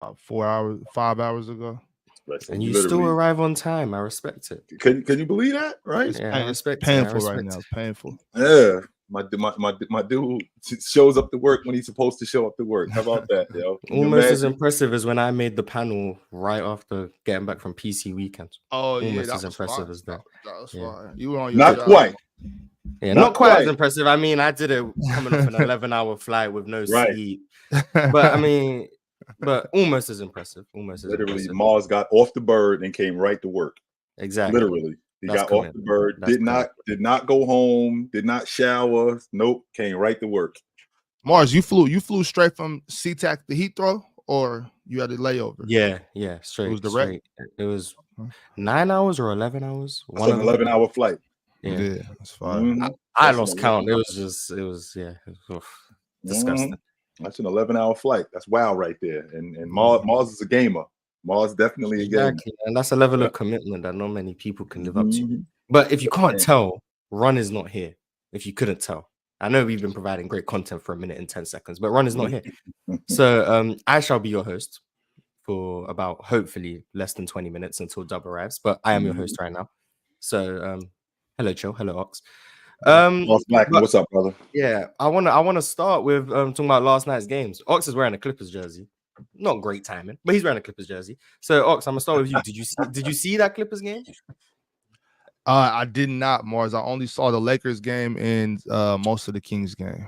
about 4 hours, 5 hours ago. And you still arrive on time. I respect it. Can you believe that? Right? I respect painful right now. It's painful. Yeah. My dude shows up to work when he's supposed to show up to work. How about that, yo? Almost as impressive as when I made the panel right after getting back from PC weekend. Oh, yeah. Almost as impressive as that. That was fine. You were on your Not job. quite. Yeah, not quite as impressive. I mean, I did it coming off an 11-hour flight with no sleep. But I mean, but almost as impressive. Almost as literally, impressive. Mars got off the bird and came right to work. Exactly. Literally. He got off the bird, did not go home, did not shower. Nope, came right to work. Mars, you flew straight from SeaTac to Heathrow, or you had a layover? Yeah, straight. It was direct. It was 9 hours or 11 hours. It's an 11-hour flight. Yeah, that's fine. I lost count. It was disgusting. That's an 11-hour flight. That's wow right there. And Mars is a gamer. Mars definitely a gamer. And that's a level of commitment that not many people can live up to. But if you can't tell, Ron is not here. If you couldn't tell. I know we've been providing great content for 1 minute and 10 seconds, but Ron is not here. So I shall be your host for about hopefully less than 20 minutes until Dub arrives. But I am your host right now. So hello, Chill. Hello, Ox. What's up, brother? Yeah, I wanna start with talking about last night's games. Ox is wearing a Clippers jersey. Not great timing, but he's wearing a Clippers jersey. So, Ox, I'm gonna start with you. Did you see that Clippers game? I did not, Mars. I only saw the Lakers game and most of the Kings game.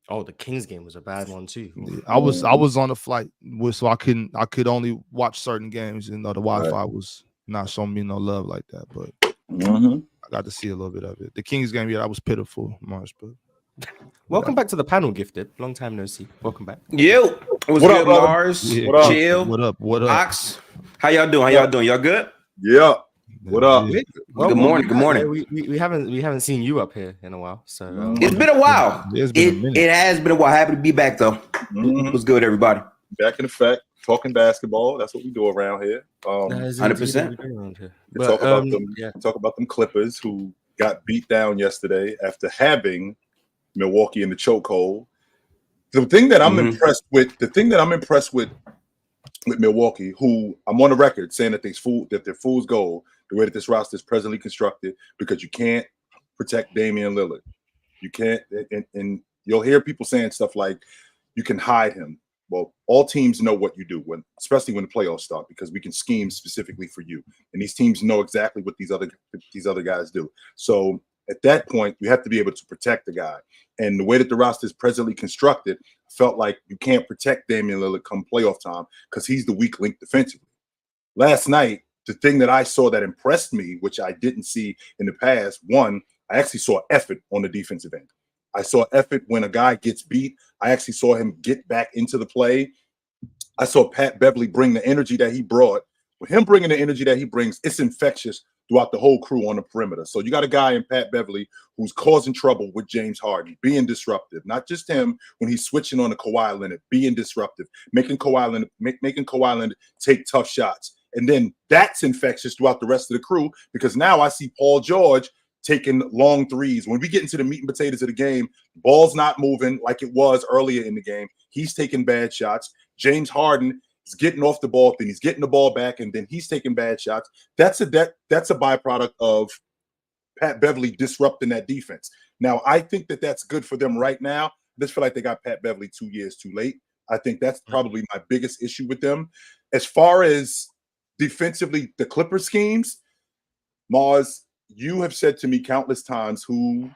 Oh, the Kings game was a bad one too. Yeah, I was on the flight, so I could only watch certain games, and the Wi-Fi was not showing me no love like that. But I got to see a little bit of it. The Kings game, that was pitiful, Mars. But welcome back to the panel, Gifted. Long time no see. Welcome back. Yo, what's good, Mars? Yeah. What up? Chill. What up? Ox. How y'all doing? Y'all good? Yeah. What up? Well, good morning. Good morning. We haven't seen you up here in a while, so it's been a while. It has been a while. Happy to be back though. What's good, everybody? Back in effect, talking basketball. That's what we do around here. 100%. Talk about them Clippers who got beat down yesterday after having Milwaukee in the chokehold. The thing that I'm impressed with Milwaukee, who I'm on the record saying that they're fool's gold, the way that this roster is presently constructed, because you can't protect Damian Lillard. You can't, and you'll hear people saying stuff like you can hide him. Well, all teams know what you do, especially when the playoffs start, because we can scheme specifically for you, and these teams know exactly what these other guys do. So at that point, you have to be able to protect the guy. And the way that the roster is presently constructed, felt like you can't protect Damian Lillard come playoff time because he's the weak link defensively. Last night, the thing that I saw that impressed me, which I didn't see in the past, one, I actually saw effort on the defensive end. I saw effort when a guy gets beat. I actually saw him get back into the play. I saw Pat Beverly bring the energy that he brought. With him bringing the energy that he brings, it's infectious throughout the whole crew on the perimeter. So you got a guy in Pat Beverly who's causing trouble with James Harden, being disruptive. Not just him when he's switching on to Kawhi Leonard, being disruptive, making Kawhi Leonard take tough shots. And then that's infectious throughout the rest of the crew, because now I see Paul George taking long threes. When we get into the meat and potatoes of the game, ball's not moving like it was earlier in the game. He's taking bad shots. James Harden is getting off the ball, then he's getting the ball back, and then he's taking bad shots. That's a byproduct of Pat Beverly disrupting that defense. Now, I think that that's good for them right now. I just feel like they got Pat Beverly 2 years too late. I think that's probably my biggest issue with them. As far as defensively, the Clipper schemes, Mars, you have said to me countless times who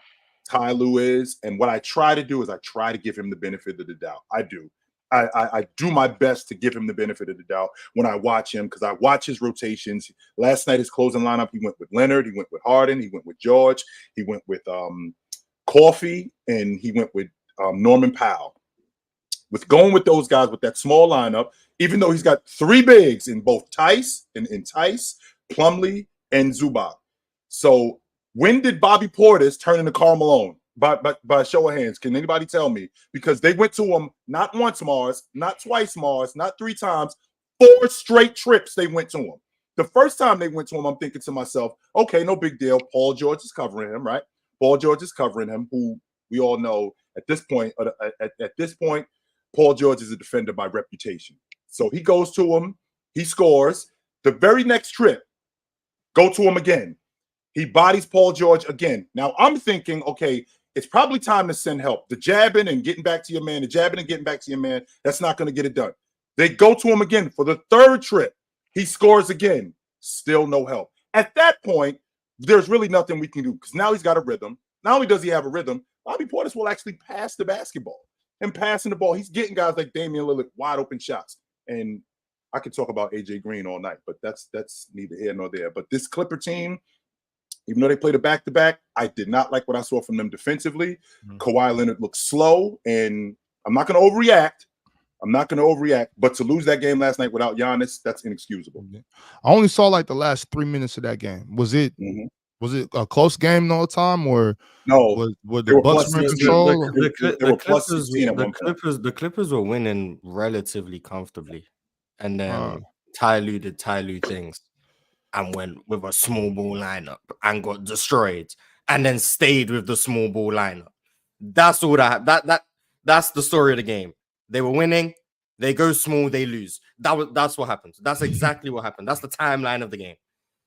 Ty Lue is, and what I try to do is I try to give him the benefit of the doubt. I do. I do my best to give him the benefit of the doubt when I watch him, because I watch his rotations. Last night, his closing lineup, he went with Leonard, he went with Harden, he went with George, he went with Coffey, and he went with Norman Powell. With going with those guys with that small lineup, even though he's got three bigs in both Tice, Plumlee, and Zubac. So when did Bobby Portis turn into Karl Malone? By show of hands, can anybody tell me? Because they went to him not once, Mars, not twice, Mars, not three times, 4 straight trips they went to him. The first time they went to him, I'm thinking to myself, okay, no big deal. Paul George is covering him, right? Paul George is covering him, who we all know at this point, Paul George is a defender by reputation. So he goes to him. He scores. The very next trip, go to him again. He bodies Paul George again. Now, I'm thinking, okay, it's probably time to send help. The jabbing and getting back to your man, that's not going to get it done. They go to him again for the third trip. He scores again. Still no help. At that point, there's really nothing we can do because now he's got a rhythm. Not only does he have a rhythm, Bobby Portis will actually pass the basketball. And passing the ball, he's getting guys like Damian Lillard wide open shots. And I could talk about AJ Green all night, but that's neither here nor there. But this Clipper team, even though they played a back-to-back, I did not like what I saw from them defensively. Kawhi Leonard looked slow, and I'm not going to overreact. But to lose that game last night without Giannis, that's inexcusable. I only saw like the last 3 minutes of that game. Was it a close game the whole time, or no? Were the Bucks in control? The Clippers were winning relatively comfortably, and then Ty Lue did Ty Lue things and went with a small ball lineup and got destroyed, and then stayed with the small ball lineup. That's all that's the story of the game. They were winning, they go small, they lose. That's what happened. That's exactly what happened. That's the timeline of the game.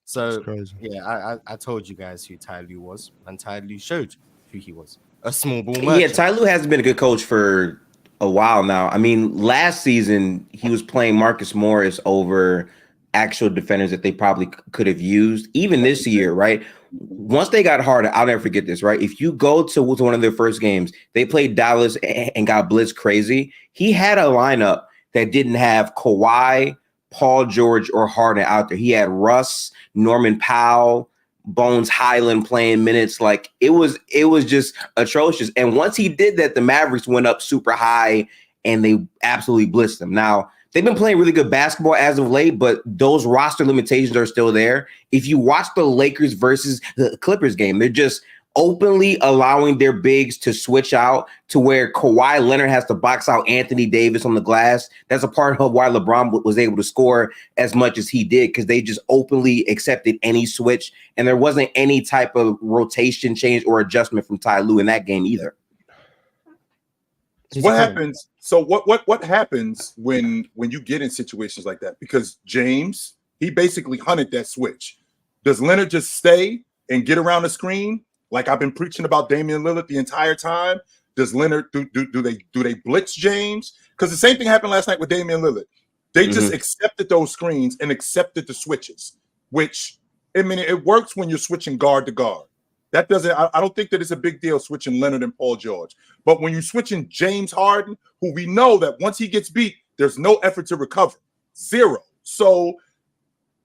So yeah, I told you guys who Ty Lue was, and Ty Lue showed who he was. A small ball merchant. Yeah, Ty Lue hasn't been a good coach for a while now. I mean, last season he was playing Marcus Morris over actual defenders that they probably could have used. Even this year, right? Once they got harder, I'll never forget this, right? If you go to one of their first games, they played Dallas and got blitzed crazy. He had a lineup that didn't have Kawhi, Paul George, or Harden out there. He had Russ, Norman Powell, Bones Highland playing minutes. Like it was just atrocious. And once he did that, the Mavericks went up super high and they absolutely blitzed them. Now, they've been playing really good basketball as of late, but those roster limitations are still there. If you watch the Lakers versus the Clippers game, they're just openly allowing their bigs to switch out to where Kawhi Leonard has to box out Anthony Davis on the glass. That's a part of why LeBron was able to score as much as he did, because they just openly accepted any switch, and there wasn't any type of rotation change or adjustment from Ty Lue in that game either. What happens? So what happens when you get in situations like that? Because James, he basically hunted that switch. Does Leonard just stay and get around the screen like I've been preaching about Damian Lillard the entire time? Does Leonard do they blitz James? Because the same thing happened last night with Damian Lillard. They just accepted those screens and accepted the switches, which I mean it works when you're switching guard to guard. That doesn't. I don't think that it's a big deal switching Leonard and Paul George. But when you're switching James Harden, who we know that once he gets beat, there's no effort to recover, zero. So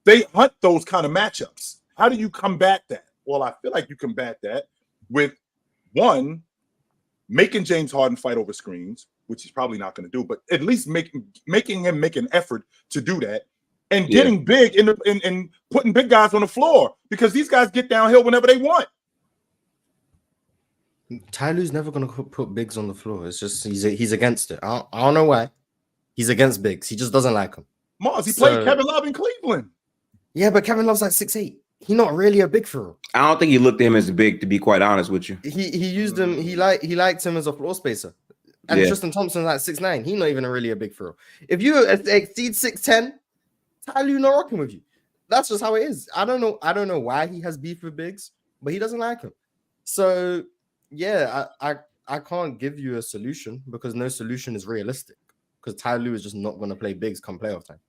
they hunt those kind of matchups. How do you combat that? Well, I feel like you combat that with one, making James Harden fight over screens, which he's probably not going to do, but at least making him make an effort to do that, and getting big and putting big guys on the floor, because these guys get downhill whenever they want. Ty Lue's never going to put bigs on the floor. It's just he's against it. I don't know why. He's against bigs. He just doesn't like them. Mars, he played Kevin Love in Cleveland. Yeah, but Kevin Love's like 6'8". He's not really a big for real. I don't think he looked at him as a big, to be quite honest with you. He used him. He liked him as a floor spacer. And Tristan Thompson's like 6'9". He's not even really a big for real. If you exceed 6'10", Ty Lue not rocking with you. That's just how it is. I don't know why he has beef with bigs, but he doesn't like him. So yeah, I can't give you a solution, because no solution is realistic, because Ty Lue is just not going to play bigs come playoff time.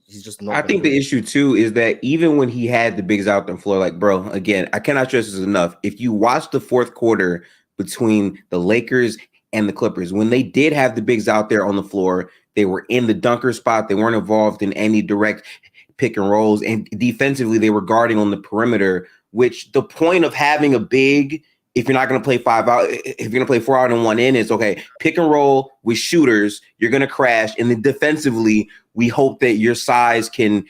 He's just not. I think the issue too is that even when he had the bigs out on the floor, like, bro, again, I cannot stress this enough. If you watch the fourth quarter between the Lakers and the Clippers, when they did have the bigs out there on the floor, they were in the dunker spot. They weren't involved in any direct pick and rolls, and defensively they were guarding on the perimeter, which the point of having a big, if you're not going to play 5 out, if you're going to play 4 out and 1 in, is okay, pick and roll with shooters, you're going to crash. And then defensively, we hope that your size can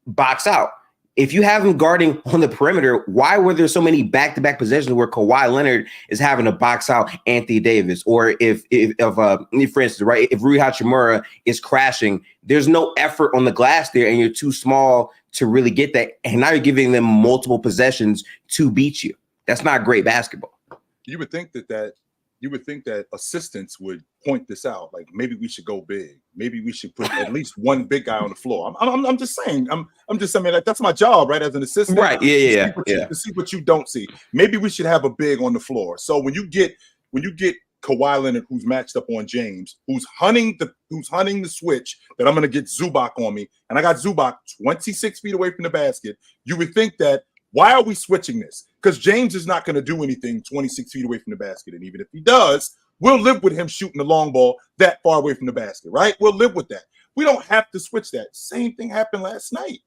box out. If you have him guarding on the perimeter, why were there so many back-to-back possessions where Kawhi Leonard is having to box out Anthony Davis? Or if for instance, right, if Rui Hachimura is crashing, there's no effort on the glass there, and you're too small to really get that. And now you're giving them multiple possessions to beat you. That's not great basketball. You would think that you would think that assistants would point this out. Like maybe we should go big. Maybe we should put at least one big guy on the floor. I'm just saying. I'm just saying like that's my job, right? As an assistant, right? Yeah. To see what you don't see. Maybe we should have a big on the floor. So when you get Kawhi Leonard, who's matched up on James, who's hunting the switch that I'm going to get Zubac on me, and I got Zubac 26 feet away from the basket. You would think that why are we switching this? Because James is not going to do anything 26 feet away from the basket. And even if he does, we'll live with him shooting the long ball that far away from the basket, right? We'll live with that. We don't have to switch that. Same thing happened last night,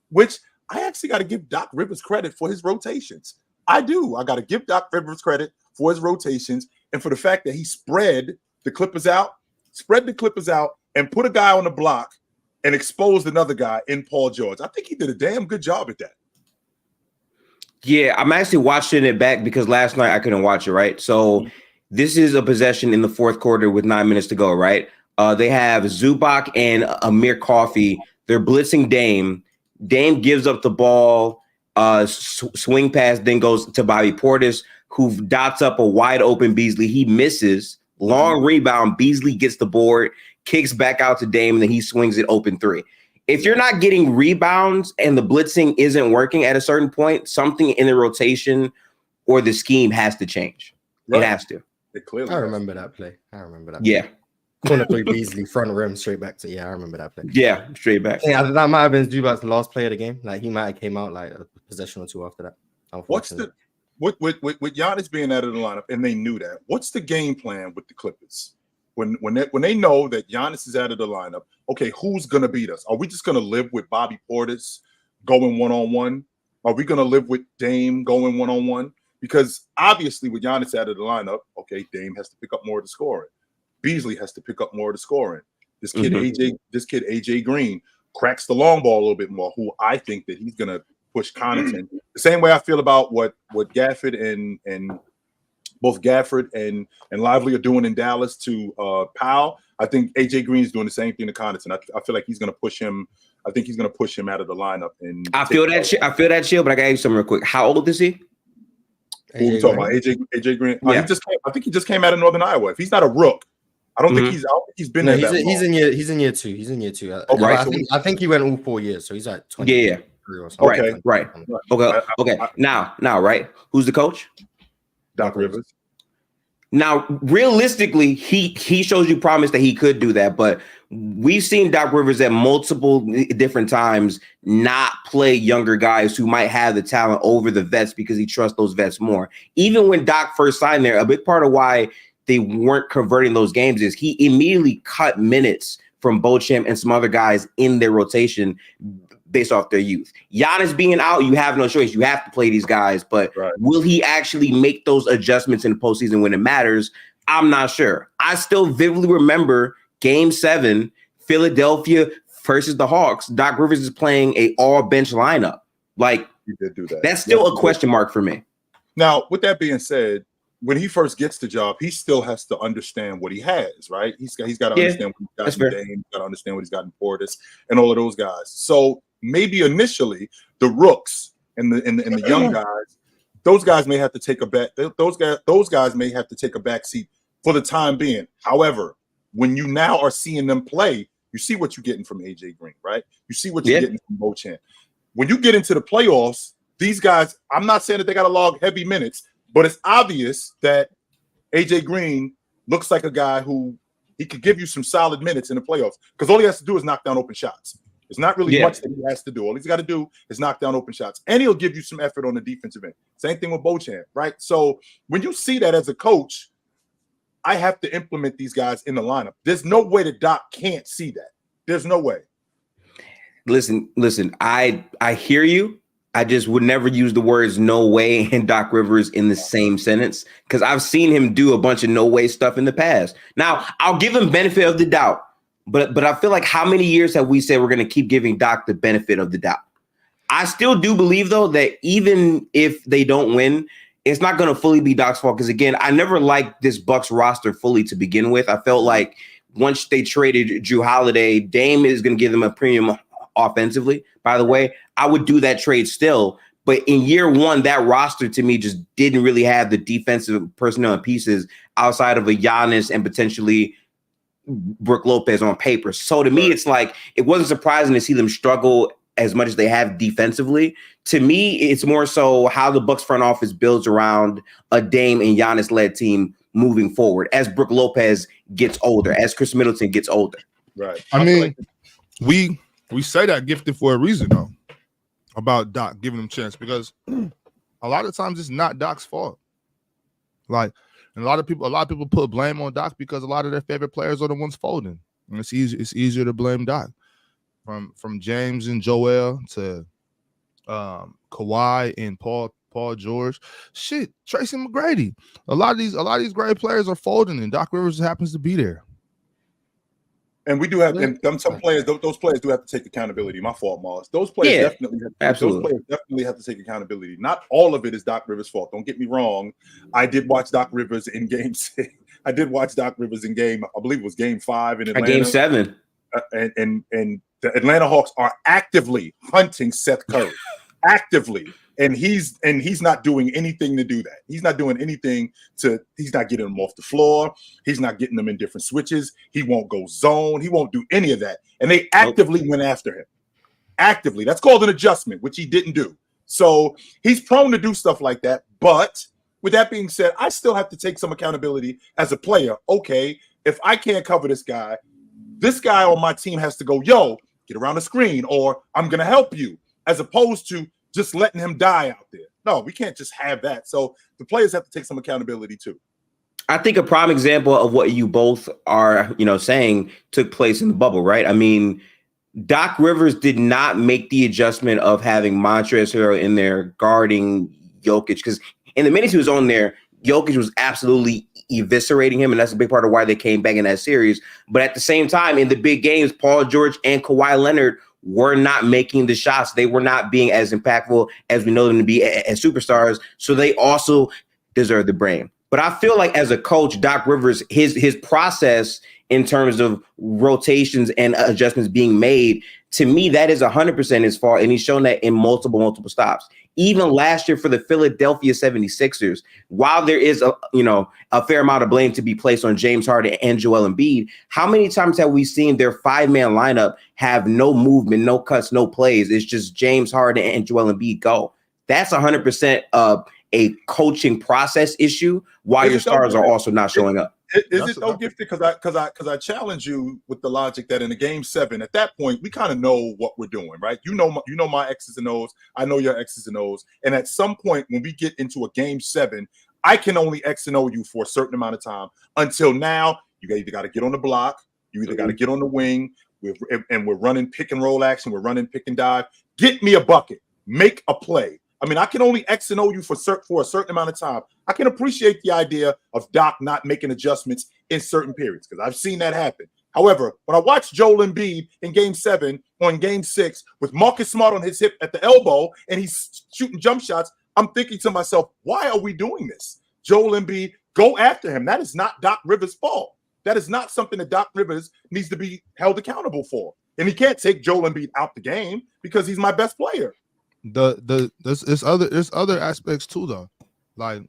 which I actually got to give Doc Rivers credit for his rotations. I do. I got to give Doc Rivers credit for his rotations and for the fact that he spread the Clippers out, and put a guy on the block and exposed another guy in Paul George. I think he did a damn good job at that. Yeah, I'm actually watching it back because last night I couldn't watch it, right? So this is a possession in the fourth quarter with 9 minutes to go, right? They have Zubac and Amir Coffey. They're blitzing Dame. Dame gives up the ball, swing pass, then goes to Bobby Portis, who dots up a wide open Beasley. He misses. Long rebound. Beasley gets the board, kicks back out to Dame, and then he swings it open three. If you're not getting rebounds and the blitzing isn't working at a certain point, something in the rotation or the scheme has to change. Right. It has to. It clearly I remember that play. Yeah. Corner three Beasley, front rim, straight back to, I remember that play. Yeah, straight back. Yeah, that might have been Zubac's last play of the game. Like, he might have came out like a possession or two after that. With Giannis being out of the lineup, and they knew that, what's the game plan with the Clippers? When they know that Giannis is out of the lineup, okay, who's going to beat us? Are we just going to live with Bobby Portis going one-on-one? Are we going to live with Dame going one-on-one? Because obviously with Giannis out of the lineup, okay, Dame has to pick up more of the scoring. Beasley has to pick up more of the scoring. This kid AJ Green cracks the long ball a little bit more, who I think that he's going to push Connaughton. The same way I feel about what Gafford and both Gafford and Lively are doing in Dallas to Powell. I think AJ Green's doing the same thing to Connaughton. I feel like he's going to push him. I think he's going to push him out of the lineup. And I feel that chill, but I got you something real quick. How old is he? Who are we talking about? AJ Green. Yeah. I think he just came out of Northern Iowa. If he's not a rook, I don't think he's been there. He's in year two. He's in year two. Okay, right. I think he went all 4 years, so he's like 20. Yeah. Or something. Right. Okay. Now, right? Who's the coach? Doc Rivers. Now, realistically, he shows you promise that he could do that, but we've seen Doc Rivers at multiple different times not play younger guys who might have the talent over the vets because he trusts those vets more. Even when Doc first signed there, a big part of why they weren't converting those games is he immediately cut minutes from Beauchamp and some other guys in their rotation based off their youth. Giannis being out, you have no choice. You have to play these guys, but will he actually make those adjustments in the postseason when it matters? I'm not sure. I still vividly remember Game 7, Philadelphia versus the Hawks. Doc Rivers is playing a all-bench lineup. Like, he did do that. That's still a question mark for me. Now, with that being said, when he first gets the job, he still has to understand what he has, right? He's got to understand what he's got in Dame, he's got to understand what he's got in Portis, and all of those guys. So maybe initially the rooks and the young guys, those guys may have to take a back. Those guys may have to take a back seat for the time being. However, when you now are seeing them play, you see what you're getting from AJ Green, right? You see what you're getting from Beauchamp. When you get into the playoffs, these guys, I'm not saying that they got to log heavy minutes, but it's obvious that AJ Green looks like a guy who he could give you some solid minutes in the playoffs because all he has to do is knock down open shots. It's not really much that he has to do. All he's got to do is knock down open shots, and he'll give you some effort on the defensive end. Same thing with Beauchamp, right? So when you see that as a coach, I have to implement these guys in the lineup. There's no way that Doc can't see that. There's no way. Listen, I hear you. I just would never use the words "no way" and Doc Rivers in the same sentence because I've seen him do a bunch of no way stuff in the past. Now, I'll give him benefit of the doubt, but I feel like how many years have we said we're going to keep giving Doc the benefit of the doubt? I still do believe, though, that even if they don't win, it's not going to fully be Doc's fault because, again, I never liked this Bucks roster fully to begin with. I felt like once they traded Jrue Holiday, Dame is going to give them a premium offensively. By the way, I would do that trade still, But in year one, that roster to me just didn't really have the defensive personnel and pieces outside of a Giannis and potentially Brook Lopez on paper. So to me, it's like it wasn't surprising to see them struggle as much as they have defensively. To me, it's more so how the Bucks front office builds around a Dame and Giannis led team moving forward as Brook Lopez gets older, as Chris Middleton gets older. Right. I mean, we say that gifted for a reason though about Doc giving him a chance, because a lot of times it's not Doc's fault. Like, and a lot of people put blame on Doc because a lot of their favorite players are the ones folding, and it's easier to blame Doc. From James and Joel to Kawhi and Paul George, shit, Tracy McGrady. A lot of these great players are folding, and Doc Rivers happens to be there. And we do have, and some players, those players do have to take accountability. My fault, Mars. Those players definitely have to take accountability. Not all of it is Doc Rivers' fault. Don't get me wrong. I did watch Doc Rivers in Game 6. I did watch Doc Rivers in game, I believe it was Game 5 in Atlanta. Game 7. And the Atlanta Hawks are actively hunting Seth Curry. Actively. And he's not doing anything to do that. He's not doing anything he's not getting them off the floor. He's not getting them in different switches. He won't go zone. He won't do any of that. And they actively went after him. Actively. That's called an adjustment, which he didn't do. So he's prone to do stuff like that. But with that being said, I still have to take some accountability as a player. Okay, if I can't cover this guy on my team has to go, yo, get around the screen, or I'm going to help you, as opposed to just letting him die out there. No, we can't just have that. So the players have to take some accountability too. I think a prime example of what you both are, saying took place in the bubble, right? I mean, Doc Rivers did not make the adjustment of having Montrezl Harrell in there guarding Jokic, because in the minutes he was on there, Jokic was absolutely eviscerating him, and that's a big part of why they came back in that series. But at the same time, in the big games, Paul George and Kawhi Leonard were not making the shots. They were not being as impactful as we know them to be as superstars. So they also deserve the blame. But I feel like as a coach, Doc Rivers, his process in terms of rotations and adjustments being made, to me, that is 100% his fault. And he's shown that in multiple stops. Even last year for the Philadelphia 76ers, while there is a fair amount of blame to be placed on James Harden and Joel Embiid, how many times have we seen their 5-man lineup have no movement, no cuts, no plays? It's just James Harden and Joel Embiid go. That's 100% a coaching process issue, while your stars are also not showing up. Is it though, Gifted? Because I challenge you with the logic that in a Game 7, at that point, we kind of know what we're doing, right? You know my X's and O's. I know your X's and O's. And at some point, when we get into a Game 7, I can only X and O you for a certain amount of time. Until now, you either got to get on the block, you either got to get on the wing, we're running pick and roll action, we're running pick and dive. Get me a bucket, make a play. I mean, I can only X and O you for a certain amount of time. I can appreciate the idea of Doc not making adjustments in certain periods, because I've seen that happen. However, when I watched Joel Embiid in Game 7 or in Game 6 with Marcus Smart on his hip at the elbow and he's shooting jump shots, I'm thinking to myself, why are we doing this? Joel Embiid, go after him. That is not Doc Rivers' fault. That is not something that Doc Rivers needs to be held accountable for. And he can't take Joel Embiid out the game because he's my best player. There's other aspects too, though. Like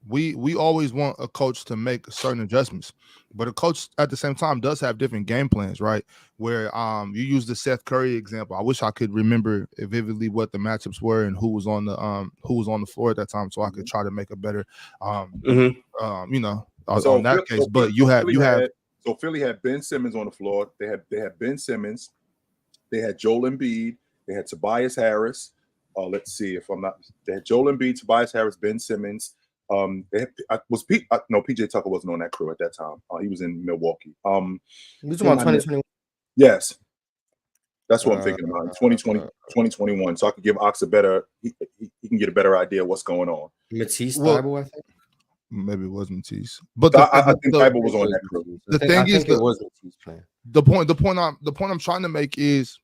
we always want a coach to make certain adjustments, but a coach at the same time does have different game plans, right? Where you use the Seth Curry example. I wish I could remember vividly what the matchups were and who was on the floor at that time, so I could try to make a better on that case. But you have so Philly had Ben Simmons on the floor. They had Ben Simmons. They had Joel Embiid. They had Tobias Harris. Let's see if I'm not. They had Joel Embiid, Tobias Harris, Ben Simmons. PJ Tucker wasn't on that crew at that time. He was in Milwaukee. You talking about 2021? Yes, that's what I'm thinking about. 2020, 2021. So I could give Ox a better. He can get a better idea of what's going on. Matisse Thybulle, I think. Maybe it was Matisse, but I think Thybulle was on that crew. The thing is, it was Matisse playing. The point I'm trying to make is,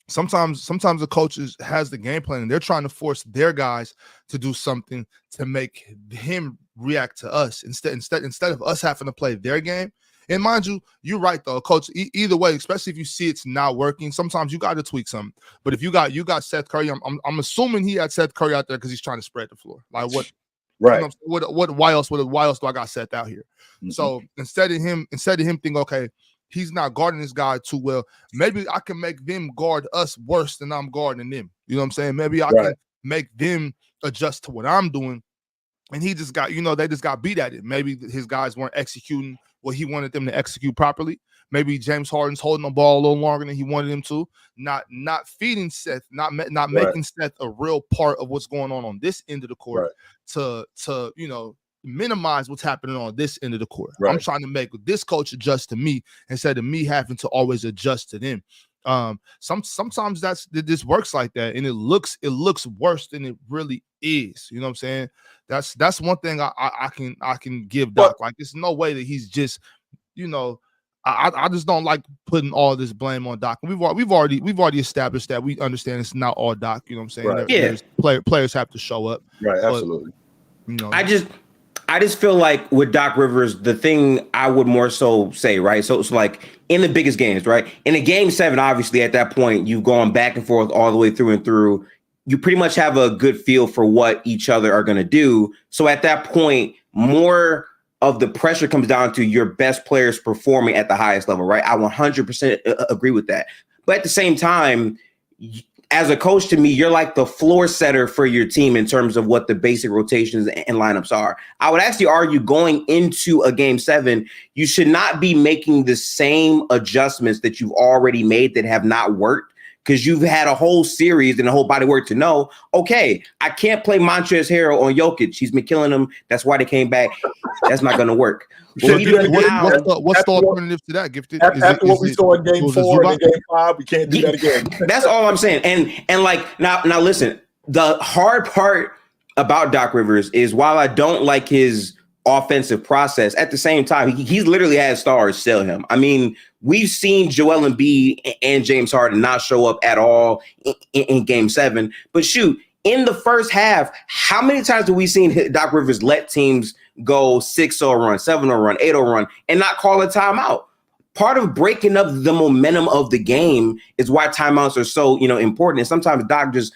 sometimes the coaches has the game plan and they're trying to force their guys to do something to make him react to us instead of us having to play their game. And mind you, you're right though, Coach. Either way, especially if you see it's not working, sometimes you got to tweak something. But if you got Seth Curry, I'm assuming he had Seth Curry out there because he's trying to spread the floor. Like what? Right. You know, why else do I got Seth out here? Mm-hmm. So instead of him thinking, okay, he's not guarding this guy too well, maybe I can make them guard us worse than I'm guarding them. You know what I'm saying? Maybe I can make them adjust to what I'm doing. And he just got, they just got beat at it. Maybe his guys weren't executing what he wanted them to execute properly. Maybe James Harden's holding the ball a little longer than he wanted him to. Not feeding Seth, not making Seth a real part of what's going on this end of the court to minimize what's happening on this end of the court. I'm trying to make this coach adjust to me instead of me having to always adjust to them. Sometimes this works like that, and it looks worse than it really is. You know what I'm saying? That's one thing I can give Doc. Like, there's no way that he's just, I just don't like putting all this blame on Doc. We've already established that we understand it's not all Doc. You know what I'm saying? Players have to show up. Right. Absolutely. I just feel like with Doc Rivers, the thing I would more so say, right? So it's like in the biggest games, right? In a game 7, obviously at that point, you've gone back and forth all the way through and through. You pretty much have a good feel for what each other are going to do. So at that point, more of the pressure comes down to your best players performing at the highest level, right? I 100% agree with that. But at the same time, as a coach, to me, you're like the floor setter for your team in terms of what the basic rotations and lineups are. I would actually argue going into a game 7, you should not be making the same adjustments that you've already made that have not worked, because you've had a whole series and a whole body of work to know, okay, I can't play Montrezl Harrell on Jokic. He's been killing him. That's why they came back. That's not going to work. What's the alternative to that, Gifted? After what we saw in game 4 and in game 5, we can't do that again. That's all I'm saying. And like now listen, the hard part about Doc Rivers is while I don't like his offensive process, at the same time, he's literally had stars sell him. I mean, we've seen Joel Embiid and James Harden not show up at all in game 7. But shoot, in the first half, how many times have we seen Doc Rivers let teams go 6-0 run, 7-0 run, 8-0 run, and not call a timeout? Part of breaking up the momentum of the game is why timeouts are so, important. And sometimes Doc just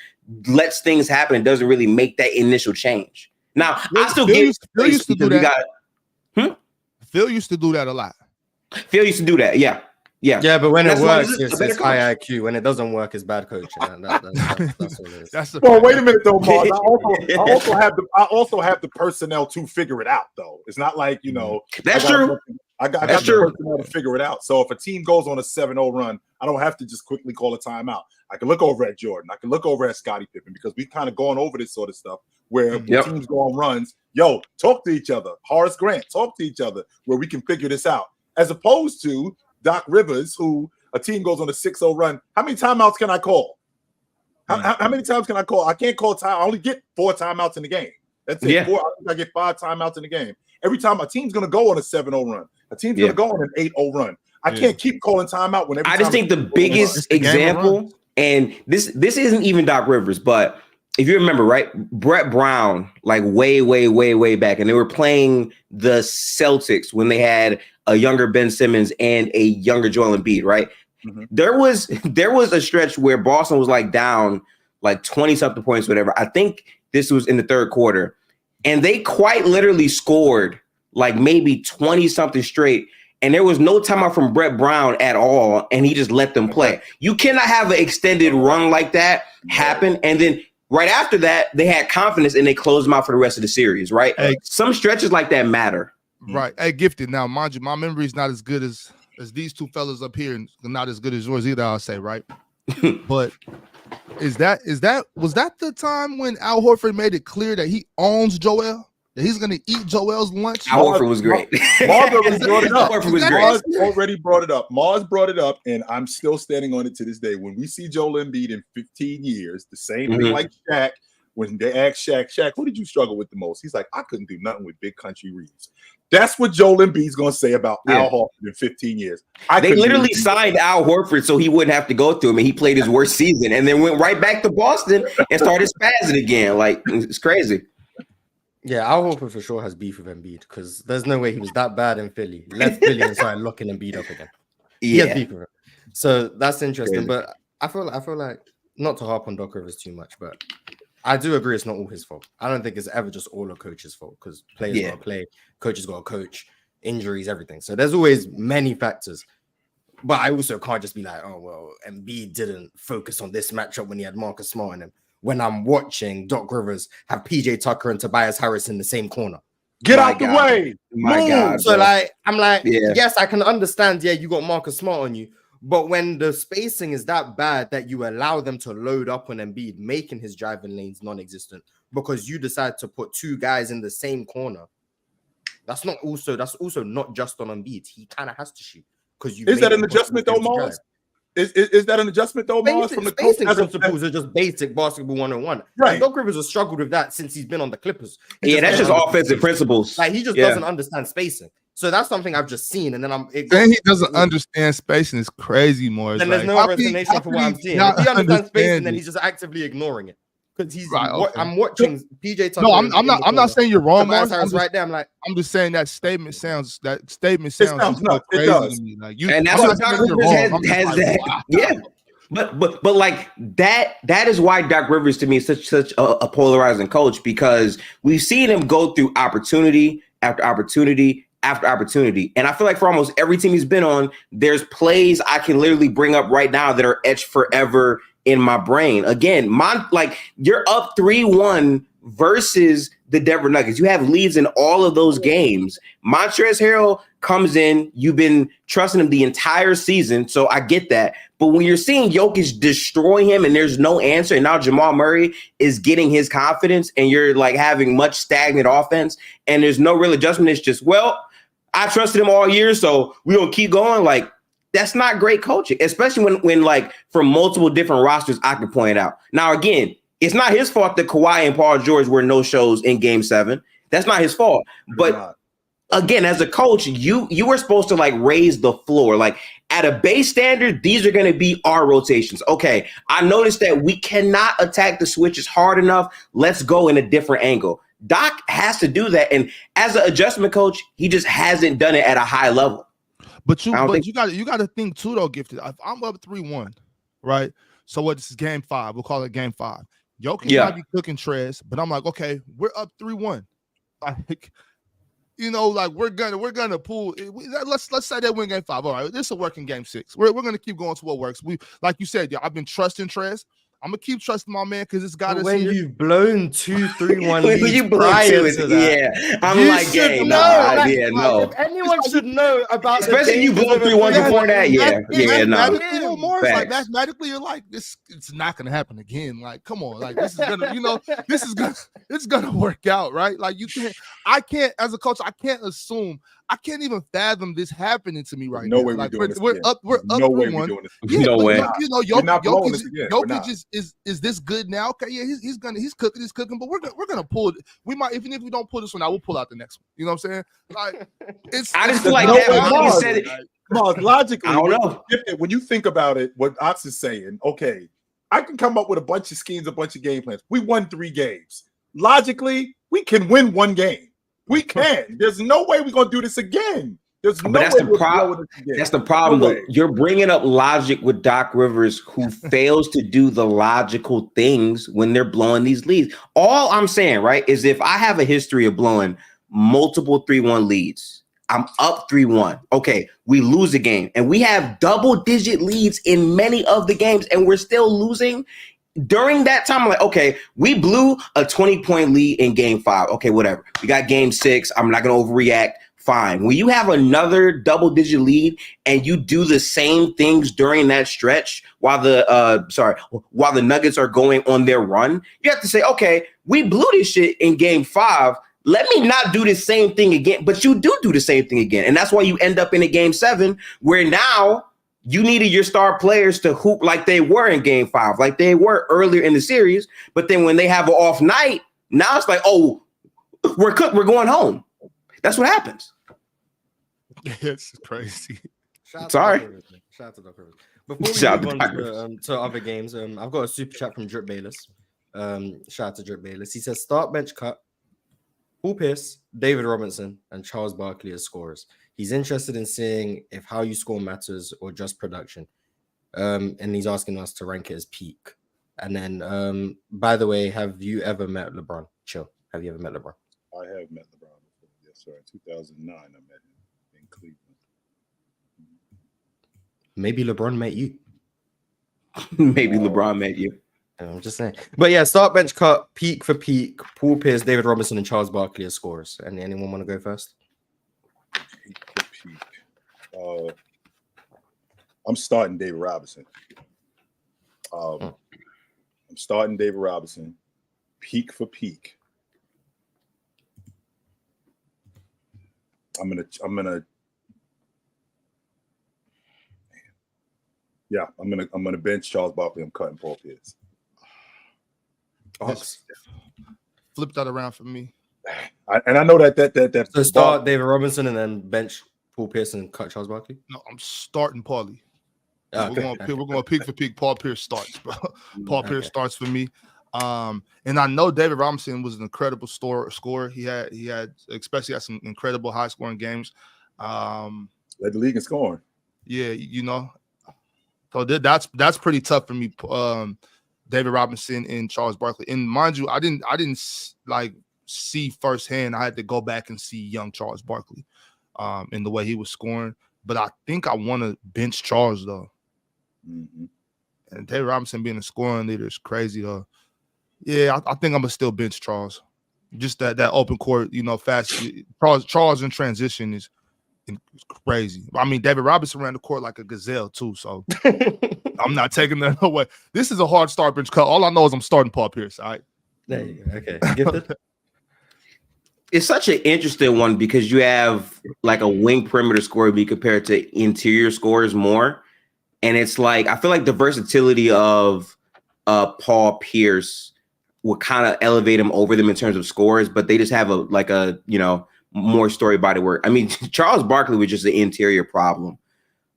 lets things happen and doesn't really make that initial change. Now, I still get Phil used to do that. Phil used to do that a lot. Phil used to do that, yeah. But when it works, it's high IQ. When it doesn't work, it's bad coaching. That's what it is. Well, wait a minute though, Mars. I also have the personnel to figure it out, though. It's not like That's true. I got the personnel to figure it out. So if a team goes on a 7-0 run, I don't have to just quickly call a timeout. I can look over at Jordan. I can look over at Scottie Pippen, because we've kind of gone over this sort of stuff where when teams go on runs, talk to each other. Horace Grant, talk to each other where we can figure this out. As opposed to Doc Rivers, who a team goes on a 6-0 run. How many timeouts can I call? How many times can I call? I can't call time. I only get 4 timeouts in the game. That's it. Yeah. I get 5 timeouts in the game. Every time a team's going to go on a 7-0 run, a team's going to go on an 8-0 run. I can't keep calling timeout when I just think the biggest example, and this isn't even Doc Rivers, but if you remember, right, Brett Brown, like way back, and they were playing the Celtics when they had a younger Ben Simmons and a younger Joel Embiid, right? Mm-hmm. There was a stretch where Boston was like down like 20-something points, whatever. I think this was in the third quarter, and they quite literally scored like maybe 20-something straight. And there was no timeout from Brett Brown at all, and he just let them play. You cannot have an extended run like that happen, and then right after that, they had confidence and they closed them out for the rest of the series, right? Hey, some stretches like that matter. Right. Hey, Gifted. Now, mind you, my memory is not as good as these two fellas up here, and not as good as yours either, I'll say, right? But was that the time when Al Horford made it clear that he owns Joel? That he's going to eat Joel's lunch? Al Horford was great. Mars already brought it up. Mars brought it up, and I'm still standing on it to this day. When we see Joel Embiid in 15 years, the same thing like Shaq, when they asked Shaq, who did you struggle with the most? He's like, I couldn't do nothing with Big Country Reeves. That's what Joel Embiid's going to say about Al Horford in 15 years. They literally signed Al Horford so he wouldn't have to go through him, and he played his worst season and then went right back to Boston and started spazzing again. Like, it's crazy. Yeah, Al Horford for sure has beef with Embiid because there's no way he was that bad in Philly. Left Philly and started locking Embiid up again. He has beef with him. So that's interesting. Crazy. But I feel like not to harp on Doc Rivers too much, but I do agree it's not all his fault. I don't think it's ever just all a coach's fault because players got to play, coaches got to coach, injuries, everything. So there's always many factors. But I also can't just be like, oh, well, Embiid didn't focus on this matchup when he had Marcus Smart in him. When I'm watching Doc Rivers have PJ Tucker and Tobias Harris in the same corner. Get out the way. My God. So I'm like, yes, I can understand. Yeah, you got Marcus Smart on you. But when the spacing is that bad that you allow them to load up on Embiid, making his driving lanes non-existent because you decide to put two guys in the same corner, that's also not just on Embiid. He kind of has to shoot because you. Is that an adjustment though, Mars? Is that an adjustment though, Mars? From the spacing principles are just basic basketball 101. Right. And Doc Rivers has struggled with that since he's been on the Clippers. That's just offensive principles. Like he just doesn't understand spacing. So that's something I've just seen, and then he doesn't understand spacing is crazy, more. And there's no resonation for what I'm seeing. If he understands spacing, then he's just actively ignoring it because he's. Right, okay. I'm watching PJ Tucker. No, I'm not saying you're wrong, Mars. Right there. I'm just saying that statement sounds. It sounds nuts. It does. To me. Like and that's what Doc Rivers has that. Wow. Yeah. But like that is why Doc Rivers to me is such a polarizing coach because we've seen him go through opportunity after opportunity after opportunity. And I feel like for almost every team he's been on, there's plays I can literally bring up right now that are etched forever in my brain. Again, you're up 3-1 versus the Denver Nuggets. You have leads in all of those games. Montrezl Harrell comes in. You've been trusting him the entire season, so I get that. But when you're seeing Jokic destroy him and there's no answer, and now Jamal Murray is getting his confidence and you're like having much stagnant offense and there's no real adjustment, it's just, well, I trusted him all year, so we're going to keep going. Like, that's not great coaching, especially when like from multiple different rosters I can point out. Now, again, it's not his fault that Kawhi and Paul George were no shows in Game 7. That's not his fault. But again, as a coach, you were supposed to like raise the floor. Like at a base standard, these are going to be our rotations. Okay, I noticed that we cannot attack the switches hard enough. Let's go in a different angle. Doc has to do that. And as an adjustment coach, he just hasn't done it at a high level. But you got to think too, though, Gifted. If I'm up 3-1, right? So what? This is Game 5. We'll call it Game 5. Jokic might be cooking trash, but I'm like, okay, we're up 3-1. Like, like we're gonna pull. Let's say they win Game 5. All right, this will work in Game 6. We're gonna keep going to what works. We, like you said, I've been trusting Trez. I'm gonna keep trusting my man because it's got us when here. You've blown 2-3-1 leads prior to that. Yeah, I'm like, no. If anyone should know about, especially you blew 3-1 before that. Mathematically, you're like, this. It's not gonna happen again. Like, come on, like this is gonna, it's gonna work out, right? Like I can't as a coach, I can't assume. I can't even fathom this happening to me right now. No way we're doing this. We're up. No way we're doing this. Yeah, no way. Jokic is this good now? Okay, yeah, he's cooking, but we're gonna pull it. We might, even if we don't pull this one out, we'll pull out the next one. You know what I'm saying? Like, I just feel like that. You said it. Logically, I don't know. When you think about it, what Ox is saying, okay, I can come up with a bunch of schemes, a bunch of game plans. We won 3 games. Logically, we can win 1 game. We can. There's no way we're gonna do this again. That's the problem. That's the problem. No, you're bringing up logic with Doc Rivers, who fails to do the logical things when they're blowing these leads. All I'm saying, right, is if I have a history of blowing multiple 3-1 leads, I'm up 3-1. Okay, we lose a game, and we have double-digit leads in many of the games, and we're still losing. During that time, I'm like, okay, we blew a 20-point lead in Game 5. Okay, whatever. We got Game 6. I'm not going to overreact. Fine. When you have another double-digit lead and you do the same things during that stretch while the Nuggets are going on their run, you have to say, okay, we blew this shit in Game 5. Let me not do the same thing again. But you do the same thing again. And that's why you end up in a Game 7 where now you needed your star players to hoop like they were in Game 5, like they were earlier in the series. But then when they have an off night, now it's like, oh, we're cooked. We're going home. That's what happens. It's crazy. Sorry. Shout out to Doc Rivers. Before we move on to other games, I've got a super chat from Drip Bayless. Shout out to Drip Bayless. He says, start bench cut. Paul Pierce, David Robinson, and Charles Barkley as scorers. He's interested in seeing if how you score matters or just production. And he's asking us to rank it as peak. And then, by the way, have you ever met LeBron? Chill. Have you ever met LeBron? I have met LeBron before. Yes, sir. In 2009, I met him in Cleveland. Maybe LeBron met you. Maybe LeBron met you. I'm just saying. But yeah, start bench cut, peak for peak, Paul Pierce, David Robinson, and Charles Barkley as scorers. And anyone want to go first? Peak for peak. I'm starting David Robinson. I'm starting David Robinson. Peak for peak. I'm gonna bench Charles Barkley. I'm cutting Paul Pierce. Flip that around for me. I know that. So start David Robinson and then bench Paul Pierce and cut Charles Barkley. No, I'm starting Paulie. Okay. We're going peak for peak. Paul Pierce starts, bro. Paul Pierce starts for me. And I know David Robinson was an incredible scorer. He had especially had some incredible high scoring games. Led the league in scoring. Yeah, you know. So that's pretty tough for me. David Robinson and Charles Barkley. And mind you, I didn't like see firsthand. I had to go back and see young Charles Barkley in the way he was scoring. But I think I want to bench Charles though. Mm-hmm. And David Robinson being a scoring leader is crazy though. Yeah, I think I'm gonna still bench Charles. Just that open court, you know, fast. Charles in transition is crazy. I mean, David Robinson ran the court like a gazelle too, so I'm not taking that away. This is a hard start bench cut. All I know is I'm starting Paul Pierce. All right. There you go. Okay. Gifted? It's such an interesting one because you have like a wing perimeter scorer be compared to interior scorers more. And it's like, I feel like the versatility of Paul Pierce would kind of elevate him over them in terms of scores, but they just have a more story body work. I mean, Charles Barkley was just an interior problem.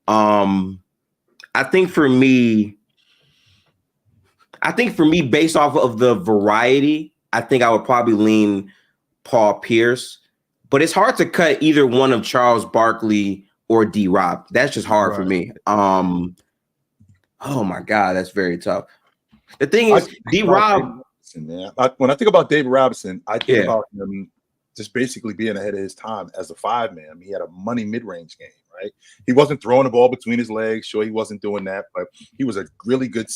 I think for me, based off of the variety, I think I would probably lean Paul Pierce, but it's hard to cut either one of Charles Barkley or D-Rob. That's just hard for me. Oh my God, that's very tough. The thing is, D-Rob. When I think about David Robinson, I think about him just basically being ahead of his time as a 5-man. I mean, he had a money mid-range game, right? He wasn't throwing the ball between his legs. Sure, he wasn't doing that, but he was a really good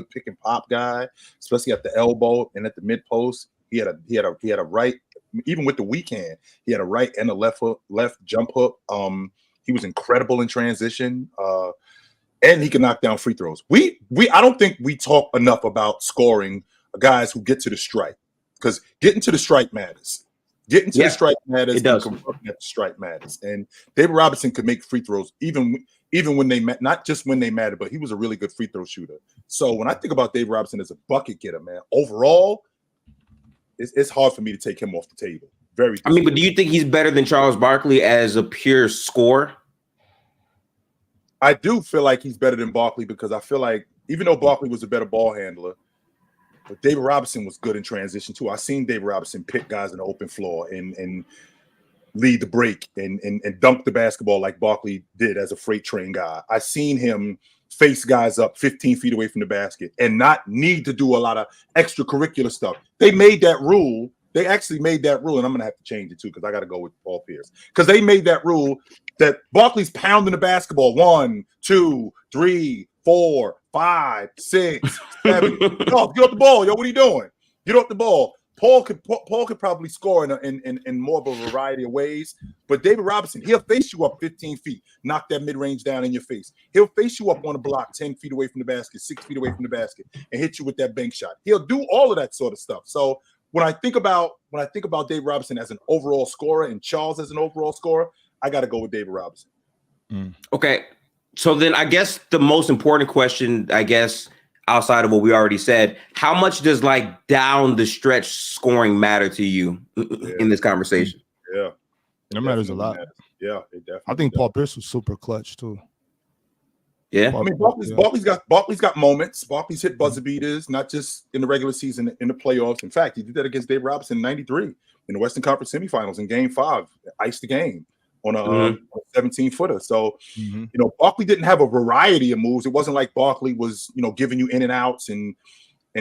pick and pop guy, especially at the elbow and at the mid post. He had a right, even with the weak hand, he had a right and a left jump hook. He was incredible in transition. And he can knock down free throws. I don't think we talk enough about scoring guys who get to the stripe, because getting to the stripe matters. Getting to the stripe matters. It does. And at the stripe matters. And David Robinson could make free throws even when they not just when they mattered, but he was a really good free throw shooter. So when I think about David Robinson as a bucket getter, man, overall, it's hard for me to take him off the table. Very. I mean, but do you think he's better than Charles Barkley as a pure scorer? I do feel like he's better than Barkley because I feel like even though Barkley was a better ball handler, but David Robinson was good in transition too. I seen David Robinson pick guys in the open floor and lead the break and dunk the basketball like Barkley did as a freight train guy. I seen him face guys up 15 feet away from the basket and not need to do a lot of extracurricular stuff. They made that rule. They actually made that rule, and I'm going to have to change it too because I got to go with Paul Pierce because they made that rule that Barkley's pounding the basketball 1, 2, 3, 4, 5, 6, 7. No, get off the ball, yo. What are you doing? Get off the ball. Paul could probably score in more of a variety of ways, but David Robinson, he'll face you up 15 feet, knock that mid-range down in your face. He'll face you up on a block 10 feet away from the basket, 6 feet away from the basket, and hit you with that bank shot. He'll do all of that sort of stuff. So when I think about David Robinson as an overall scorer and Charles as an overall scorer, I got to go with David Robinson. Okay. So then I guess the most important question, outside of what we already said, how much does like down the stretch scoring matter to you in this conversation? Yeah. That matters a lot. Yeah, it definitely I think Paul Pierce was super clutch too. Yeah. I mean, Barkley's got moments. Barkley's hit buzzer beaters, not just in the regular season, in the playoffs. In fact, he did that against Dave Robinson in '93 in the Western Conference semifinals in Game 5, iced the game on a 17-footer. So, you know, Barkley didn't have a variety of moves. It wasn't like Barkley was, you know, giving you in and outs and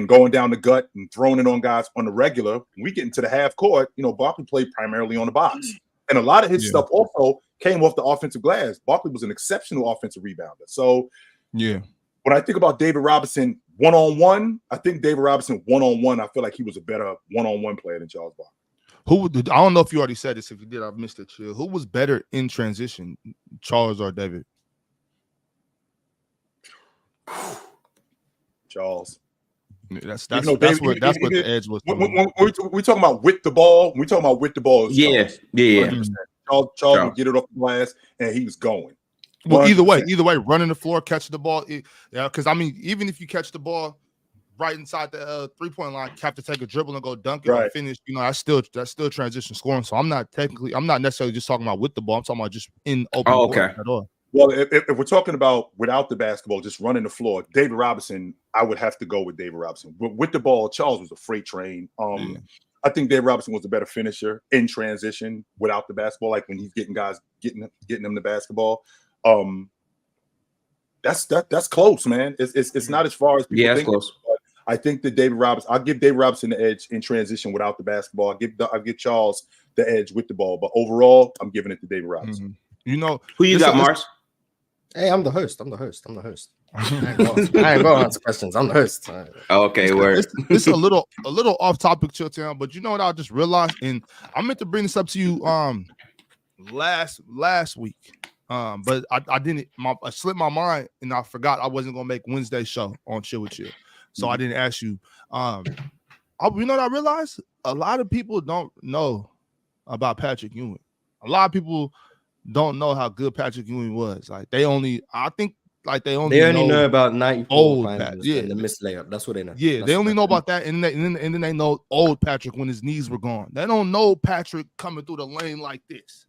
going down the gut and throwing it on guys on the regular. When we get into the half court, you know, Barkley played primarily on the box. And a lot of his stuff also came off the offensive glass. Barkley was an exceptional offensive rebounder. So, when I think about David Robinson one-on-one, I think David Robinson one-on-one, I feel like he was a better one-on-one player than Charles Barkley. I don't know if you already said this. If you did, I've missed it. Chill. Who was better in transition, Charles or David? Charles. That's what the edge was. When we talking about with the ball, Yeah. Charles would get it off the glass and he was going. Well, either way, running the floor, catching the ball. Because I mean, even if you catch the ball right inside the 3-point line, you have to take a dribble and go dunk it and finish. You know, that's still transition scoring. So I'm not necessarily just talking about with the ball. I'm talking about just in open court at all. Well, if we're talking about without the basketball, just running the floor, David Robinson, I would have to go with David Robinson. But with the ball, Charles was a freight train. I think David Robinson was a better finisher in transition without the basketball, like when he's getting guys getting them the basketball. That's close, man. It's not as far as people think. Close. I think that I'll give David Robinson the edge in transition without the basketball. I'll give Charles the edge with the ball. But overall, I'm giving it to David Robinson. You know who you got, Mars? Hey, I'm the host. I ain't going on to questions. I'm the host. Okay, word. This is a little off topic, Chitchat, but you know what I just realized, and I meant to bring this up to you last week. But I didn't. I slipped my mind, and I forgot I wasn't gonna make Wednesday's show on Chill with Chill, so I didn't ask you. You know what I realized? A lot of people don't know about Patrick Ewing. A lot of people don't know how good Patrick Ewing was. Like they only know about 94 and the missed layup. That's what they know. Yeah, they only know about that, and then they know old Patrick when his knees were gone. They don't know Patrick coming through the lane like this.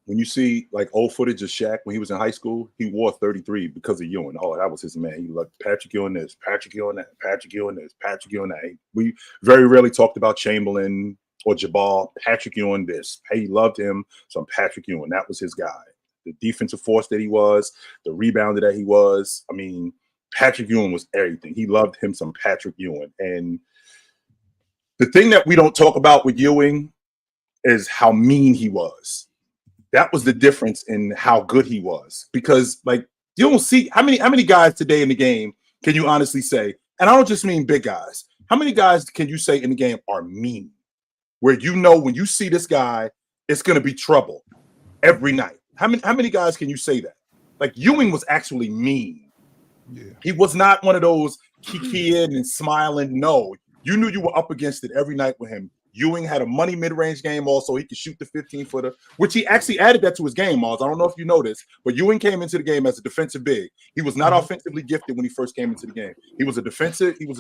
When you see like old footage of Shaq when he was in high school, he wore 33 because of Ewing. Oh, that was his man. He loved Patrick Ewing this, Patrick Ewing that, Patrick Ewing this, Patrick Ewing that. We very rarely talked about Chamberlain or Jabbar. Patrick Ewing this. He loved him. So Patrick Ewing, that was his guy. The defensive force that he was, the rebounder that he was. I mean, Patrick Ewing was everything. He loved him some Patrick Ewing. And the thing that we don't talk about with Ewing is how mean he was. That was the difference in how good he was. Because, like, you don't see how many guys today in the game can you honestly say, and I don't just mean big guys, how many guys can you say in the game are mean? Where you know when you see this guy, it's going to be trouble every night. How many guys can you say that? Like Ewing was actually mean. Yeah. He was not one of those kikiing and smiling. No, you knew you were up against it every night with him. Ewing had a money mid-range game also. He could shoot the 15-footer, which he actually added that to his game, Mars. I don't know if you know this, but Ewing came into the game as a defensive big. He was not offensively gifted when he first came into the game. He was a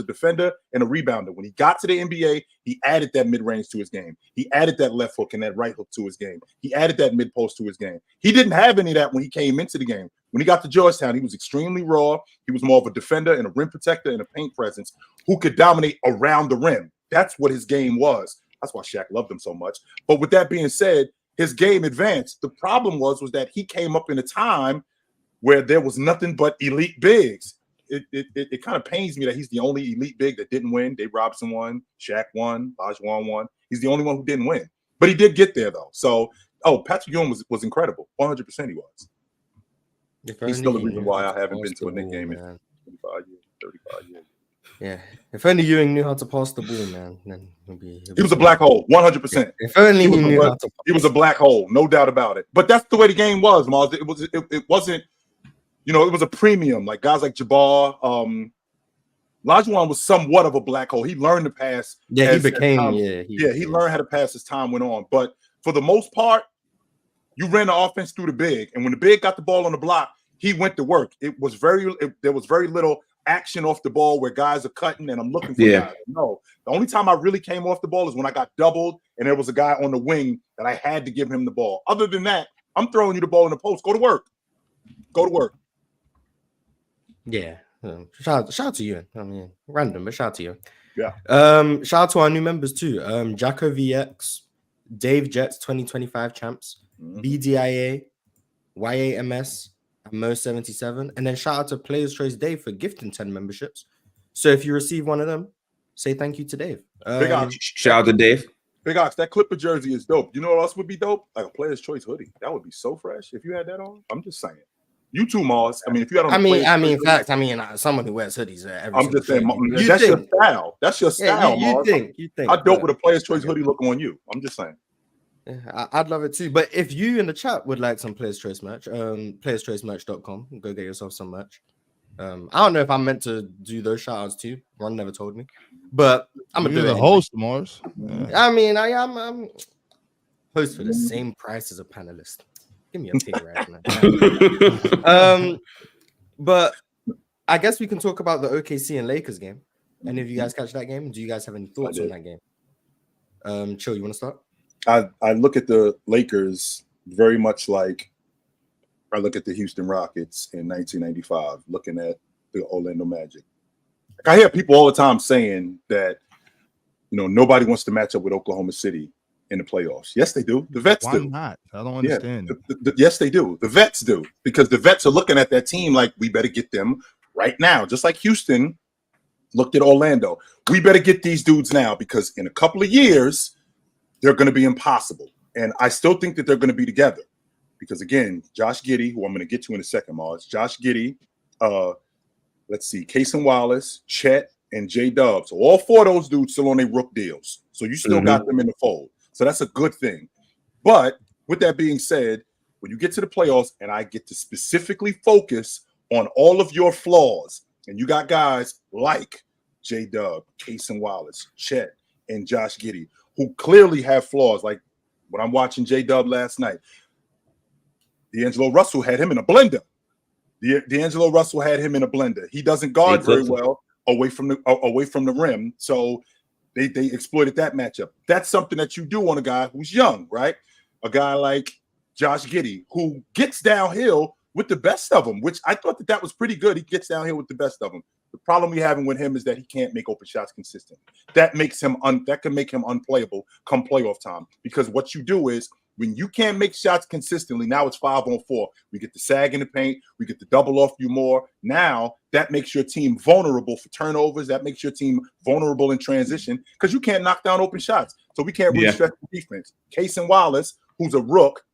defender and a rebounder. When he got to the NBA, he added that mid-range to his game. He added that left hook and that right hook to his game. He added that mid-post to his game. He didn't have any of that when he came into the game. When he got to Georgetown, he was extremely raw. He was more of a defender and a rim protector and a paint presence who could dominate around the rim. That's what his game was. That's why Shaq loved him so much. But with that being said, his game advanced. The problem was that he came up in a time where there was nothing but elite bigs. It kind of pains me that he's the only elite big that didn't win. Dave Robinson won, Shaq won, Olajuwon won. He's the only one who didn't win. But he did get there, though. So, Patrick Ewing was incredible. 100% he was. He's still the reason why I haven't been to a Knicks game in 25 years, 35 years. Yeah, if only Ewing knew how to pass the ball, man, then he was a black hole, 100%. If only he knew how to pass. He was a black hole, no doubt about it. But that's the way the game was, Mars. It wasn't, it was a premium. Like guys like Jabbar, Olajuwon was somewhat of a black hole. He learned to pass. Yeah, he learned how to pass as time went on. But for the most part, you ran the offense through the big, and when the big got the ball on the block, he went to work. There was very little action off the ball where guys are cutting and I'm looking for guys. No, the only time I really came off the ball is when I got doubled and there was a guy on the wing that I had to give him the ball. Other than that, I'm throwing you the ball in the post. Go to work. Yeah. Shout out to you. I mean, random, but shout out to you. Yeah. Shout out to our new members too. Jacko VX, Dave Jets 2025 champs, BDIA, YAMS, and Mo77. And then shout out to Players Choice Dave for gifting 10 memberships. So if you receive one of them, say thank you to Dave. Big Ox. Shout out to Dave. Big Ox, that Clipper jersey is dope. You know what else would be dope? Like a Players Choice hoodie. That would be so fresh if you had that on. I'm just saying. You too, Mars. I mean, if you had on, someone who wears hoodies. I'm just saying, that's your style. That's your style, you think? How dope would a Players Choice hoodie look on you? I'm just saying. Yeah, I'd love it too. But if you in the chat would like some Players Choice merch, playerschoicemerch.com, go get yourself some merch. I don't know if I'm meant to do those shout outs too. Ron never told me, but I'm gonna do the it. Host, Mars. Yeah. I mean, I'm host for the same price as a panelist. Give me a pig right now. But I guess we can talk about the OKC and Lakers game. Any of you guys catch that game? Do you guys have any thoughts on that game? Chill, you want to start? I look at the Lakers very much like I look at the Houston Rockets in 1995, looking at the Orlando Magic. I hear people all the time saying that, nobody wants to match up with Oklahoma City in the playoffs. Yes, they do. The vets do. Why not? I don't understand. Yes, they do. The vets do, because the vets are looking at that team like, we better get them right now. Just like Houston looked at Orlando. We better get these dudes now, because in a couple of years, they're going to be impossible. And I still think that they're going to be together. Because, again, Josh Giddey, who I'm going to get to in a second, Mars. Josh Giddey, Cason Wallace, Chet, and J-Dub. So all four of those dudes still on their rook deals. So you still got them in the fold. So that's a good thing. But with that being said, when you get to the playoffs and I get to specifically focus on all of your flaws, and you got guys like J-Dub, Cason Wallace, Chet, and Josh Giddey, who clearly have flaws. Like when I'm watching J-Dub last night, D'Angelo Russell had him in a blender. D'Angelo Russell had him in a blender. He doesn't guard very well away from the rim. So they exploited that matchup. That's something that you do on a guy who's young, right? A guy like Josh Giddey, who gets downhill with the best of them, which I thought that was pretty good. He gets downhill with the best of them. The problem we having with him is that he can't make open shots consistently. That makes him that can make him unplayable come playoff time, because what you do is, when you can't make shots consistently, now it's 5-on-4. We get the sag in the paint. We get the double off you more. Now that makes your team vulnerable for turnovers. That makes your team vulnerable in transition, because you can't knock down open shots. So we can't really stretch the defense. Cason Wallace, who's a rook,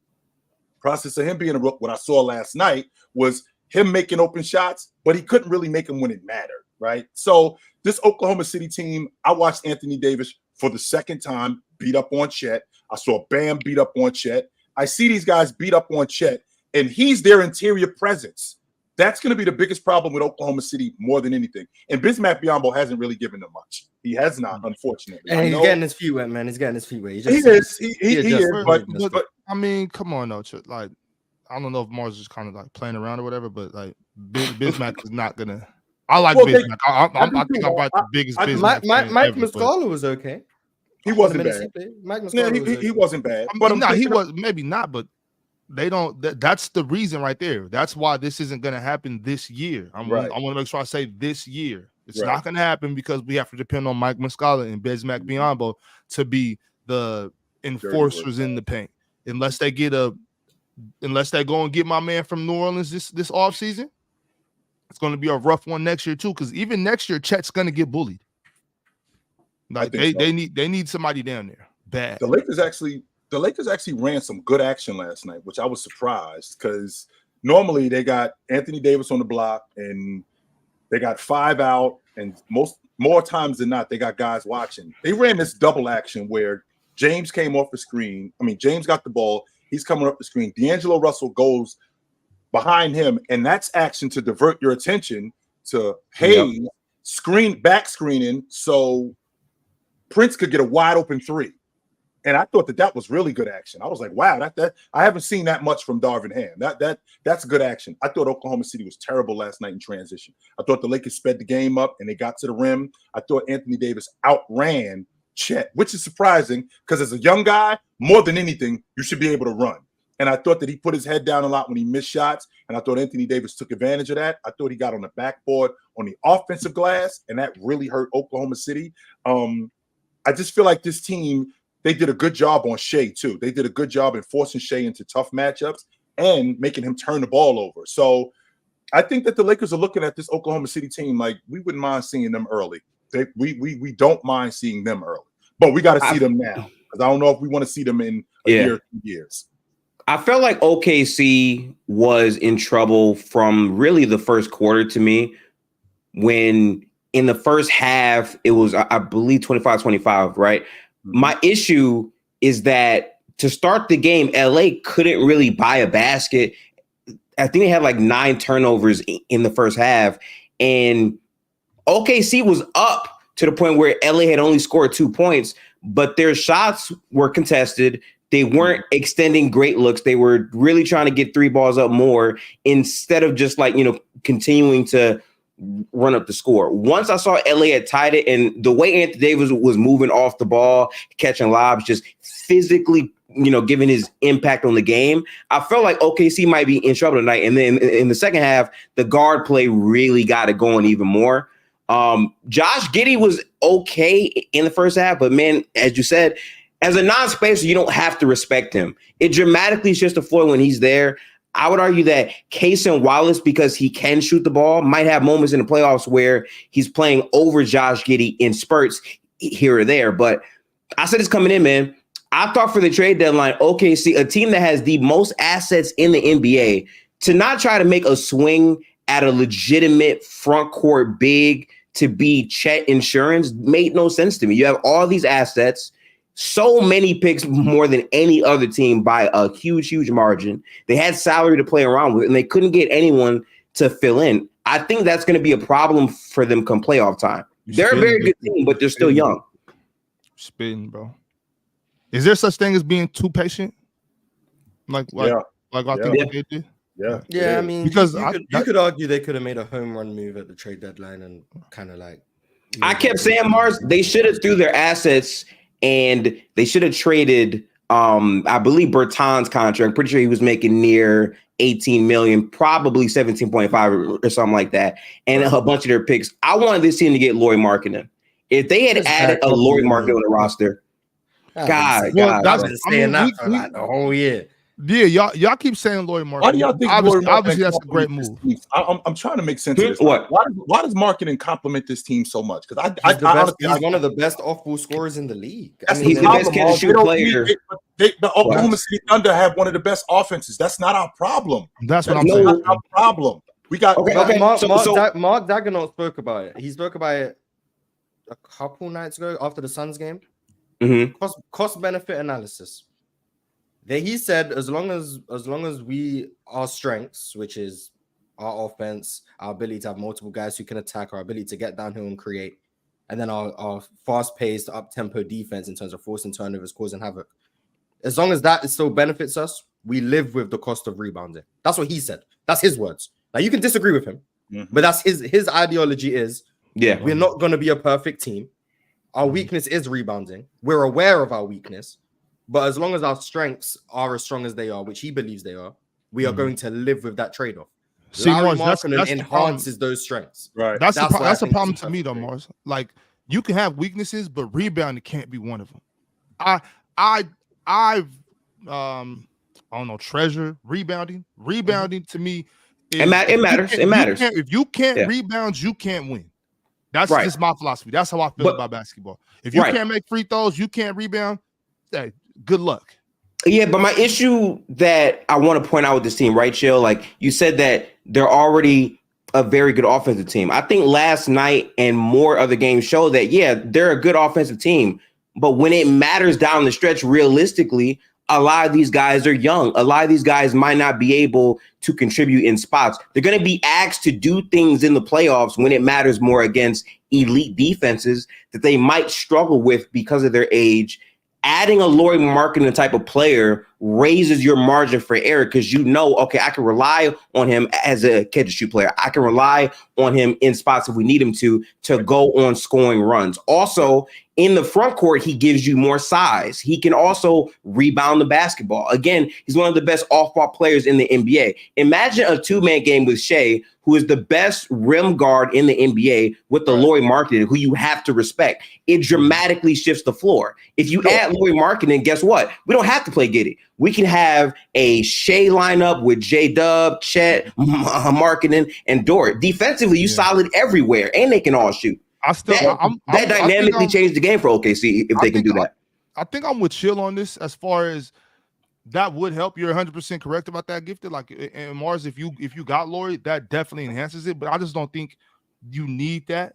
process of him being a rook, what I saw last night was him making open shots, but he couldn't really make them when it mattered, right? So this Oklahoma City team, I watched Anthony Davis for the second time beat up on Chet. I saw Bam beat up on Chet. I see these guys beat up on Chet, and he's their interior presence. That's going to be the biggest problem with Oklahoma City more than anything. And Bismack Biyombo hasn't really given them much. He has not, unfortunately. And he's getting his feet wet, man. He's getting his feet wet. He is. But I mean, come on, though. Like, I don't know if Mars is kind of like playing around or whatever, but like Bismack is not going to. I like Bismack. I think I'm about the biggest Bismack. Mike Muscala was okay. He wasn't bad. He wasn't bad. But he was maybe not, but they don't. That's the reason right there. That's why this isn't going to happen this year. I want to make sure I say this year. It's not going to happen because we have to depend on Mike Muscala and Bismack Biyombo to be the enforcers in the paint. Unless they go and get my man from New Orleans this offseason, it's going to be a rough one next year too. Because even next year, Chet's going to get bullied. Like they need somebody down there bad. The Lakers actually ran some good action last night, which I was surprised, because normally they got Anthony Davis on the block and they got 5 out, and more times than not they got guys watching. They ran this double action where James came off the screen. I mean, James got the ball. He's coming up the screen. D'Angelo Russell goes behind him, and that's action to divert your attention to Hayes back screening so Prince could get a wide open 3. And I thought that was really good action. I was like, wow, that I haven't seen that much from Darvin Ham. That's good action. I thought Oklahoma City was terrible last night in transition. I thought the Lakers sped the game up and they got to the rim. I thought Anthony Davis outran Chet, which is surprising, because as a young guy, more than anything, you should be able to run. And I thought that he put his head down a lot when he missed shots. And I thought Anthony Davis took advantage of that. I thought he got on the backboard on the offensive glass, and that really hurt Oklahoma City. I just feel like this team, they did a good job on Shea, too. They did a good job in forcing Shea into tough matchups and making him turn the ball over. So I think that the Lakers are looking at this Oklahoma City team like we wouldn't mind seeing them early. We don't mind seeing them early. But we got to see them now, because I don't know if we want to see them in a year or 2 years. I felt like OKC was in trouble from really the first quarter to me, when in the first half, it was, I believe, 25-25, right? Mm-hmm. My issue is that to start the game, LA couldn't really buy a basket. I think they had like 9 turnovers in the first half, and OKC was up to the point where LA had only scored 2 points, but their shots were contested. They weren't extending great looks. They were really trying to get 3 balls up more instead of just like, continuing to run up the score. Once I saw LA had tied it, and the way Anthony Davis was moving off the ball, catching lobs, just physically, giving his impact on the game, I felt like OKC might be in trouble tonight. And then in the second half, the guard play really got it going even more. Josh Giddey was okay in the first half, but man, as you said, as a non-spacer, you don't have to respect him. It dramatically shifts the floor when he's there. I would argue that Cason Wallace, because he can shoot the ball, might have moments in the playoffs where he's playing over Josh Giddey in spurts here or there. But I said it's coming in, man. I thought for the trade deadline, OKC, a team that has the most assets in the NBA, to not try to make a swing at a legitimate front court big to be Chet insurance made no sense to me. You have all these assets, so many picks, more than any other team by a huge, huge margin. They had salary to play around with, and they couldn't get anyone to fill in. I think that's going to be a problem for them come playoff time. They're a very good team, but they're still young. Spitting, bro. Is there such thing as being too patient? Like I think they did? Yeah. I mean, because you could argue they could have made a home run move at the trade deadline and kind of like. I kept saying, Mars, they should have threw their assets. And they should have traded, I believe, Bertans' contract. I'm pretty sure he was making near 18 million, probably 17.5 or something like that. And a bunch of their picks. I wanted this team to get Lauri Markkanen. If they had added a Lauri Markkanen on the roster, God. I've been saying that for like the whole year. Yeah, y'all keep saying Lauri Markkanen. Why do y'all think obviously that's a great move? I'm trying to make sense of this. Why does Markkanen compliment this team so much? Because he's one of the best off-ball scorers in the league. He's the best catch and shoot player. The Oklahoma City Thunder have one of the best offenses. That's not our problem. That's what I'm saying. Not our problem. We got Mark Dagenhart spoke about it. He spoke about it a couple nights ago after the Suns game. Mm-hmm. Cost benefit analysis. He said, as long as our strengths, which is our offense, our ability to have multiple guys who can attack, our ability to get downhill and create, and then our fast-paced, up-tempo defense in terms of forcing turnovers, causing havoc. As long as that still benefits us, we live with the cost of rebounding. That's what he said. That's his words. Now, you can disagree with him, but that's his ideology is, we're not going to be a perfect team. Our weakness is rebounding. We're aware of our weakness. But as long as our strengths are as strong as they are, which he believes they are, we are going to live with that trade-off. Lauri Markkanen enhances those strengths. Right. That's a problem to me, though, Mars. Like, you can have weaknesses, but rebounding can't be one of them. I don't know, treasure rebounding. Rebounding to me, it matters. It matters. If you can't rebound, you can't win. That's just my philosophy. That's how I feel about basketball. If you can't make free throws, you can't rebound. Hey, good luck. Yeah, but my issue that I want to point out with this team, right, Chill? Like you said that they're already a very good offensive team. I think last night and more other games show that, they're a good offensive team. But when it matters down the stretch, realistically, a lot of these guys are young. A lot of these guys might not be able to contribute in spots. They're going to be asked to do things in the playoffs when it matters more against elite defenses that they might struggle with because of their age. Adding a Lauri Markkanen type of player raises your margin for error because you know, okay, I can rely on him as a catch-and-shoot player. I can rely on him in spots if we need him to go on scoring runs. Also, in the front court, he gives you more size. He can also rebound the basketball. Again, he's one of the best off-ball players in the NBA. Imagine a two-man game with Shea, who is the best rim guard in the NBA, with the Lauri Markkanen, who you have to respect. It dramatically shifts the floor. If you add Lauri Markkanen, guess what? We don't have to play Giddey. We can have a Shea lineup with J-Dub, Chet, Markkanen, and Dort. Defensively, you solid everywhere, and they can all shoot. That dynamically changed the game for OKC if they can do that. I think I'm with Chill on this as far as that would help. You're 100% correct about that, Gifted. Like, and Mars, if you got Lauri, that definitely enhances it. But I just don't think you need that.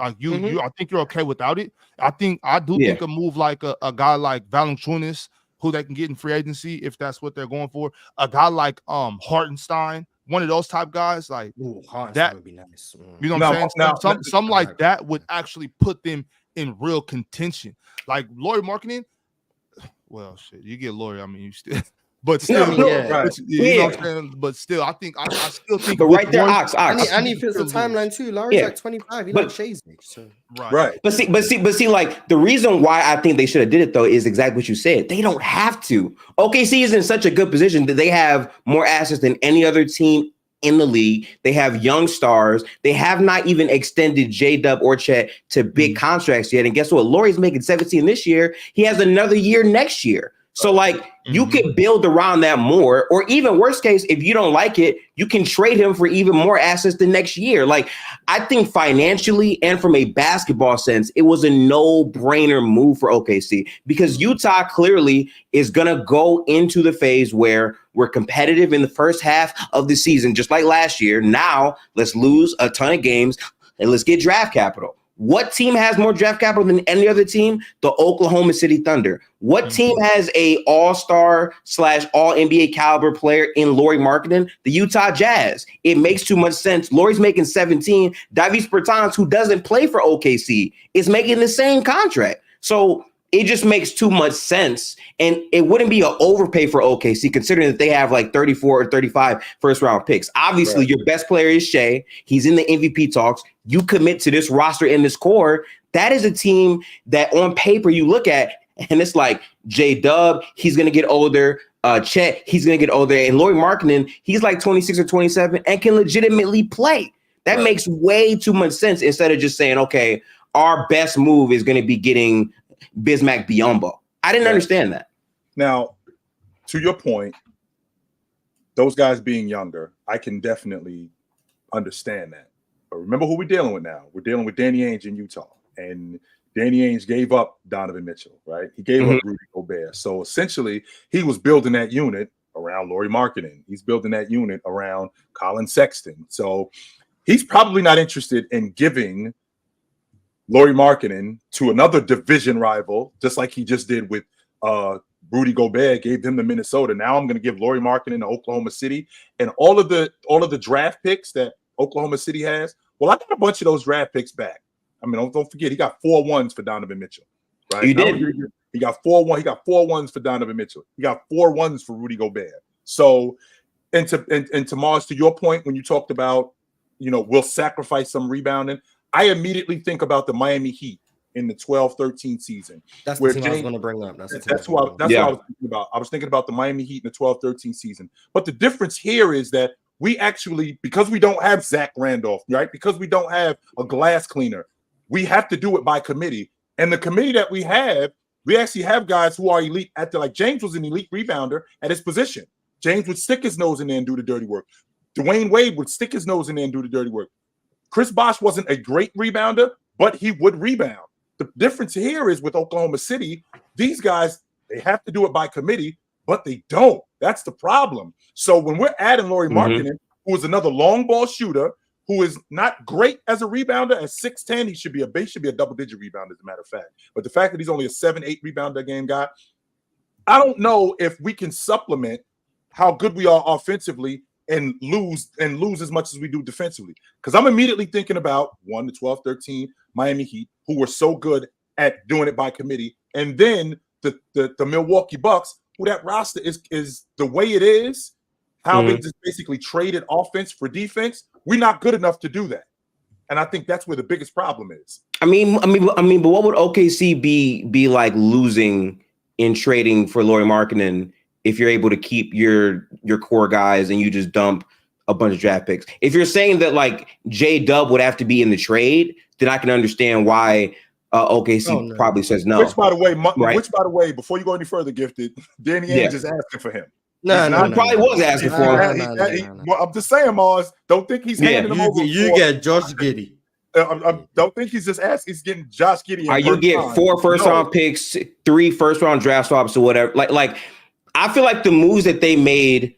Like you I think you're okay without it. I think a move like a guy like Valanciunas, who they can get in free agency if that's what they're going for. A guy like Hartenstein, one of those type guys, like that would be nice. You know what I'm saying? Some like that would actually put them in real contention. Like Lauri Markkanen, well, shit, you get Lauri. I mean, you still, but still, you know what I'm saying? But still, I still think. But right there, Ox. And he fits the timeline too. Lauri's like 25. He like Shay's age. So. Right. But see, like the reason why I think they should have did it though is exactly what you said. They don't have to. OKC is in such a good position that they have more assets than any other team in the league. They have young stars. They have not even extended J-Dub or Chet to big contracts yet. And guess what? Lauri's making 17 this year. He has another year next year. So like you could build around that more, or even worst case, if you don't like it, you can trade him for even more assets the next year. Like I think financially and from a basketball sense, it was a no-brainer move for OKC because Utah clearly is going to go into the phase where we're competitive in the first half of the season, just like last year. Now let's lose a ton of games and let's get draft capital. What team has more draft capital than any other team? The Oklahoma City Thunder. What team has a all-star / all NBA caliber player in Lauri Markkanen? The Utah Jazz. It makes too much sense. Lauri's making 17. Davis Bertans, who doesn't play for OKC, is making the same contract. So it just makes too much sense. And it wouldn't be an overpay for OKC considering that they have like 34 or 35 first-round picks. Obviously, your best player is Shea. He's in the MVP talks. You commit to this roster and this core. That is a team that on paper you look at, and it's like J-Dub, he's going to get older. Chet, he's going to get older. And Lauri Markkanen, he's like 26 or 27 and can legitimately play. That makes way too much sense instead of just saying, okay, our best move is going to be getting Bismack Biyombo. I didn't understand that. Now, to your point, those guys being younger, I can definitely understand that. But remember who we're dealing with now. We're dealing with Danny Ainge in Utah. And Danny Ainge gave up Donovan Mitchell, right? He gave up Rudy Gobert. So essentially, he was building that unit around Lauri Markkanen. He's building that unit around Colin Sexton. So he's probably not interested in giving Lauri Markkanen to another division rival, just like he just did with Rudy Gobert, gave him to Minnesota. Now I'm going to give Lauri Markkanen to Oklahoma City, and all of the draft picks that Oklahoma City has. Well, I got a bunch of those draft picks back. I mean, don't forget he got 4 1s for Donovan Mitchell, right? You did. He got 4 1s for Donovan Mitchell. He got 4 1s for Rudy Gobert. So, and to Mars, to your point when you talked about, we'll sacrifice some rebounding. I immediately think about the Miami Heat in the 12-13 season. That's the team I was going to bring up. That's what I was thinking about. I was thinking about the Miami Heat in the 12-13 season. But the difference here is that we actually, because we don't have Zach Randolph, right? Because we don't have a glass cleaner, we have to do it by committee. And the committee that we actually have guys who are elite like James was an elite rebounder at his position. James would stick his nose in there and do the dirty work. Dwayne Wade would stick his nose in there and do the dirty work. Chris Bosh wasn't a great rebounder, but he would rebound. The difference here is with Oklahoma City, these guys, they have to do it by committee, but they don't. That's the problem. So when we're adding Lauri Markkanen, who is another long ball shooter, who is not great as a rebounder, at 6'10", he should be a double-digit rebounder, as a matter of fact. But the fact that he's only a 7-8 rebounder a game guy, I don't know if we can supplement how good we are offensively and lose as much as we do defensively. Because I'm immediately thinking about the 12-13 Miami Heat, who were so good at doing it by committee, and then the Milwaukee Bucks, who that roster is the way it is, how they just basically traded offense for defense, we're not good enough to do that. And I think that's where the biggest problem is. I mean, but what would OKC be like losing in trading for Lauri Markkanen if you're able to keep your core guys and you just dump a bunch of draft picks? If you're saying that like J-Dub would have to be in the trade, then I can understand why OKC probably says no. Which by the way, before you go any further, Gifted, Danny Ainge is asking for him. He probably was asking for him. I'm just saying, Mars, don't think he's handing him over. You get Josh Giddey. Don't think he's just asking. He's getting Josh Giddey. You get 4 first-round picks, 3 first-round draft swaps, or whatever. Like, I feel like the moves that they made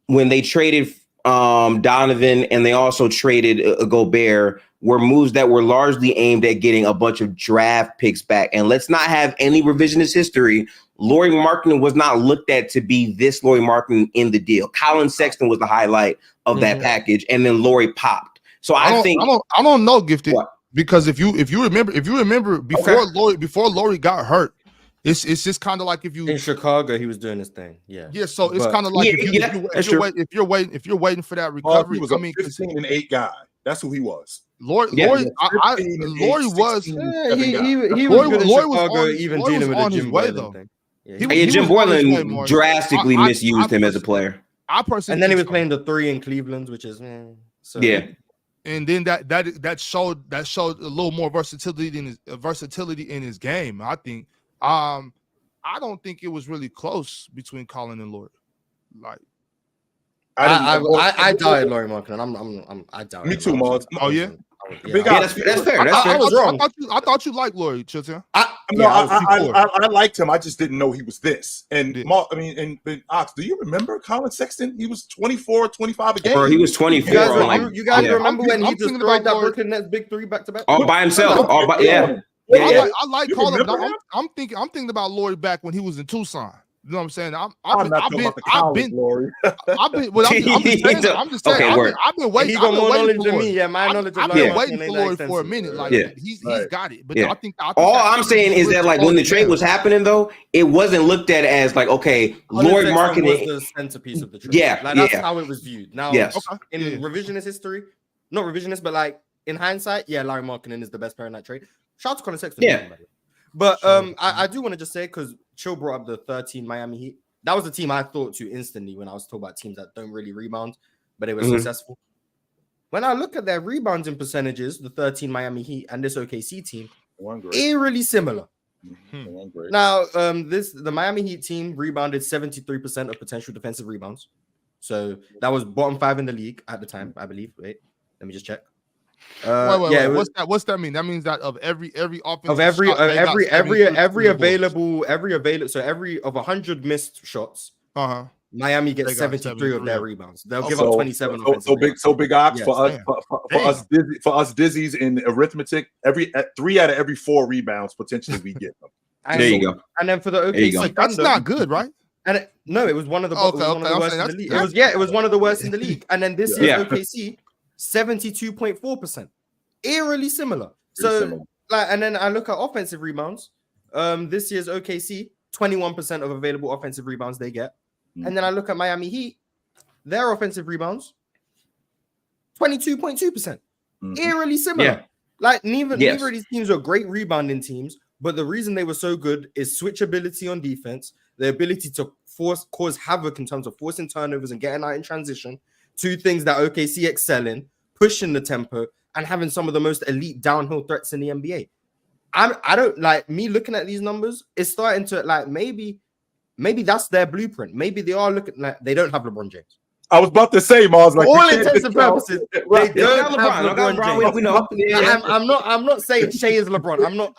when they traded Donovan and they also traded Gobert were moves that were largely aimed at getting a bunch of draft picks back. And let's not have any revisionist history. Lauri Markkanen was not looked at to be this Lauri Markkanen in the deal. Colin Sexton was the highlight of that package, and then Lauri popped. So I don't know, Gifted, because if you remember before Lauri got hurt, it's just kind of like if you in Chicago he was doing his thing. Yeah. So it's kind of like if you're waiting for that recovery. He was a 15-8 guy. That's who he was. Lauri was he was good in Chicago, even dealing with the Jim Boylan thing. Jim Boylan drastically misused him as a player. And then he was playing the 3 in Cleveland, which is And then that showed a little more versatility in his game. I think. I don't think it was really close between Colin and Lauri. Like, I doubted Lauri Markkanen. I doubted. Me too, Mars. Oh yeah. That's fair. I was wrong. I thought you liked Lauri, Chitchat. I liked him. I just didn't know he was this. And and Ox, do you remember Colin Sexton? He was 24, 25 a game. Bro, he was 24. You guys remember when he destroyed that Brooklyn Nets big 3 back-to-back? All by himself. I like Colin. I'm thinking about Lauri back when he was in Tucson. You know what I'm saying? I've been Lauri. I'm just saying. I've been waiting. He got more knowledge than me. Yeah, my knowledge. I've been waiting for Lauri for a minute. Like he's got it. But I think all I'm saying is that like when the trade was happening though, it wasn't looked at as like okay, Lauri Markkanen was the centerpiece of the trade. That's how it was viewed. Now in revisionist history, not revisionist, but like in hindsight, Lauri Markkanen is the best player in that trade. Shout out to Colin Sexton. But I do want to just say, because Chill brought up the 13 Miami Heat. That was the team I thought to instantly when I was talking about teams that don't really rebound, but they were successful. When I look at their rebounding percentages, the 13 Miami Heat and this OKC team, eerily similar. Now, the Miami Heat team rebounded 73% of potential defensive rebounds. So that was bottom 5 in the league at the time, I believe. Wait, let me just check. Wait. What's that mean? That means that of every offensive of every available so every of 100 missed shots, Miami gets 73 of their rebounds. They'll give up 27. So big Ox for us dizzies in arithmetic. 3 out of every 4 rebounds potentially we get them. There you go. And then for the OKC, that's not good, right? And it was one of the worst in the league. It was one of the worst in the league. And then this year's OKC. 72.4%, eerily similar. And then I look at offensive rebounds. This year's OKC, 21% of available offensive rebounds they get, and then I look at Miami Heat, their offensive rebounds, 22.2%, eerily similar. Like neither of these teams are great rebounding teams, but the reason they were so good is switchability on defense, the ability to cause havoc in terms of forcing turnovers and getting out in transition. 2 things that OKC excel in, pushing the tempo and having some of the most elite downhill threats in the NBA. I don't like me looking at these numbers. It's starting to like maybe that's their blueprint. Maybe they are looking like they don't have LeBron James. I was about to say, Mars, like all intents and purposes, they don't have LeBron James. We know. I'm not saying Shea is LeBron. I'm not.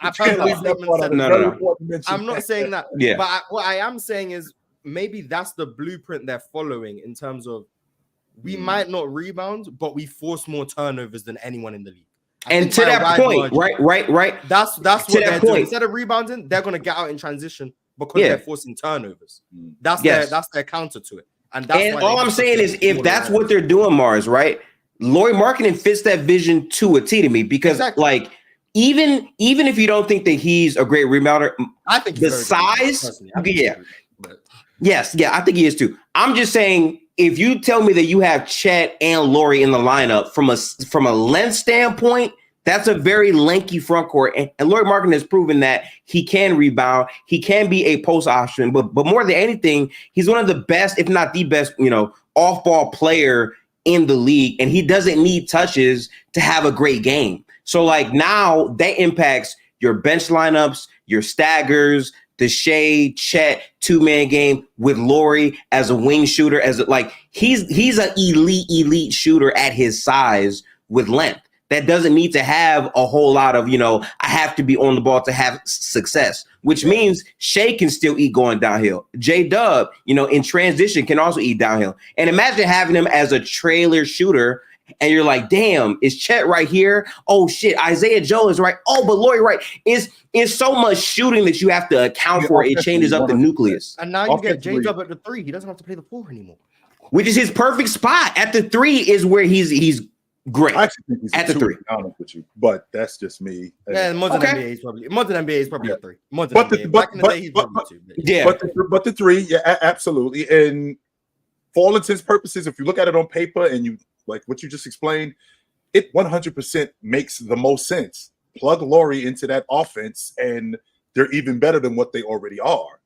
I'm not saying that. Yeah. But what I am saying is maybe that's the blueprint they're following in terms of. We might not rebound, but we force more turnovers than anyone in the league. And to that point, right. That's what they're doing. Instead of rebounding, they're going to get out in transition because they're forcing turnovers. That's their counter to it. And that's all I'm saying is if that's what they're doing, Mars, right? Lauri Markkanen fits that vision to a T to me because like even if you don't think that he's a great rebounder, I think the size, Yes, yeah, I think he is too. I'm just saying, if you tell me that you have Chet and Lauri in the lineup from a length standpoint, that's a very lanky front court. And Lauri Markkanen has proven that he can rebound. He can be a post option, but more than anything, he's one of the best, if not the best, off-ball player in the league. And he doesn't need touches to have a great game. So like now that impacts your bench lineups, your staggers, the Shea, Chet, 2-man game with Lauri as a wing shooter, he's an elite shooter at his size with length. That doesn't need to have a whole lot of, I have to be on the ball to have success, which means Shea can still eat going downhill. J-Dub, in transition can also eat downhill. And imagine having him as a trailer shooter. And you're like, damn, is Chet right here? Oh shit, Isaiah Joe is right. Oh, but Lauri right. It's so much shooting that you have to account for. It changes up the nucleus. And now you get J-Dub at the 3. He doesn't have to play the 4 anymore. Which is his perfect spot. At the 3 is where he's great. I actually think he's at the 3. To be honest with you, but that's just me. Yeah, modern NBA is probably a 3. Back in the day, he's probably 2. Yeah, but the 3, yeah, absolutely. And for all intents and purposes, if you look at it on paper and you like what you just explained, it 100% makes the most sense. Plug Lauri into that offense, and they're even better than what they already are.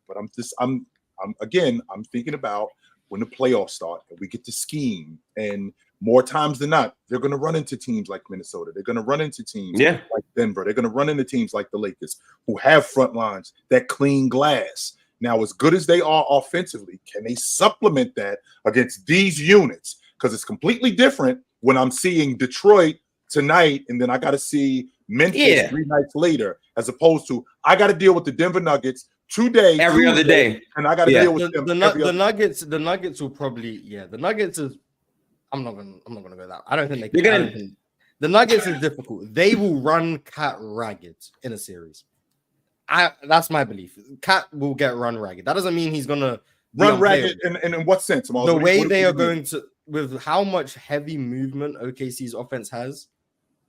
But I'm thinking about when the playoffs start and we get to scheme, and more times than not, they're going to run into teams like Minnesota. They're going to run into teams like Denver. They're going to run into teams like the Lakers, who have front lines that clean glass. Now, as good as they are offensively, can they supplement that against these units? Because it's completely different when I'm seeing Detroit tonight, and then I got to see Memphis 3 nights later, as opposed to I got to deal with the Denver Nuggets 2 days, every other day, and I got to deal with them. The Nuggets. The Nuggets will probably The Nuggets is. I'm not gonna go that. I don't think they can. The Nuggets is difficult. They will run Cat ragged in a series. That's my belief. Cat will get run ragged. That doesn't mean he's gonna run ragged. In what sense? The way they are going to. With how much heavy movement OKC's offense has,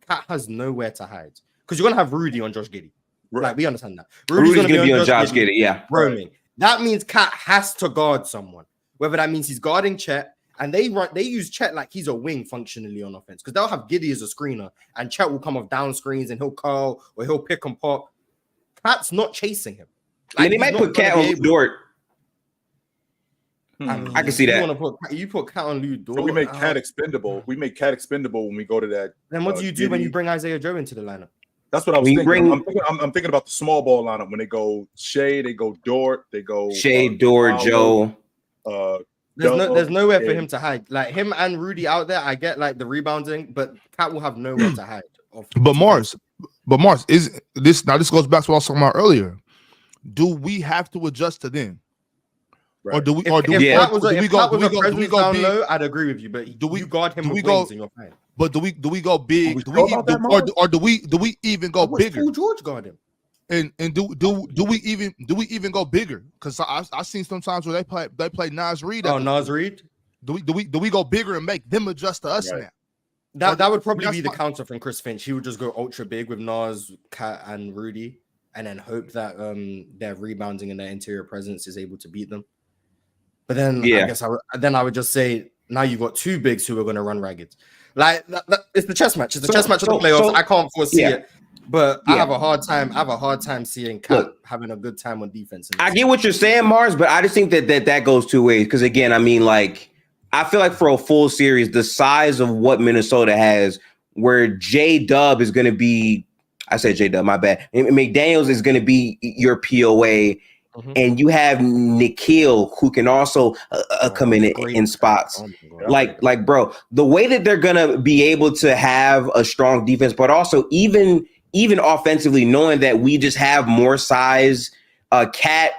Cat has nowhere to hide. Because you're going to have Rudy on Josh Giddey. Right. Like, we understand that. Rudy's going to be on Josh Giddey, roaming. That means Cat has to guard someone. Whether that means he's guarding Chet, and they use Chet like he's a wing functionally on offense. Because they'll have Giddey as a screener, and Chet will come off down screens, and he'll curl, or he'll pick and pop. Cat's not chasing him. Like, and they might put Cat on Dort. I can see that. You put Cat on Lou Dort. So we make Cat expendable. We make Cat expendable when we go to that. Then what do you do when you bring Isaiah Joe into the lineup? That's what I was thinking. I'm thinking about the small ball lineup. When they go Shea, they go Dort, they go Shea, Dort, Joe. There's nowhere for him to hide. Like him and Rudy out there, I get like the rebounding, but Cat will have nowhere to hide. But Mars, is this now? This goes back to what I was talking about earlier. Do we have to adjust to them? Right. Or do we? If Cat was a presence down low, I'd agree with you. But do we guard him with wings in your hand? But do we go big? Do we even go bigger? Paul George guard him. And do we even go bigger? Because I've seen sometimes where they play Nas Reed. Nas Reed. Do we go bigger and make them adjust to us now? That would probably be the counter from Chris Finch. He would just go ultra big with Nas, Cat, and Rudy, and then hope that their rebounding and their interior presence is able to beat them. But then I guess I would just say now you've got 2 bigs who are going to run ragged. Like it's the chess match. It's the chess match of the playoffs. I can't foresee it, but I have a hard time seeing Cat having a good time on defense. I get what you're saying, Mars, but I just think that goes 2 ways. Because again, I mean, like I feel like for a full series, the size of what Minnesota has, where J-Dub is going to be, I said J-Dub, my bad. McDaniels is going to be your POA. Mm-hmm. And you have Nikhil who can also come in spots. Like, bro, the way that they're gonna be able to have a strong defense, but also even offensively, knowing that we just have more size. Cat,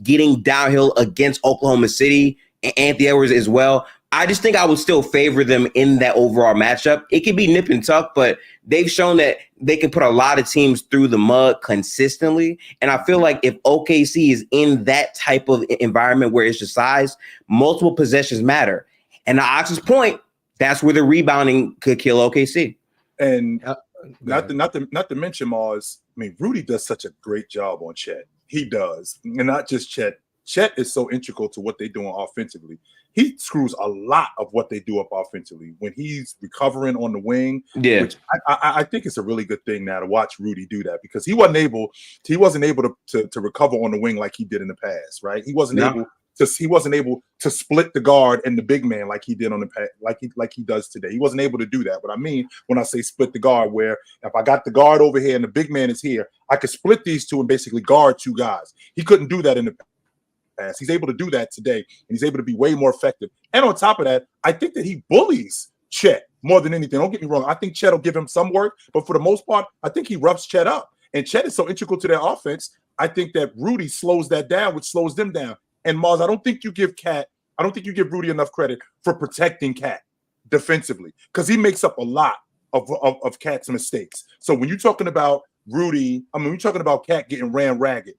getting downhill against Oklahoma City, and Anthony Edwards as well. I just think I would still favor them in that overall matchup. It could be nip and tuck, but they've shown that they can put a lot of teams through the mud consistently. And I feel like if OKC is in that type of environment where it's just size, multiple possessions matter. And to Ox's point, that's where the rebounding could kill OKC. And not to mention Mars. I mean, Rudy does such a great job on Chet. He does, and not just Chet. Chet is so integral to what they're doing offensively. He screws a lot of what they do up offensively when he's recovering on the wing. Yeah, which I think it's a really good thing now to watch Rudy do that, because he wasn't able to recover on the wing like he did in the past, right? He wasn't able to split the guard and the big man like he did on the past, like he does today. He wasn't able to do that. But I mean, when I say split the guard, where if I got the guard over here and the big man is here, I could split these two and basically guard two guys. He couldn't do that in the past. He's able to do that today, and he's able to be way more effective. And on top of that, I think that he bullies Chet more than anything. Don't get me wrong. I think Chet will give him some work, but for the most part, I think he roughs Chet up. And Chet is so integral to their offense. I think that Rudy slows that down, which slows them down. And Mars, I don't think you give Rudy enough credit for protecting Cat defensively, because he makes up a lot of Cat's mistakes. So when you're talking about Rudy, we're talking about Cat getting ran ragged.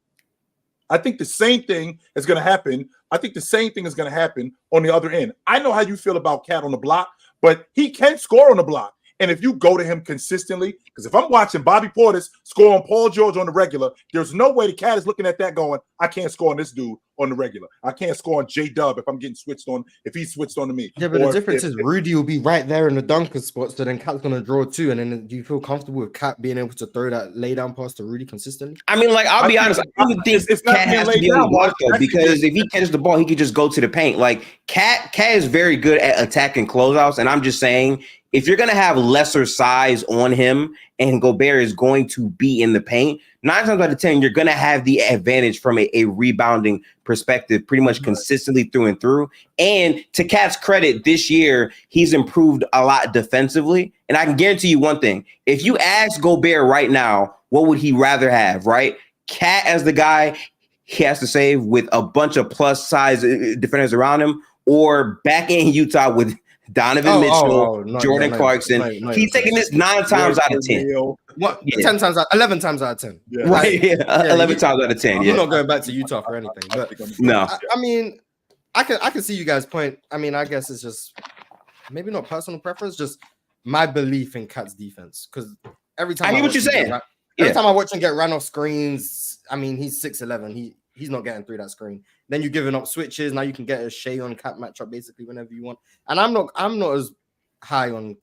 I think the same thing is going to happen. I think the same thing is going to happen on the other end. I know how you feel about Cat on the block, but he can score on the block. And if you go to him consistently, because if I'm watching Bobby Portis score on Paul George on the regular, there's no way the Cat is looking at that going, I can't score on this dude on the regular. I can't score on J-Dub if I'm getting switched on, if he's switched on to me. Yeah, but the difference is Rudy will be right there in the dunker spot, so then Cat's going to draw too. And then do you feel comfortable with Cat being able to throw that lay down pass to Rudy consistently? I mean, like, I'll be honest, I don't think Cat has to be able to block, though, because if he catches the ball, he could just go to the paint. Like, Cat is very good at attacking closeouts, and I'm just saying, if you're going to have lesser size on him and Gobert is going to be in the paint, 9 times out of 10, you're going to have the advantage from a rebounding perspective pretty much consistently through and through. And to Cat's credit, this year, he's improved a lot defensively. And I can guarantee you one thing. If you ask Gobert right now, what would he rather have, right? Cat as the guy he has to save with a bunch of plus size defenders around him, or back in Utah with Donovan Mitchell, Jordan Clarkson. He's taking this 9 times out of 10. What? 10 times out, 11 times out of 10. Yeah. Right. 11 times out of 10. I'm not going back to Utah for anything. But no. I mean, I can see you guys' point. I mean, I guess it's just maybe not personal preference, just my belief in Cat's defense. Because every time I hear what you're saying. Every time I watch him get ran off screens, I mean, he's 6'11". He's not getting through that screen. Then you're giving up switches. Now you can get a Shea on Cat matchup basically whenever you want. And I'm not as high on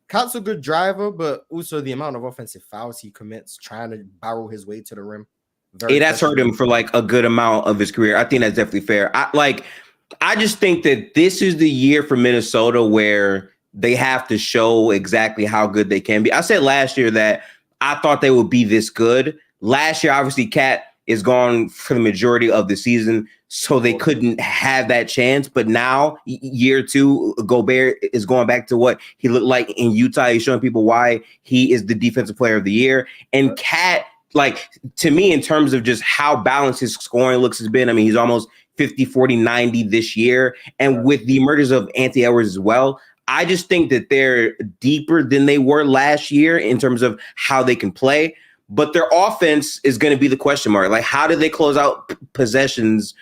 Cat's a good driver, but also the amount of offensive fouls he commits trying to barrel his way to the rim. That's hurt him for like a good amount of his career. I think that's definitely fair. I just think that this is the year for Minnesota where they have to show exactly how good they can be. I said last year that I thought they would be this good. Last year, obviously, Cat is gone for the majority of the season, so they couldn't have that chance. But now, year 2, Gobert is going back to what he looked like in Utah. He's showing people why he is the defensive player of the year. And Cat, like, to me, in terms of just how balanced his scoring looks has been, I mean, he's almost 50, 40, 90 this year. And with the emergence of Anthony Edwards as well, I just think that they're deeper than they were last year in terms of how they can play. But their offense is going to be the question mark. Like, how do they close out possessions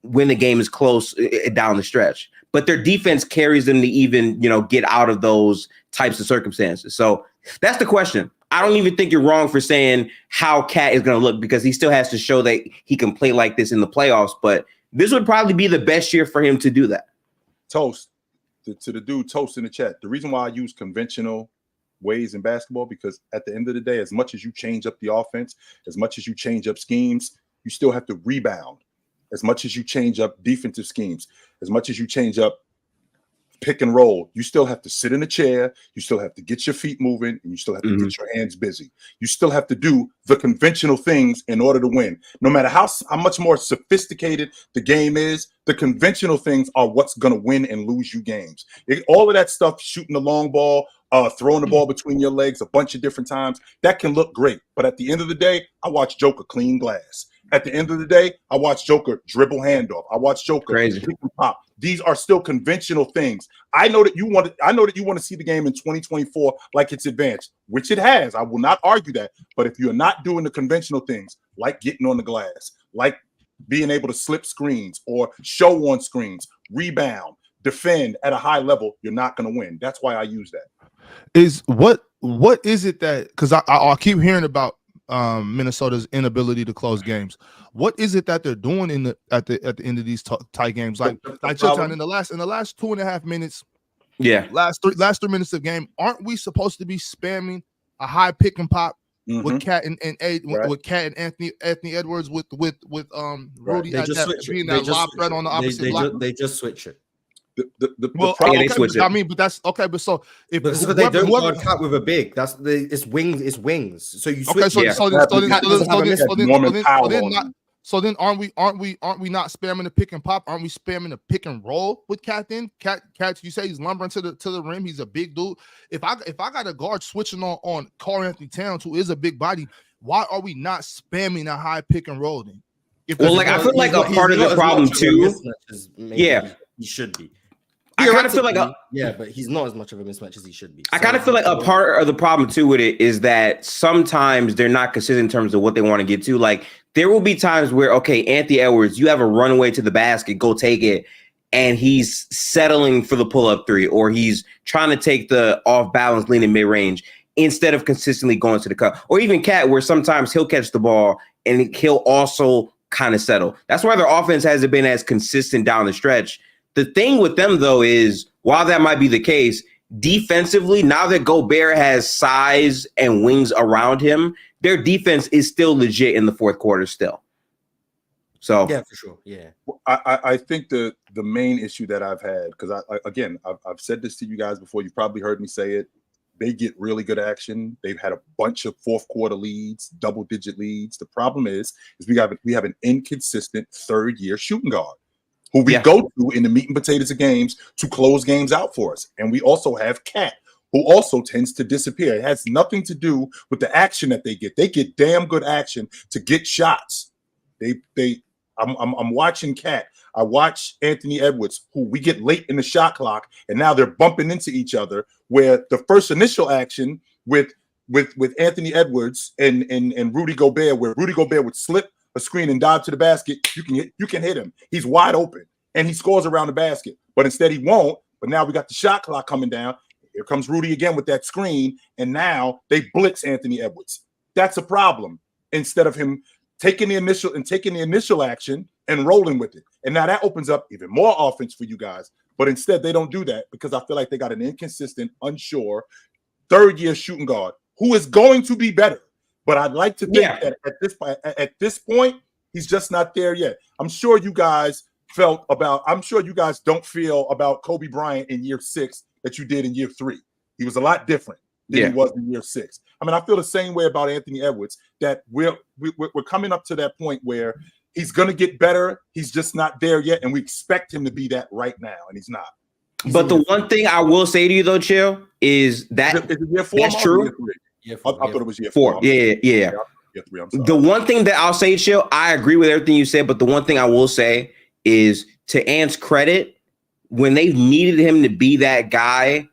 when the game is close down the stretch? But their defense carries them to even, get out of those types of circumstances. So that's the question. I don't even think you're wrong for saying how Cat is going to look, because he still has to show that he can play like this in the playoffs. But this would probably be the best year for him to do that. Toast to the dude Toast in the chat. The reason why I use conventional ways in basketball, because at the end of the day, as much as you change up the offense, as much as you change up schemes, you still have to rebound. As much as you change up defensive schemes, as much as you change up pick and roll, you still have to sit in a chair, you still have to get your feet moving, and you still have to get your hands busy. You still have to do the conventional things in order to win. No matter how much more sophisticated the game is, the conventional things are what's going to win and lose you games. All of that stuff, shooting the long ball, throwing the ball between your legs a bunch of different times, that can look great. But at the end of the day, I watch Joker clean glass. At the end of the day, I watch Joker dribble handoff. I watch Joker pop. These are still conventional things. I know that you want to see the game in 2024 like it's advanced, which it has. I will not argue that. But if you're not doing the conventional things, like getting on the glass, like being able to slip screens or show on screens, rebound, defend at a high level, you're not going to win. That's why I use that. What is it that, because I keep hearing about Minnesota's inability to close games. What is it that they're doing at the end of these tight games? Like Chitchat, in the last 2.5 minutes, last 3 minutes of game, aren't we supposed to be spamming a high pick and pop with Cat with Cat and Anthony Edwards with Rudy at that being that lob threat on the opposite block? They just switch it. The problem, they switch it. I mean, but that's okay. But so if they don't guard Cat with a big, it's wings. So you switch. So then aren't we not spamming the pick and pop? Aren't we spamming the pick and roll with Cat then? Cat, you say he's lumbering to the rim. He's a big dude. If I got a guard switching on Karl Anthony Towns, who is a big body, why are we not spamming a high pick and roll then? I feel like a part of the problem too. He should be. I kind of feel like but he's not as much of a mismatch as he should be. I kind of feel like a part of the problem too with it is that sometimes they're not consistent in terms of what they want to get to. Like there will be times where, okay, Anthony Edwards, you have a runaway to the basket, go take it, and he's settling for the pull-up three, or he's trying to take the off-balance leaning mid-range instead of consistently going to the cut. Or even Cat, where sometimes he'll catch the ball and he'll also kind of settle. That's why their offense hasn't been as consistent down the stretch. The thing with them, though, is while that might be the case, defensively, now that Gobert has size and wings around him, their defense is still legit in the fourth quarter still. So yeah, for sure. Yeah. I think the main issue that I've had, because I've said this to you guys before, you probably heard me say it. They get really good action. They've had a bunch of fourth quarter leads, double-digit leads. The problem is we have an inconsistent third-year shooting guard who we go to in the meat and potatoes of games to close games out for us. And we also have Cat, who also tends to disappear. It has nothing to do with the action that they get. They get damn good action to get shots. I'm watching Cat. I watch Anthony Edwards, who we get late in the shot clock, and now they're bumping into each other, where the first initial action with Anthony Edwards and Rudy Gobert, where Rudy Gobert would slip a screen and dive to the basket, you can hit him. He's wide open and he scores around the basket, but instead he won't. But now we got the shot clock coming down. Here comes Rudy again with that screen, and now they blitz Anthony Edwards. That's a problem. Instead of him taking the initial action and rolling with it, and now that opens up even more offense for you guys. But instead they don't do that because I feel like they got an inconsistent, unsure third-year shooting guard who is going to be better. But I'd like to think that at this point, he's just not there yet. I'm sure you guys don't feel about Kobe Bryant in year 6 that you did in year 3. He was a lot different than he was in year 6. I mean, I feel the same way about Anthony Edwards, that we're coming up to that point where he's going to get better. He's just not there yet, and we expect him to be that right now, and he's not. But the one thing I will say to you, though, Chill, is that is it year 4? That's true. I thought it was year 4. Yeah. Year 3, I'm sorry. The one thing that I'll say, Chill, I agree with everything you said, but the one thing I will say is, to Ant's credit, when they needed him to be that guy,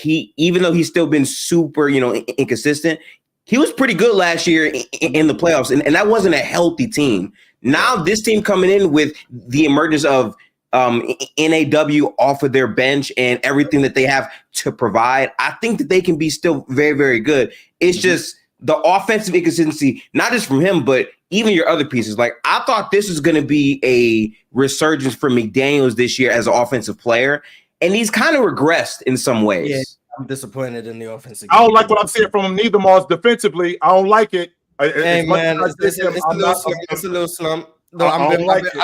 even though he's still been super, inconsistent, he was pretty good last year in the playoffs, and that wasn't a healthy team. Now this team coming in with the emergence of NAW off of their bench and everything that they have to provide, I think that they can be still very, very good. It's just the offensive inconsistency, not just from him, but even your other pieces. Like, I thought this was going to be a resurgence for McDaniels this year as an offensive player, and he's kind of regressed in some ways. Yeah, I'm disappointed in the offensive game. I don't like what I'm seeing from him neither, Mars. Defensively, I don't like it. Hey, man, it's a little slump. No, I've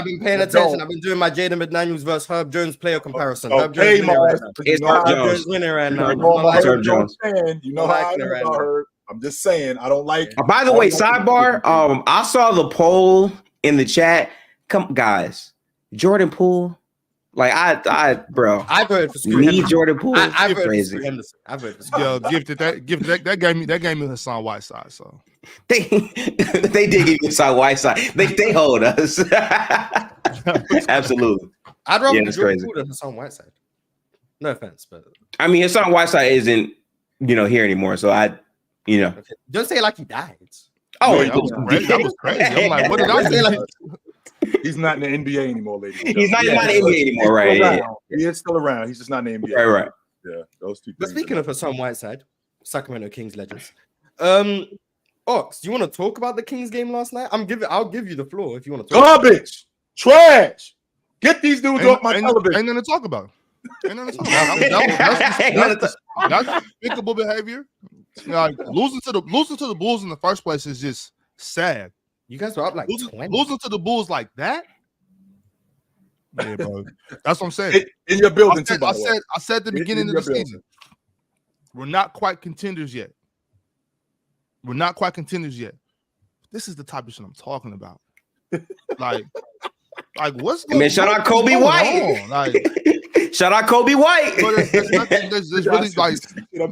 been paying attention. I've been doing my Jaden McDaniels versus Herb Jones player comparison. Okay, Mars. It's Herb Jones winning right now. Herb Jones. You know how I feel about Herb. I'm just saying, I don't like. By the way, sidebar. I saw the poll in the chat. Come, guys, Jordan Poole. Like I voted for Scoot Henderson. Jordan Poole. I voted for Scoot Henderson. I voted for Scoot. Yo, gifted that gave me Hassan Whiteside. So they did give you Hassan Whiteside. They hold us. Absolutely. I'd rather Jordan Poole than Hassan Whiteside. No offense, but I mean, Hassan Whiteside isn't here anymore. So okay. Don't say it like he died. Oh, yeah, that was crazy. I'm like, what did I say? Like, he's not in the NBA anymore, ladies. He's not in the NBA anymore, right? Yeah. He is still around. He's just not in the NBA. Right. Yeah, those two. But speaking of Hassan Whiteside, Sacramento Kings legends. Ox, do you want to talk about the Kings game last night? I'll give you the floor if you want to talk. Garbage, trash. Get these dudes off my television. Ain't nothing to talk about. That's despicable behavior. Like losing to the Bulls in the first place is just sad. You guys were up like losing to the Bulls like that. Yeah, bro. That's what I'm saying. In your building, I said at the beginning of the season, we're not quite contenders yet. We're not quite contenders yet. This is the type of shit I'm talking about. Like what's going on? Man, shout out Coby White. Like, shout out Coby White. There's really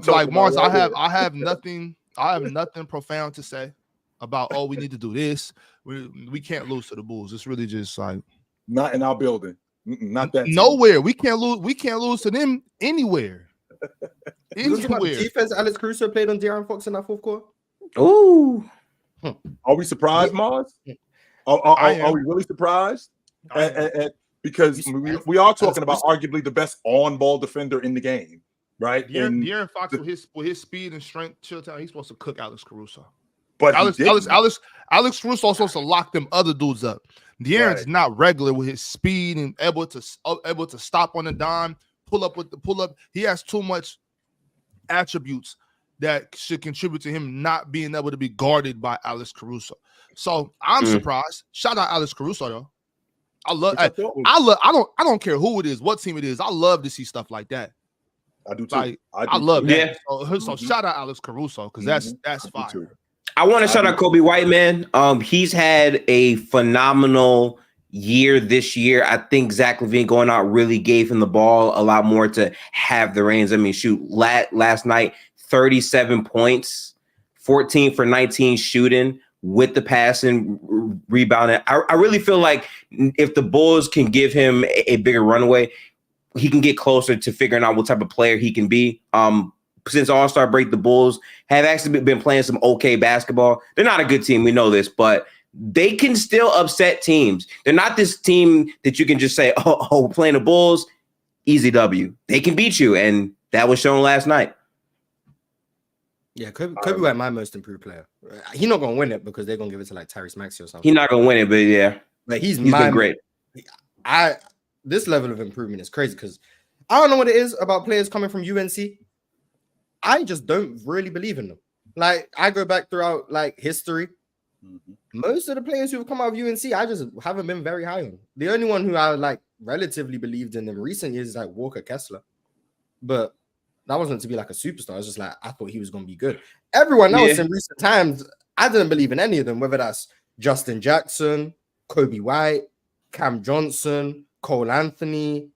like Mars. I have nothing profound to say about. Oh, we need to do this. We can't lose to the Bulls. It's really just like not in our building. Not that nowhere. Team. We can't lose to them anywhere. Anywhere. Defense. Alex Caruso played on De'Aaron Fox in that fourth quarter. Ooh. Are we surprised, Mars? Are we really surprised? Because we are talking about arguably the best on-ball defender in the game, right? De'Aaron Fox with his speed and strength, Chitchat, he's supposed to cook Alex Caruso. But Alex Caruso is supposed to lock them other dudes up. De'Aaron's not regular with his speed and able to stop on the dime, pull up. He has too much attributes that should contribute to him not being able to be guarded by Alex Caruso. So I'm surprised. Shout out Alex Caruso though. I don't care who it is, what team it is. I love to see stuff like that. I do too. Like, I love that. So shout out Alex Caruso because that's fire. I want to shout out Coby White, man. He's had a phenomenal year this year. I think Zach LaVine going out really gave him the ball a lot more to have the reins. I mean, shoot, last night 37 points, 14 for 19 shooting with the passing, rebounding. I really feel like if the Bulls can give him a bigger runway, he can get closer to figuring out what type of player he can be. Since All-Star break, the Bulls have actually been playing some okay basketball. They're not a good team, we know this, but they can still upset teams. They're not this team that you can just say, oh, playing the Bulls, easy W. They can beat you, and that was shown last night. Yeah, Coby White, my most improved player. He's not gonna win it because they're gonna give it to like Tyrese Maxey or something. He's not gonna win it, but yeah, like he's been great. This level of improvement is crazy because I don't know what it is about players coming from UNC. I just don't really believe in them. Like I go back throughout like history. Most of the players who have come out of UNC, I just haven't been very high on. The only one who I like relatively believed in recent years is like Walker Kessler, but that wasn't to be like a superstar. It's just like I thought he was going to be good. Everyone else in recent times, I didn't believe in any of them, whether that's Justin Jackson, Coby White, Cam Johnson, Cole Anthony.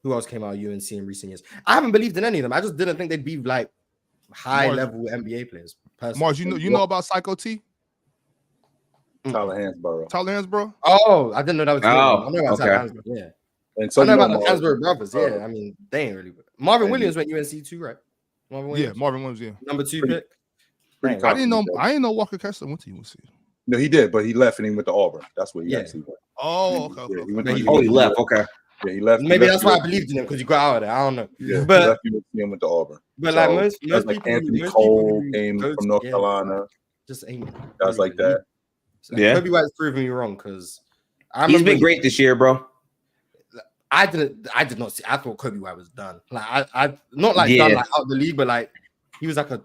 Who else came out of UNC in recent years? I haven't believed in any of them. I just didn't think they'd be like high-level NBA players. Mars, you know about Psycho T? Tyler Hansborough. Oh, I didn't know that was. Oh, I know about Tyler Hansborough. Yeah. And so I know about the Hansborough brothers. Yeah, I mean, they ain't really. Marvin Williams went UNC too, right? Marvin Williams. Yeah. Number 2 pick. I didn't know Walker Kessler went to UNC. No, he did, but he left and he went to Auburn. That's where he actually went. Oh, okay. He left. Okay. Yeah, he left. Maybe that's why I believed in him because he got out of there. I don't know. Yeah, but he went to Auburn. But so, like most like people, Anthony Cole came from North Carolina. Just ain't guys like that. So Coby White's proving me wrong because he's been great this year, bro. I did not see. I thought Coby White was done. Like I not like done like out of the league, but like he was like a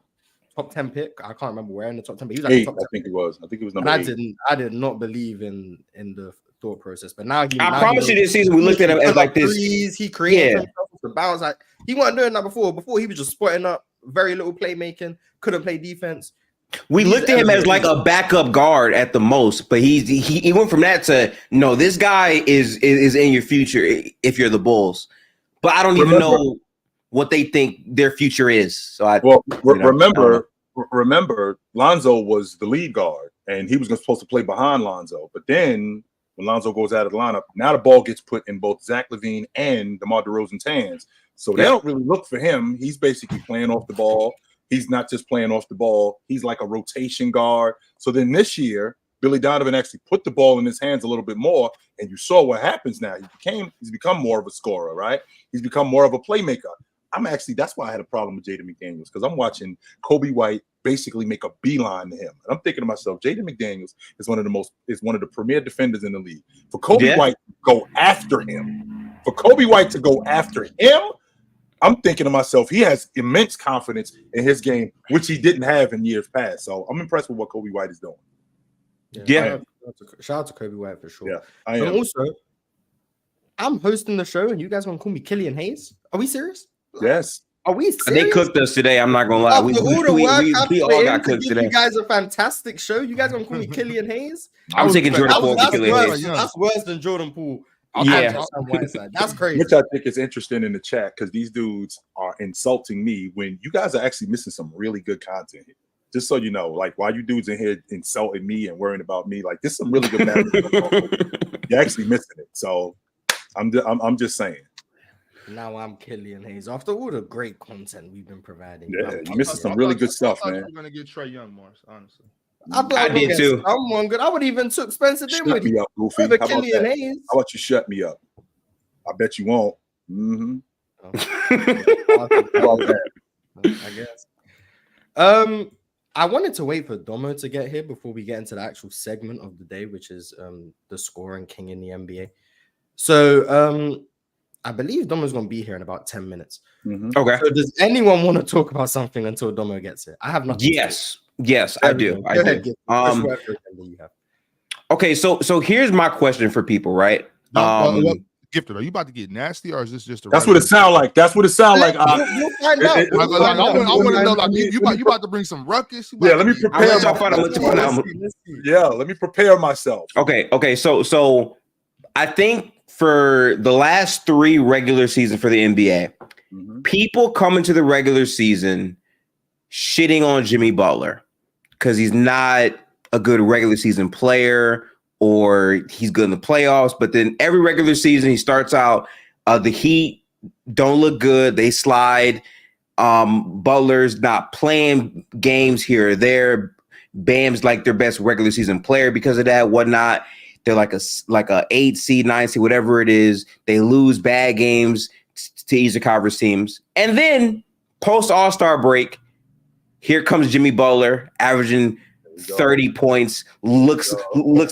top 10 pick. I can't remember where in the top 10, but he was like 8, I think he was. I think he was number 8. I did not believe in the thought process, but now I promise you, this season we looked at him as like this. He created himself the bounce. Like he wasn't doing that before. Before he was just spotting up, very little playmaking, couldn't play defense. We looked at him as like a backup guard at the most, but he went from that to no. This guy is in your future if you're the Bulls, but I don't even know what they think their future is. So remember, Lonzo was the lead guard, and he was supposed to play behind Lonzo. But then when Lonzo goes out of the lineup, now the ball gets put in both Zach LaVine and DeMar DeRozan's hands. So they don't really look for him. He's basically playing off the ball. He's not just playing off the ball. He's like a rotation guard. So then this year, Billy Donovan actually put the ball in his hands a little bit more, and you saw what happens now. He's become more of a scorer, right? He's become more of a playmaker. That's why I had a problem with Jaden McDaniels, because I'm watching Coby White basically make a beeline to him. And I'm thinking to myself, Jaden McDaniels is one of the premier defenders in the league. For Coby White to go after him, I'm thinking to myself, he has immense confidence in his game, which he didn't have in years past. So I'm impressed with what Coby White is doing. Shout out to Coby White for sure. Yeah, I am. And also, I'm hosting the show, and you guys want to call me Killian Hayes? Are we serious? Yes. Are we serious? They cooked us today. I'm not gonna lie. We all got cooked today. You guys a fantastic show. You guys gonna call me Killian Hayes? I'm taking Jordan Poole. That's worse than Jordan Poole. Yeah, that's crazy. Which I think is interesting in the chat because these dudes are insulting me when you guys are actually missing some really good content here. Just so you know, like, why you dudes in here insulting me and worrying about me, like, this is some really good battle. You're actually missing it. So I'm just saying. Now I'm Killian Hayes. After all the great content we've been providing, yeah, you're missing some really good stuff, man. We're gonna get Trae Young, Morris, honestly. I did too. Someone good. I would even took Spencer Dinwiddie. Shut me up, Goofy. How about you shut me up? I bet you won't. Mm-hmm. I guess. I wanted to wait for Domo to get here before we get into the actual segment of the day, which is the scoring king in the NBA. So I believe Domo's going to be here in about 10 minutes. Mm-hmm. Okay. So does anyone want to talk about something until Domo gets here? I have nothing. Yes, I do. Okay, so here's my question for people, right? Gifted, are you about to get nasty, or is this just a? That's what it sounds like. You'll find out. I want to know, like, you about to bring some ruckus. Yeah, let me prepare. Let me prepare myself. Okay. So I think for the last 3 regular seasons for the NBA, people come into the regular season shitting on Jimmy Butler because he's not a good regular season player, or he's good in the playoffs. But then every regular season he starts out, the Heat don't look good. They slide. Butler's not playing games here or there. Bam's like their best regular season player because of that, whatnot. They're like a 8 seed, 9 seed, whatever it is. They lose bad games to Eastern Conference teams. And then post All-Star break, here comes Jimmy Butler averaging 30 points, looks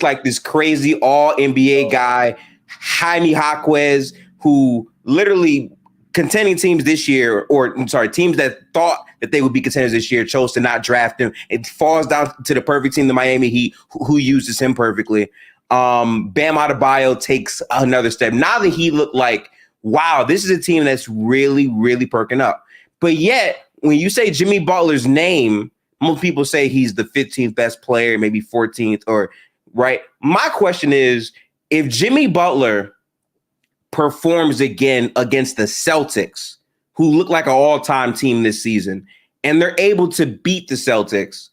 like this crazy all NBA guy, Jaime Jaquez, who literally contending teams this year, teams that thought that they would be contenders this year chose to not draft him. It falls down to the perfect team, the Miami Heat, who uses him perfectly. Bam Adebayo takes another step. Now the Heat look like, wow, this is a team that's really, really perking up. But yet, when you say Jimmy Butler's name, most people say he's the 15th best player, maybe 14th, or right. My question is, if Jimmy Butler performs again against the Celtics, who look like an all-time team this season, and they're able to beat the Celtics,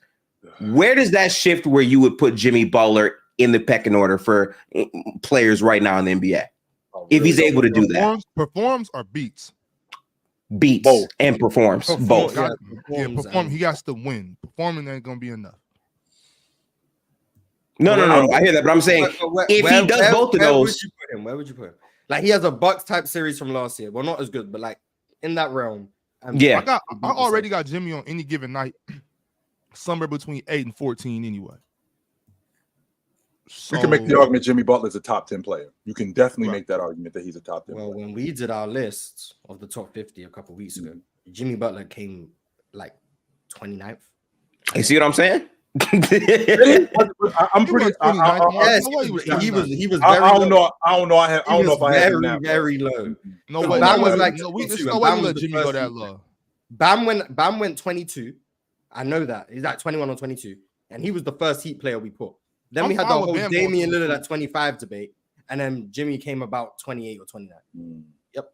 where does that shift where you would put Jimmy Butler in the pecking order for players right now in the NBA? If he's able to do that. Performs or beats? Beats both. And performs both. Perform. He has to win. Performing ain't gonna be enough. No. I hear that, but I'm saying if he does both of those, where would you put him? Like, he has a Bucks type series from last year. Well, not as good, but like in that realm. I already got Jimmy on any given night, somewhere between 8 and 14 anyway. So, you can make the argument Jimmy Butler is a top 10 player. You can definitely make that argument that he's a top 10 player. When we did our list of the top 50 a couple of weeks ago, Jimmy Butler came like 29th. You see what I'm saying? I'm pretty. He was. I don't know. I don't know if I had him very low. No way. Bam was like, no way to let Jimmy go that low. Bam went 22. I know that he's like 21 or 22, and he was the first Heat player we put. Then we had the whole Damian Lillard at 25 debate, and then Jimmy came about 28 or 29. Yep.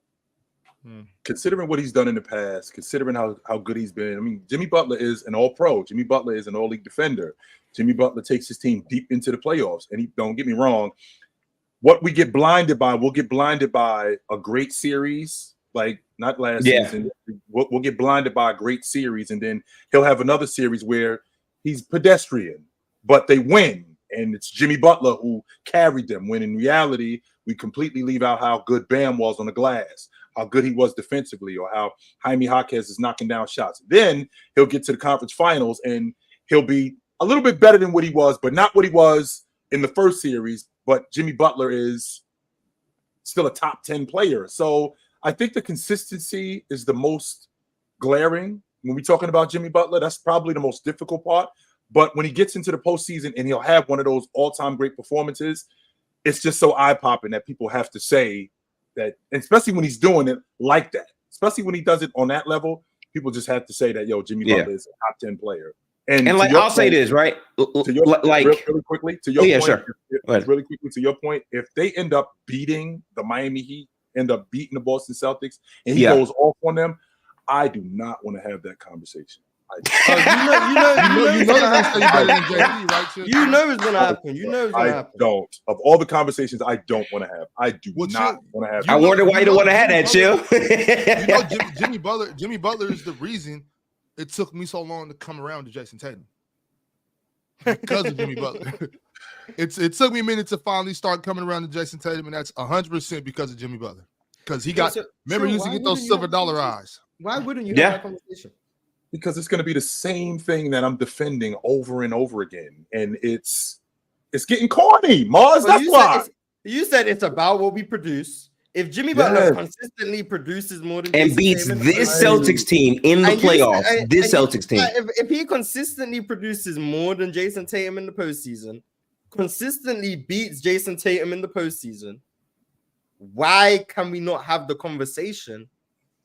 Considering what he's done in the past, considering how good he's been, I mean, Jimmy Butler is an all-pro. Jimmy Butler is an all-league defender. Jimmy Butler takes his team deep into the playoffs. And don't get me wrong, what we get blinded by, we'll get blinded by a great series, like not last season. We'll get blinded by a great series, and then he'll have another series where he's pedestrian, but they win. And it's Jimmy Butler who carried them, when in reality, we completely leave out how good Bam was on the glass. how good he was defensively or how Jaime Jaquez is knocking down shots. Then he'll get to the conference finals and he'll be a little bit better than what he was, but not what he was in the first series. But Jimmy Butler is still a top 10 player. So I think the consistency is the most glaring when we're talking about Jimmy Butler. That's probably the most difficult part. But when he gets into the postseason and he'll have one of those all-time great performances, it's just so eye-popping that people have to say that, especially when he's doing it like that, especially when he does it on that level, people just have to say that, yo, Jimmy Butler is a top 10 player. And like, I'll say this, right? Really quickly, to your point, sure. Really quickly to your point, if they end up beating the Miami Heat, end up beating the Boston Celtics, and he goes off on them, I do not want to have that conversation. You know it's gonna happen. You know it's gonna happen. I don't. Of all the conversations I don't want to have, I do not want to have. I wonder why you don't want to have that, Chill. Jimmy Butler is the reason it took me so long to come around to Jason Tatum. Because of Jimmy Butler. It took me a minute to finally start coming around to Jason Tatum, and that's 100% because of Jimmy Butler. Because he got, remember, he used to get those silver dollar eyes. Why wouldn't you have that conversation? Because it's going to be the same thing that I'm defending over and over again, and it's getting corny, Mars. That's why you said it's about what we produce. If Jimmy Butler consistently produces more than and beats this Celtics team in the playoffs, Celtics team, if he consistently produces more than Jason Tatum in the postseason, consistently beats Jason Tatum in the postseason, why can we not have the conversation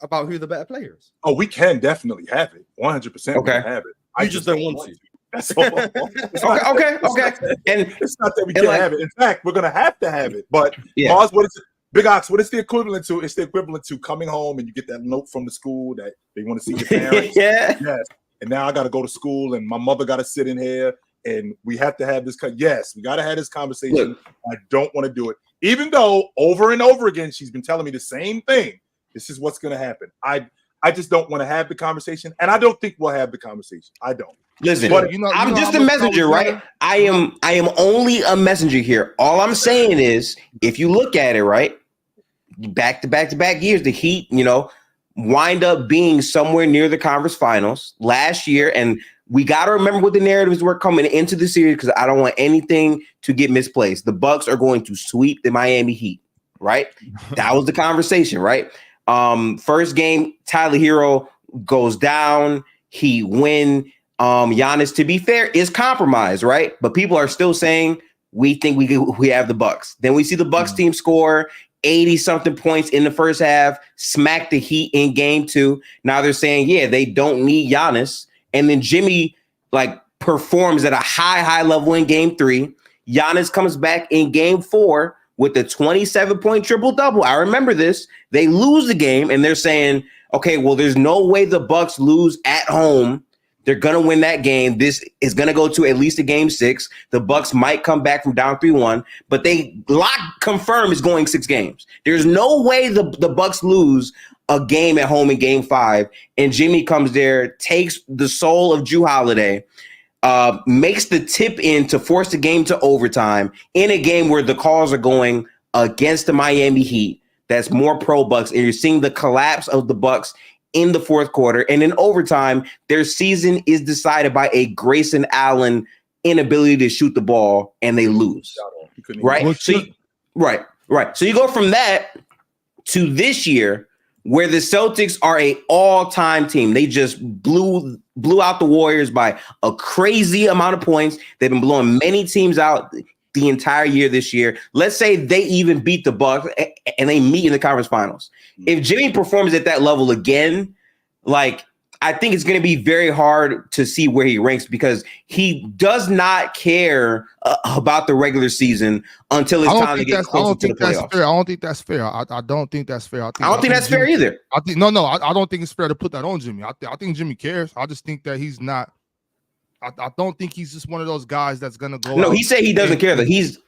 about who the better player is? Oh, we can definitely have it. 100%. Okay. Have it. I just don't want to. That's all. Okay. And it's not that we can't have it. In fact, we're gonna have to have it. But Mars, what is it? Big Ox, what is the equivalent to? It's the equivalent to coming home and you get that note from the school that they want to see your parents. Yes. And now I got to go to school and my mother got to sit in here and we have to have this. Yes, we got to have this conversation. Look, I don't want to do it, even though over and over again she's been telling me the same thing. This is what's going to happen. I just don't want to have the conversation, and I don't think we'll have the conversation. I don't. Listen, but I'm just a messenger, right? I am only a messenger here. All I'm saying is, if you look at it, right, back to back years, the Heat, wind up being somewhere near the conference finals last year, and we got to remember what the narratives were coming into the series because I don't want anything to get misplaced. The Bucks are going to sweep the Miami Heat, right? That was the conversation, right? First game, Tyler Hero goes down. He win. Giannis, to be fair, is compromised, right? But people are still saying we think we have the Bucks. Then we see the Bucks team score 80-something points in the first half, smack the Heat in game 2. Now they're saying, they don't need Giannis. And then Jimmy performs at a high level in game 3. Giannis comes back in game 4 with the 27-point triple-double. I remember this. They lose the game, and they're saying, okay, well, there's no way the Bucks lose at home. They're going to win that game. This is going to go to at least a game 6. The Bucks might come back from down 3-1, but they confirm is going 6 games. There's no way the Bucks lose a game at home in game 5, and Jimmy comes there, takes the soul of Jrue Holiday, makes the tip in to force the game to overtime in a game where the calls are going against the Miami Heat. That's more pro Bucks, and you're seeing the collapse of the Bucks in the fourth quarter. And in overtime, their season is decided by a Grayson Allen inability to shoot the ball, and they lose. Right? Right. So you go from that to this year, where the Celtics are an all-time team. They just blew out the Warriors by a crazy amount of points. They've been blowing many teams out the entire year this year. Let's say they even beat the Bucks and they meet in the conference finals. If Jimmy performs at that level again, I think it's going to be very hard to see where he ranks because he does not care about the regular season until it's time to get closer to the playoffs. I don't think that's fair. I don't think that's fair. I don't think that's fair either. I think I don't think it's fair to put that on Jimmy. I think Jimmy cares. I just think that he's not. I don't think he's just one of those guys that's gonna go. No, he said he doesn't care. That he's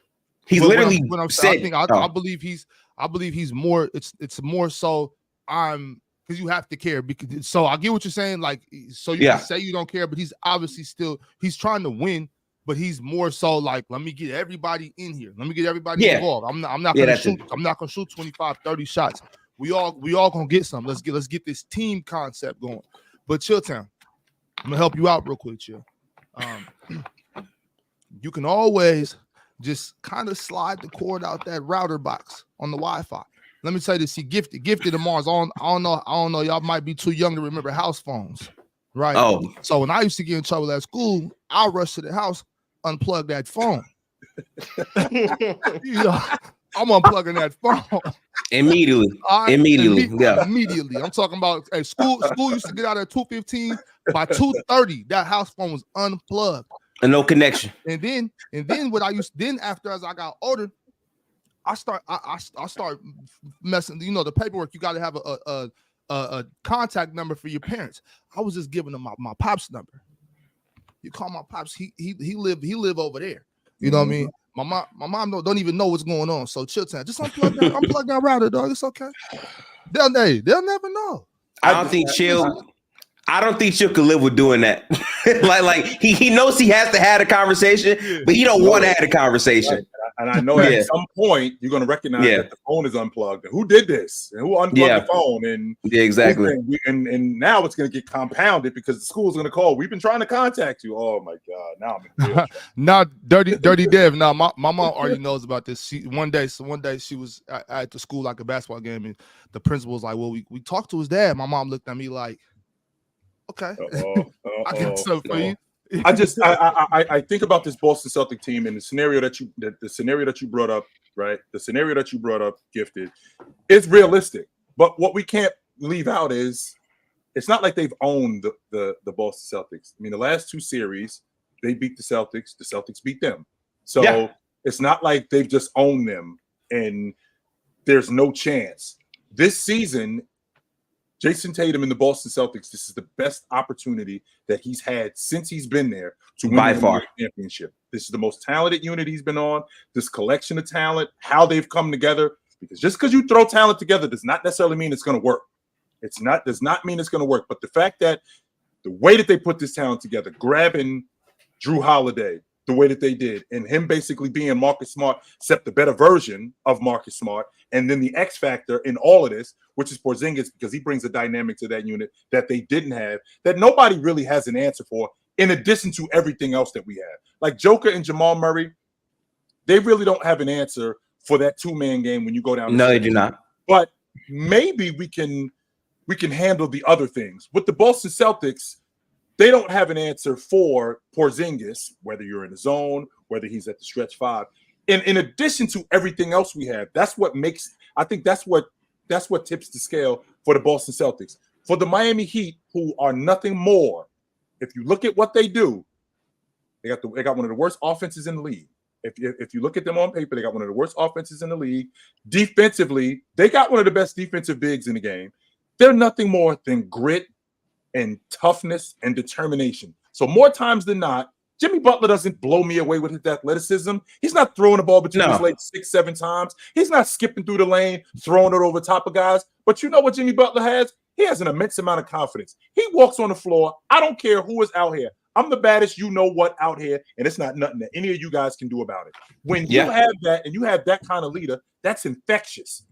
literally said. I believe he's more. It's more so. Because you have to care. So I get what you're saying. So you can say you don't care, but he's obviously he's trying to win, but he's more so let me get everybody in here. Let me get everybody involved. I'm not gonna shoot. I'm not gonna shoot 25, 30 shots. We all gonna get something. Let's get this team concept going. But Chilltown, I'm gonna help you out real quick, Chill. You can always just kind of slide the cord out that router box on the Wi-Fi. Let me tell you this. See, gifted tomorrow's on. I don't know. Y'all might be too young to remember house phones, right? Oh, so when I used to get in trouble at school, I'll rush to the house, unplug that phone. I'm unplugging that phone immediately. Immediately. I'm talking about school used to get out at 2:15. By 2:30, that house phone was unplugged. And no connection. And then what I used after as I got older, I start messing. The paperwork. You got to have a contact number for your parents. I was just giving them my pop's number. You call my pops. He live over there. You know what I mean? My mom don't even know what's going on. So Chilltown, just unplug that router, dog. It's okay. They'll never know. I don't think Chill could live with doing that. like he knows he has to have a conversation, but he don't want to have a conversation. Right. And I know at some point you're going to recognize that the phone is unplugged. And who did this? And who unplugged the phone? And exactly. And now it's going to get compounded because the school's going to call. We've been trying to contact you. Oh my God! Now I'm in Now dirty Dev. Now my mom already knows about this. One day she was at the school like a basketball game, and the principal was like, "Well, we talked to his dad." My mom looked at me like, "Okay, I can tell for you." I think about this Boston Celtic team and the scenario that you brought up, right? The scenario that you brought up, Gifted, is realistic. But what we can't leave out is it's not like they've owned the Boston Celtics. I mean, the last two series, they beat the Celtics beat them. So it's not like they've just owned them and there's no chance. This season, Jason Tatum and the Boston Celtics, this is the best opportunity that he's had since he's been there to win by the far championship. This is the most talented unit he's been on, this collection of talent, how they've come together. Because just because you throw talent together does not necessarily mean it's going to work. Does not mean it's going to work. But the fact that the way that they put this talent together, grabbing Drew Holiday the way that they did, and him basically being Marcus Smart, except the better version of Marcus Smart, and then the X factor in all of this, which is Porzingis, because he brings a dynamic to that unit that they didn't have, that nobody really has an answer for, in addition to everything else that we have. Like Joker and Jamal Murray, they really don't have an answer for that two-man game when you go down. No, they do not. But maybe we can handle the other things. With the Boston Celtics, they don't have an answer for Porzingis, whether you're in the zone, whether he's at the stretch five. And in addition to everything else we have, that's what tips the scale for the Boston Celtics. For the Miami Heat, who are nothing more, if you look at what they do, they got one of the worst offenses in the league. If you look at them on paper, they got one of the worst offenses in the league. Defensively, they got one of the best defensive bigs in the game. They're nothing more than grit and toughness and determination. So more times than not, Jimmy Butler doesn't blow me away with his athleticism. He's not throwing the ball between his legs 6-7 times. He's not skipping through the lane, throwing it over top of guys. But you know what Jimmy Butler has? He has an immense amount of confidence. He walks on the floor. I don't care who is out here. I'm the baddest, you know what, out here, and it's not nothing that any of you guys can do about it. When you have that and you have that kind of leader, that's infectious.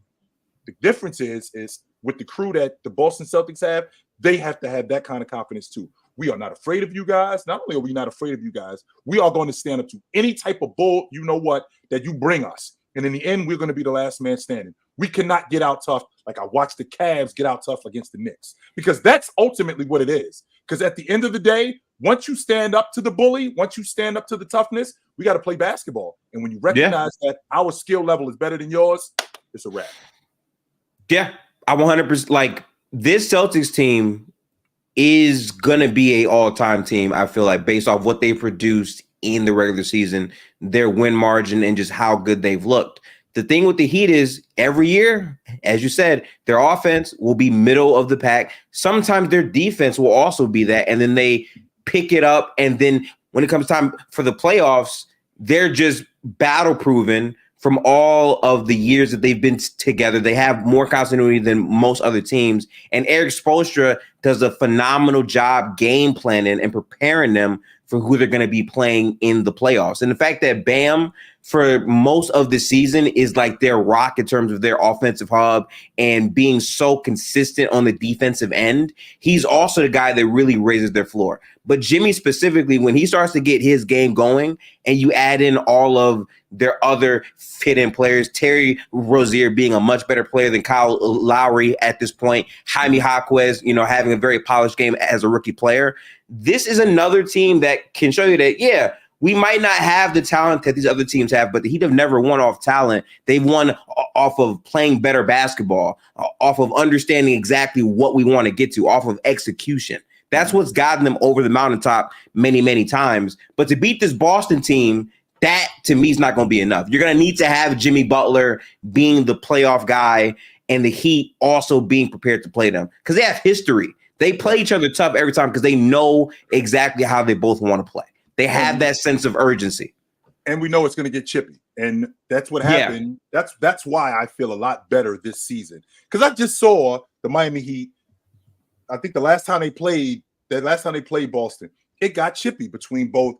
The difference is with the crew that the Boston Celtics have, they have to have that kind of confidence too. We are not afraid of you guys. Not only are we not afraid of you guys, we are going to stand up to any type of bull, you know what, that you bring us. And in the end, we're going to be the last man standing. We cannot get out tough like I watched the Cavs get out tough against the Knicks, because that's ultimately what it is. Because at the end of the day, once you stand up to the bully, once you stand up to the toughness, we got to play basketball. And when you recognize that our skill level is better than yours, it's a wrap. Yeah, I 100%. Like, this Celtics team is going to be an all-time team, I feel like, based off what they produced in the regular season, their win margin, and just how good they've looked. The thing with the Heat is every year, as you said, their offense will be middle of the pack. Sometimes their defense will also be that, and then they pick it up. And then when it comes time for the playoffs, they're just battle-proven from all of the years that they've been together. They have more continuity than most other teams. And Eric Spoelstra does a phenomenal job game planning and preparing them for who they're going to be playing in the playoffs. And the fact that Bam, for most of the season, is like their rock in terms of their offensive hub and being so consistent on the defensive end, he's also the guy that really raises their floor. But Jimmy specifically, when he starts to get his game going and you add in all of their other fit-in players, Terry Rozier being a much better player than Kyle Lowry at this point, Jaime Jaquez, having a very polished game as a rookie player, this is another team that can show you that, yeah, we might not have the talent that these other teams have, but the Heat have never won off talent. They've won off of playing better basketball, off of understanding exactly what we want to get to, off of execution. That's what's gotten them over the mountaintop many, many times. But to beat this Boston team, that to me is not going to be enough. You're going to need to have Jimmy Butler being the playoff guy and the Heat also being prepared to play them because they have history. They play each other tough every time because they know exactly how they both want to play. They have that sense of urgency. And we know it's going to get chippy. And that's what happened. Yeah. That's why I feel a lot better this season. Because I just saw the Miami Heat. I think the last time they played Boston, it got chippy between both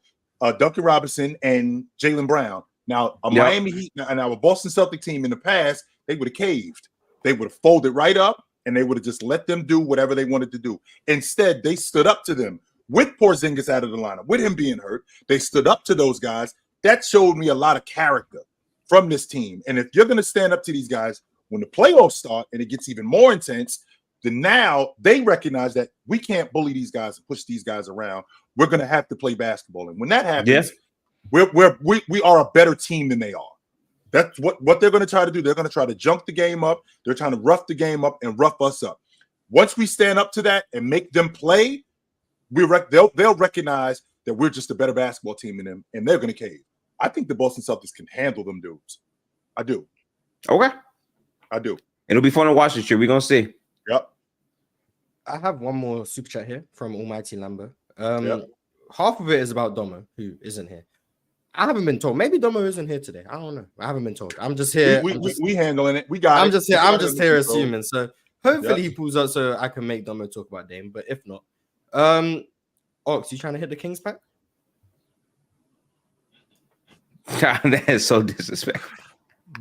Duncan Robinson and Jaylen Brown. Now, Miami Heat and our Boston Celtic team in the past, they would have caved. They would have folded right up, and they would have just let them do whatever they wanted to do. Instead, they stood up to them with Porzingis out of the lineup, with him being hurt. They stood up to those guys. That showed me a lot of character from this team. And if you're going to stand up to these guys when the playoffs start and it gets even more intense, then now they recognize that we can't bully these guys and push these guys around. We're going to have to play basketball. And when that happens, we are a better team than they are. That's what they're going to try to do. They're going to try to junk the game up. They're trying to rough the game up and rough us up. Once we stand up to that and make them play, they'll recognize that we're just a better basketball team than them, and they're going to cave. I think the Boston Celtics can handle them dudes. I do. Okay. I do. It'll be fun to watch this year. We're going to see. Yep. I have one more super chat here from Almighty Lambert. Half of it is about Domo, who isn't here. I haven't been told. Maybe Domo isn't here today. I don't know. I haven't been told. I'm just here. We handling it. We got I'm just here assuming. So hopefully he pulls up so I can make Domo talk about Dame. But if not, Ox, you trying to hit the Kings pack? That is so disrespectful.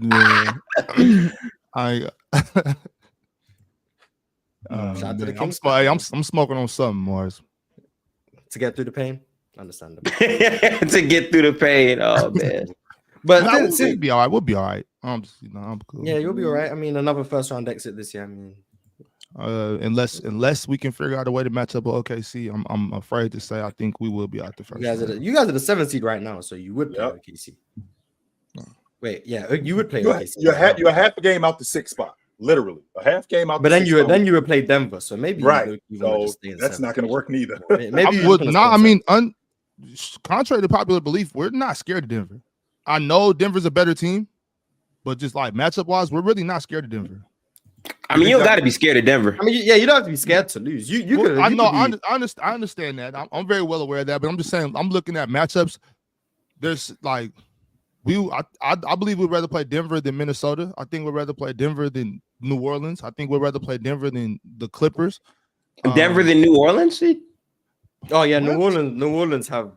Yeah. Shout out to the Kings. I'm smoking on something, Mars. To get through the pain. Understandable. To get through the pain. Oh man. But we'll be all right. We'll be all right. I'm cool. Yeah, you'll be all right. I mean, another first round exit this year. I mean, unless we can figure out a way to match up with OKC, I'm afraid to say I think we will be out the first. You guys are the 7th seed right now, so you would play OKC. Wait, yeah, you would play OKC. You're half a game out the 6th spot. Literally a half game out. But then you would play Denver, so maybe right. You so that's not going to work neither. Contrary to popular belief, we're not scared of Denver. I know Denver's a better team, but just like matchup wise, we're really not scared of Denver. I mean, you don't got to be scared of Denver. I mean, yeah, you don't have to be scared to lose. I understand that. I'm very well aware of that, but I'm just saying, I'm looking at matchups. There's like. I believe we'd rather play Denver than Minnesota. I think we'd rather play Denver than New Orleans. I think we'd rather play Denver than the Clippers. Denver than New Orleans? Oh yeah, New Orleans have.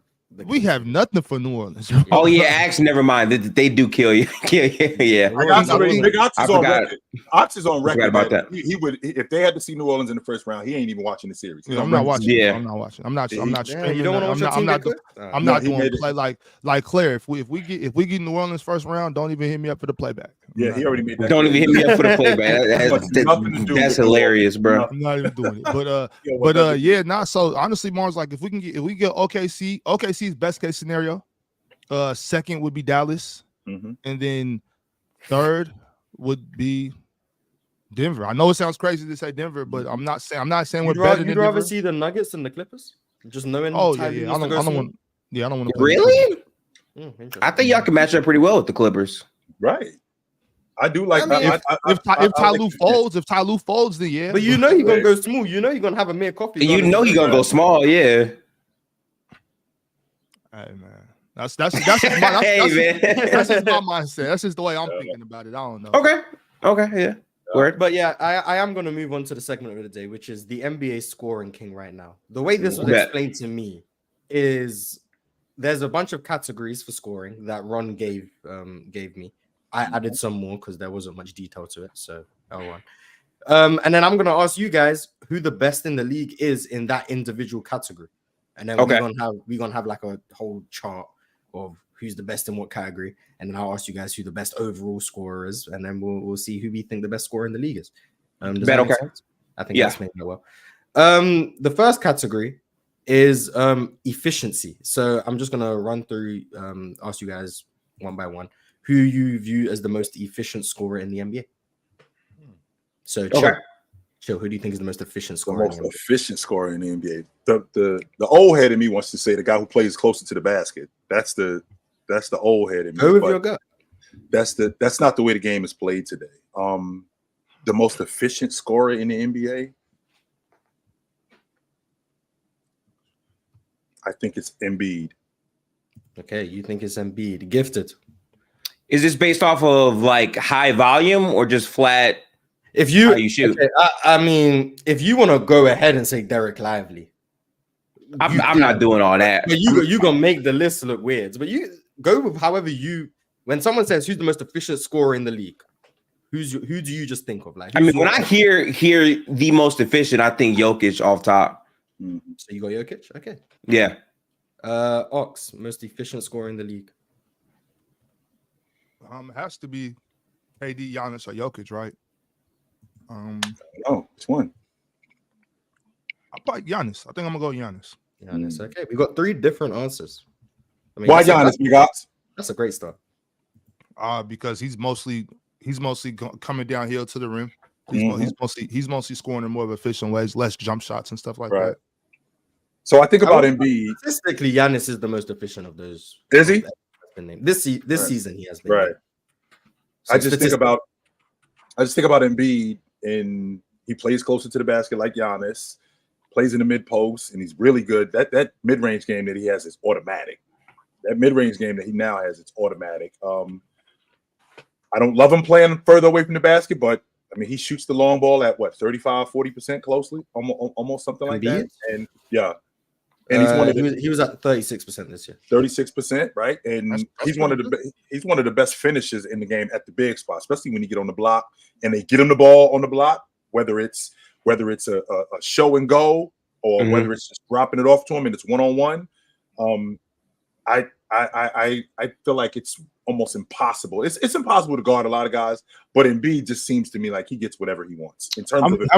We have nothing for New Orleans. Oh yeah, actually, never mind. They do kill you. Yeah. Ox is on record about that. He would, if they had to see New Orleans in the first round, he ain't even watching the series. I'm not watching. Yeah, I'm not watching. I'm not. You don't want to watch your team. I'm not doing play like Claire. If we get New Orleans first round, don't even hit me up for the playback. Yeah, he already made that. Don't even hit me up for the playback. That's hilarious, bro. I'm not even doing it. So honestly, Mars, like if we get OKC's best case scenario, second would be Dallas, and then third would be Denver. I know it sounds crazy to say Denver, but I'm not saying we're better than Denver. You'd rather see the Nuggets and the Clippers? Just knowing. I don't want to. Really? I think y'all can match up pretty well with the Clippers. Right. I do like. If Tyloo folds, then yeah. But you know he's gonna go small. You know he's gonna have a mere coffee. You know he's gonna go small. Yeah. Hey man, that's just my mindset. That's just the way I'm thinking about it. I don't know. Okay, yeah. Word. But yeah, I am going to move on to the segment of the day, which is the NBA scoring king right now. The way this was explained to me is there's a bunch of categories for scoring that Ron gave me. I added some more because there wasn't much detail to it. So L1. And then I'm gonna ask you guys who the best in the league is in that individual category. And then we're gonna have like a whole chart of who's the best in what category. And then I'll ask you guys who the best overall scorer is, and then we'll see who we think the best scorer in the league is. Does that make sense? I think that's making it well. The first category is efficiency. So I'm just gonna run through, ask you guys one by one who you view as the most efficient scorer in the NBA. So Chill, who do you think is the most efficient scorer? The most efficient scorer in the NBA. The old head in me wants to say the guy who plays closer to the basket. That's the old head in me. Go with your gut. That's not the way the game is played today. The most efficient scorer in the NBA, I think it's Embiid. Okay, you think it's Embiid. Gifted. Is this based off of like high volume or just flat? If you, how you shoot? Okay, I mean, if you want to go ahead and say Derek Lively, I'm not doing all that. But you gonna make the list look weird. But you go with however you. When someone says who's the most efficient scorer in the league, who do you just think of? Like, I mean, when I hear the most efficient, I think Jokic off top. So you got Jokic, okay? Yeah. Ox, most efficient scorer in the league. It has to be KD, Giannis, or Jokic, right? Oh, which one? I'll probably Giannis. I think I'm gonna go Giannis. Giannis. Okay, we got 3 different answers. I mean, why Giannis, you got? That's a great start. Because he's mostly coming downhill to the rim. He's mostly scoring in more of efficient ways, less jump shots and stuff like that. So I think about Embiid. Statistically, Giannis is the most efficient of those. Is he? This season he has been. Right. So I just think about Embiid, and he plays closer to the basket like Giannis, plays in the mid post, and he's really good. That mid range game that he has is automatic. That mid range game that he now has, it's automatic. I don't love him playing further away from the basket, but I mean, he shoots the long ball at what, 35-40% closely, almost something like that. And yeah. And he was at 36% this year. 36%, right? And that's he's one of the best finishers in the game at the big spot, especially when you get on the block and they get him the ball on the block, whether it's a show and go or whether it's just dropping it off to him and it's 1-on-1. I feel like it's almost impossible. It's impossible to guard a lot of guys, but Embiid just seems to me like he gets whatever he wants in terms of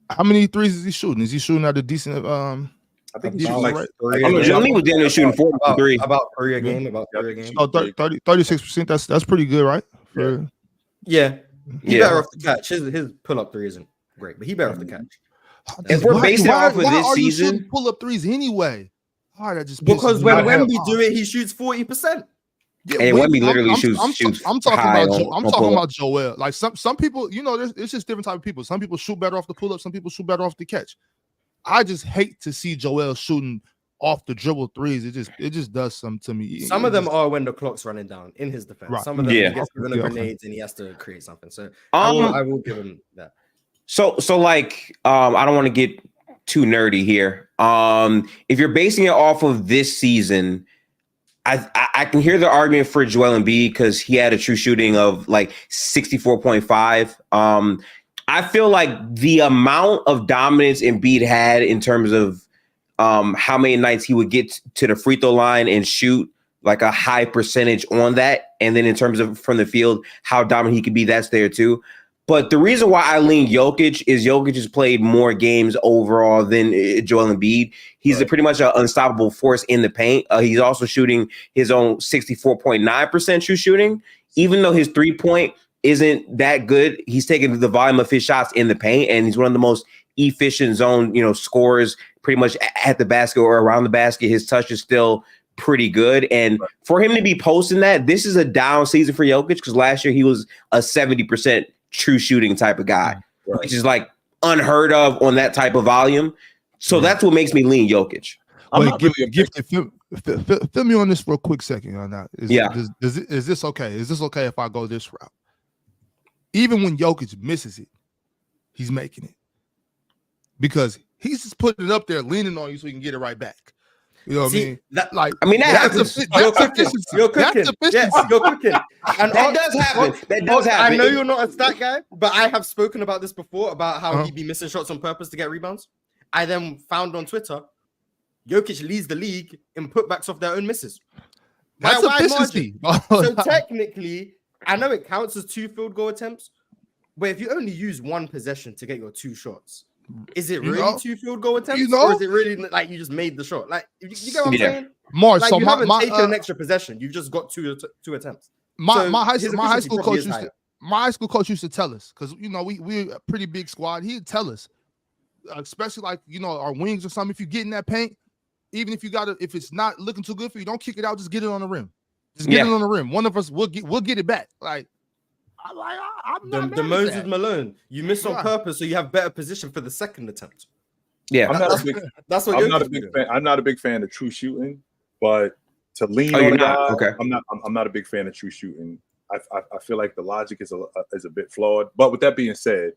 how many threes is he shooting? Is he shooting at a decent I think he's like 3. Jimmy was down there shooting 43. About 3 a game. Oh, 36%. That's pretty good, right? Yeah. He better off the catch. His pull-up 3 isn't great, but he better off the catch. If we're basing it off of this season, pull-up threes anyway. Because when Wemby do it, he shoots 40%. Yeah, and Wemby literally shoots. I'm talking about Joel. Like some people, it's just different type of people. Some people shoot better off the pull-up. Some people shoot better off the catch. I just hate to see Joel shooting off the dribble threes. It just does something to me. Some of them are when the clock's running down in his defense. Right. Some of them he gets given grenades and he has to create something. So I will give him that. So like I don't want to get too nerdy here. If you're basing it off of this season, I can hear the argument for Joel Embiid because he had a true shooting of like 64.5. I feel like the amount of dominance Embiid had in terms of how many nights he would get to the free throw line and shoot like a high percentage on that. And then in terms of from the field, how dominant he could be, that's there too. But the reason why I lean Jokic is Jokic has played more games overall than Joel Embiid. He's pretty much an unstoppable force in the paint. He's also shooting his own 64.9% true shooting, even though his 3-point isn't that good. He's taking the volume of his shots in the paint, and he's one of the most efficient zone, scorers pretty much at the basket or around the basket. His touch is still pretty good. And for him to be posting that, this is a down season for Jokic because last year he was a 70% true shooting type of guy, which is like unheard of on that type of volume. So that's what makes me lean Jokic. Fill me on this for a quick second on that. Is this okay? Is this okay if I go this route? Even when Jokic misses it, he's making it because he's just putting it up there, leaning on you so he can get it right back. You know what I mean? That happens. You're cooking. Yes, you're cooking. And that does happen. That does happen. I know you're not a stat guy, but I have spoken about this before about how he'd be missing shots on purpose to get rebounds. I then found on Twitter, Jokic leads the league in putbacks off their own misses. That's efficiency. So technically, I know it counts as 2 field goal attempts, but if you only use 1 possession to get your 2 shots, is it really 2 field goal attempts, or is it really like you just made the shot? Like you get what I'm saying? Mark, like, so you haven't taken an my extra possession. You've just got two attempts. My high school coach used to tell us, because we're a pretty big squad. He'd tell us, especially like our wings or something. If you get in that paint, even if if it's not looking too good for you, don't kick it out. Just get it on the rim. Just get it on the rim. One of us will get it back. Like I'm not the Moses Malone. You miss on purpose, so you have better position for the second attempt. Yeah, that's what I'm not a big fan. I'm not a big fan of true shooting, but to lean on a guy, I'm not a big fan of true shooting. I feel like the logic is a bit flawed. But with that being said,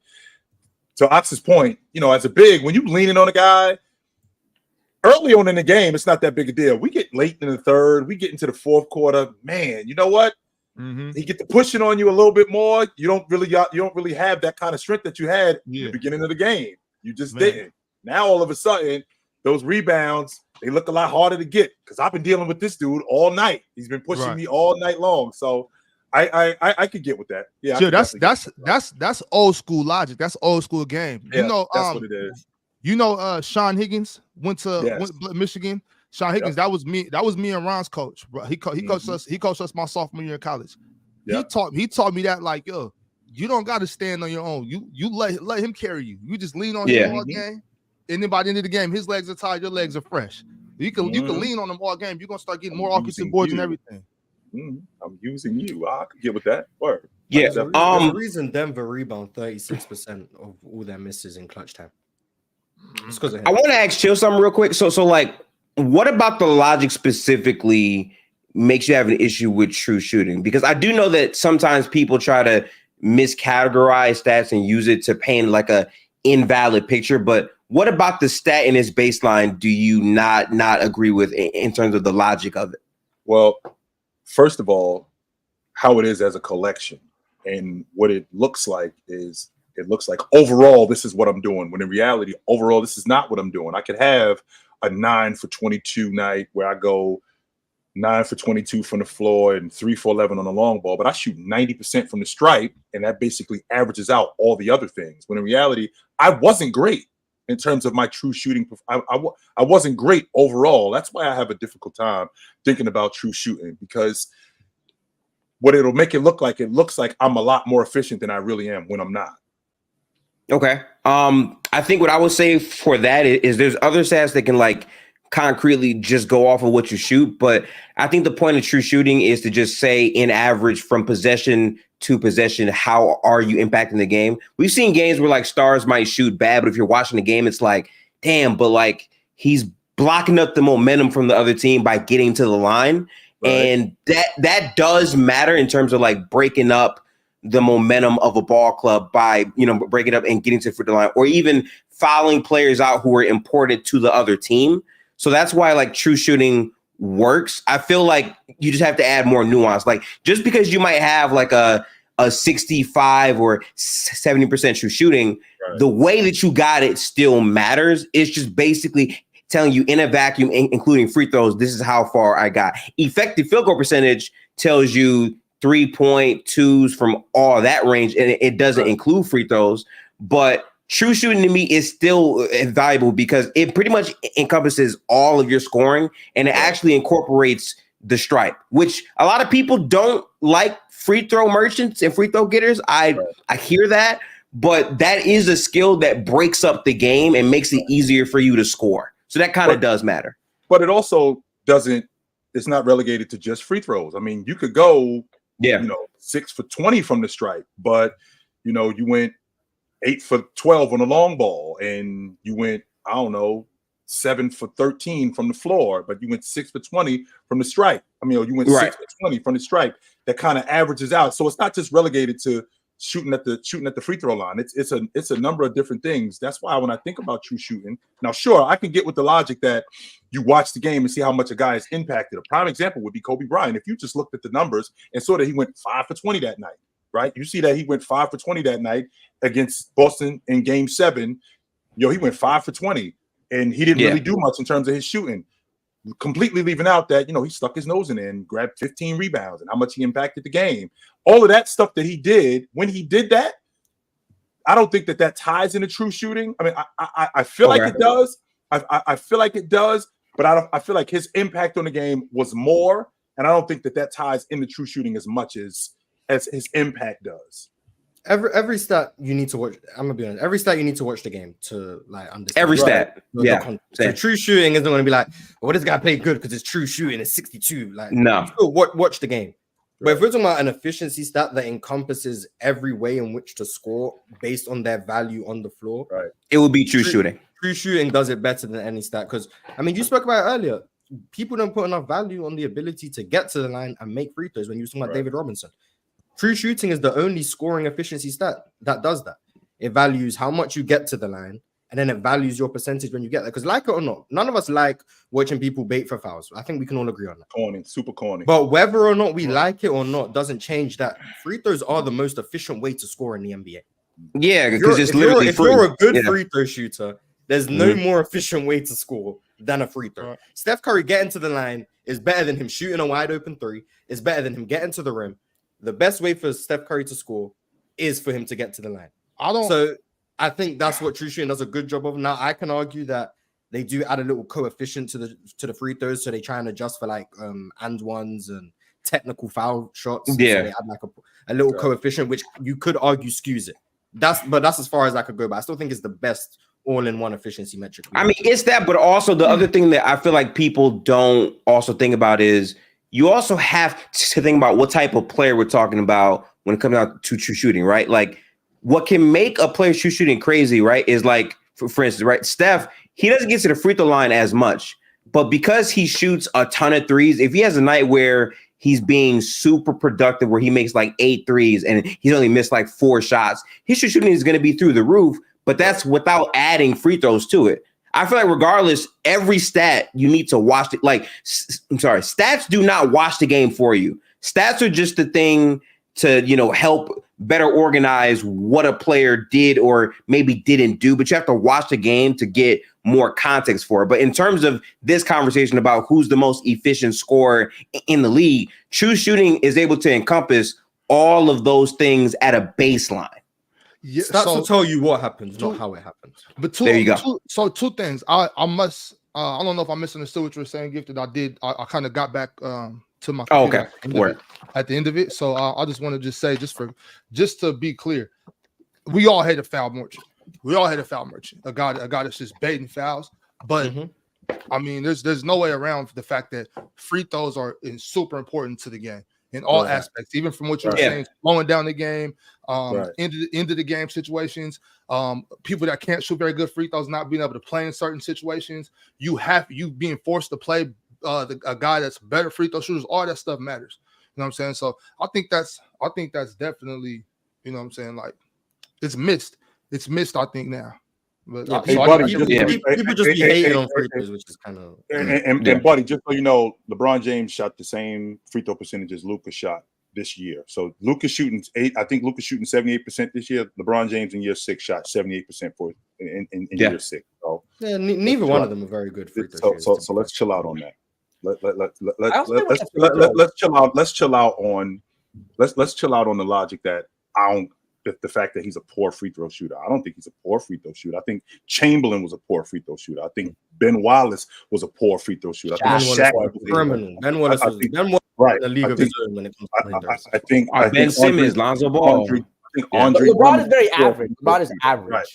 to Ox's point, as a big, when you leaning on a guy early on in the game, it's not that big a deal. We get late in the third, we get into the fourth quarter. Man, you know what? He get to pushing on you a little bit more. You don't really have that kind of strength that you had in the beginning of the game. You just didn't. Now all of a sudden, those rebounds, they look a lot harder to get, because I've been dealing with this dude all night. He's been pushing me all night long. So I could get with that. Yeah, sure, that's old school logic. That's old school game. Yeah, that's what it is. Sean Higgins went to Michigan. Sean Higgins, that was me and Ron's coach. He coached us. He coached us my sophomore year in college. Yep. He taught me that, like, you don't got to stand on your own. You let him carry you. You just lean on him all game. And then by the end of the game, his legs are tired, your legs are fresh. You can lean on him all game. You're gonna start getting more offensive boards and everything. I'm using you. I could get with that. Word. Yeah. There's a reason Denver rebound 36% of all their misses in clutch time. It's because I want to ask Chill something real quick. So like, what about the logic specifically makes you have an issue with true shooting? Because I do know that sometimes people try to miscategorize stats and use it to paint like a invalid picture. But what about the stat in its baseline do you not agree with in terms of the logic of it? Well, first of all, how it is as a collection, and what it looks like is, it looks like overall this is what I'm doing, when in reality overall this is not what I'm doing. I could have a 9 for 22 night where I go 9 for 22 from the floor and 3 for 11 on the long ball, but I shoot 90% from the stripe, and that basically averages out all the other things, when in reality I wasn't great in terms of my true shooting. I wasn't great overall. That's why I have a difficult time thinking about true shooting, because what it'll make it looks like I'm a lot more efficient than I really am when I'm not. Okay. I think what I would say for that is there's other stats that can like concretely just go off of what you shoot. But I think the point of true shooting is to just say, in average, from possession to possession, how are you impacting the game? We've seen games where like stars might shoot bad, but if you're watching the game, it's like, damn, but like he's blocking up the momentum from the other team by getting to the line. Right. And that does matter in terms of like breaking up the momentum of a ball club by, breaking up and getting to the free throw line, or even fouling players out who are important to the other team. So that's why like true shooting works. I feel like you just have to add more nuance. Like, just because you might have like a 65 or 70% true shooting, right, the way that you got it still matters. It's just basically telling you in a vacuum, including free throws, this is how far I got. Effective field goal percentage tells you 3.2s from all that range, and it doesn't include free throws. But true shooting to me is still valuable because it pretty much encompasses all of your scoring, and it actually incorporates the stripe, which a lot of people don't like free throw merchants and free throw getters. I hear that, but that is a skill that breaks up the game and makes it easier for you to score. So that kind of does matter. But it also doesn't, it's not relegated to just free throws. I mean, you could go 6 for 20 from the stripe, but you went 8 for 12 on the long ball, and you went, 7 for 13 from the floor, but you went 6 for 20 from the stripe. You went 6 for 20 from the stripe. That kind of averages out. So it's not just relegated to shooting at the free throw line. It's a number of different things. That's why when I think about true shooting, now sure, I can get with the logic that you watch the game and see how much a guy is impacted. A prime example would be Coby Bryant. If you just looked at the numbers and saw that he went 5 for 20 that night, right? You see that he went 5 for 20 that night against Boston in Game 7. He went 5 for 20, and he didn't really do much in terms of his shooting. Completely leaving out that, he stuck his nose in and grabbed 15 rebounds and how much he impacted the game. All of that stuff that he did, when he did that, I don't think that ties into true shooting. I mean, I feel like it does. I feel like it does, but I feel like his impact on the game was more, and I don't think that ties into true shooting as much as his impact does. Every stat you need to watch. I'm gonna be honest. Every stat you need to watch the game to understand. Every stat, So true shooting isn't going to be like, well, this guy played good because it's true shooting. It's 62. Like, no. Still watch the game. But if we're talking about an efficiency stat that encompasses every way in which to score based on their value on the floor, right, it will be true shooting. True shooting does it better than any stat because you spoke about it earlier. People don't put enough value on the ability to get to the line and make free throws. When you were talking about David Robinson. True shooting is the only scoring efficiency stat that does that. It values how much you get to the line, and then it values your percentage when you get there. Because like it or not, none of us like watching people bait for fouls. I think we can all agree on that. Corny, super corny. But whether or not we like it or not doesn't change that free throws are the most efficient way to score in the NBA. Yeah, because it's literally if you're a good free throw shooter, there's no more efficient way to score than a free throw. Steph Curry getting to the line is better than him shooting a wide open three. It's better than him getting to the rim. The best way for Steph Curry to score is for him to get to the line. So I think that's what true shooting does a good job of. Now I can argue that they do add a little coefficient to the free throws, so they try and adjust for like and ones and technical foul shots. Yeah, so they add like a little coefficient, which you could argue skews it. That's as far as I could go. But I still think it's the best all-in-one efficiency metric. I mean, it's that, but also the other thing that I feel like people don't also think about is you also have to think about what type of player we're talking about when it comes out to true shooting, right? Like what can make a player true shooting crazy, right? Is like, for instance, right? Steph, he doesn't get to the free throw line as much, but because he shoots a ton of threes, if he has a night where he's being super productive, where he makes like 8 threes and he's only missed like 4 shots, his true shooting is going to be through the roof, but that's without adding free throws to it. I feel like regardless, every stat you need to watch it. Like, I'm sorry, stats do not watch the game for you. Stats are just the thing to, help better organize what a player did or maybe didn't do. But you have to watch the game to get more context for it. But in terms of this conversation about who's the most efficient scorer in the league, true shooting is able to encompass all of those things at a baseline. Yeah, stats will tell you what happens, not how it happens. But there you go. Two things. I must. I don't know if I misunderstood what you were saying, Gifted. I did. I kind of got back to my. Okay. At the end of it, so I just want to just say, just to be clear, we all hate a foul merchant. We all hate a foul merchant. A guy that's just baiting fouls. But I mean, there's no way around the fact that free throws are super important to the game. In all aspects, even from what you were saying, slowing down the game, into the game situations, people that can't shoot very good free throws not being able to play in certain situations, you being forced to play a guy that's better free throw shooters, all that stuff matters. You know what I'm saying? So I think that's definitely, you know what I'm saying, like it's missed. It's missed, I think, now. But people just be hating on free throws, which is kind of and buddy, just so you know, LeBron James shot the same free throw percentage as Luka shot this year. So Luka's shooting 78% this year. LeBron James in year 6 shot 78% for in year 6. So neither one of them are very good free throws. So let's chill out on that. Let's chill out on the logic that the fact that he's a poor free throw shooter. I don't think he's a poor free throw shooter. I think Chamberlain was a poor free throw shooter. I think Ben Wallace was a poor free throw shooter. I think Shaq was criminal. Ben Wallace was right. The league of his own when it comes to I think Ben Simmons, Lonzo Ball. LeBron is very average. LeBron is average. Right.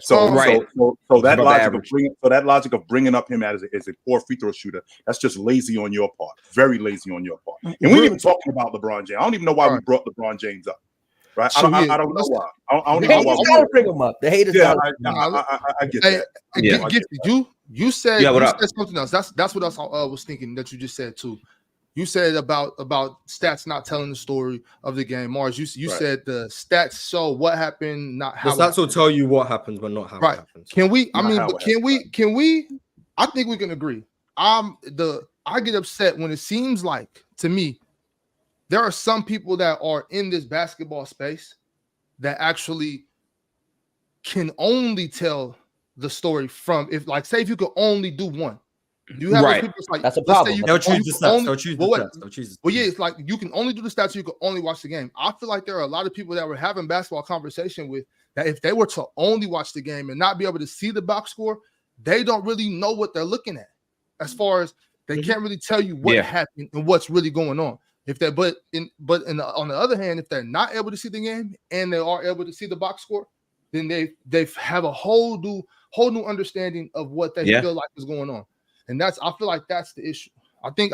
So that logic of bringing up him as a poor free throw shooter, that's just lazy on your part. Very lazy on your part. And we ain't even talking about LeBron James. I don't even know why we brought LeBron James up. Right? I don't know why. I don't know why. The haters gotta bring him up. The haters gotta. I get that. You said something else. That's what I was thinking that you just said too. You said about stats not telling the story of the game. Mars, you said the stats show what happened, not how. The stats will tell you what happens, but not how it happens. Can we? Can we? I think we can agree. I get upset when it seems like, to me, there are some people that are in this basketball space that actually can only tell the story from, if you could only do one. You have those people, like, that's a problem. They'll choose the stats. They'll choose the stats. Well, yeah, it's like you can only do the stats. You can only watch the game. I feel like there are a lot of people that we're having basketball conversation with that if they were to only watch the game and not be able to see the box score, they don't really know what they're looking at. As far as they can't really tell you what happened and what's really going on. On the other hand, if they're not able to see the game and they are able to see the box score, then they have a whole new understanding of what they feel like is going on. And I feel like that's the issue. I think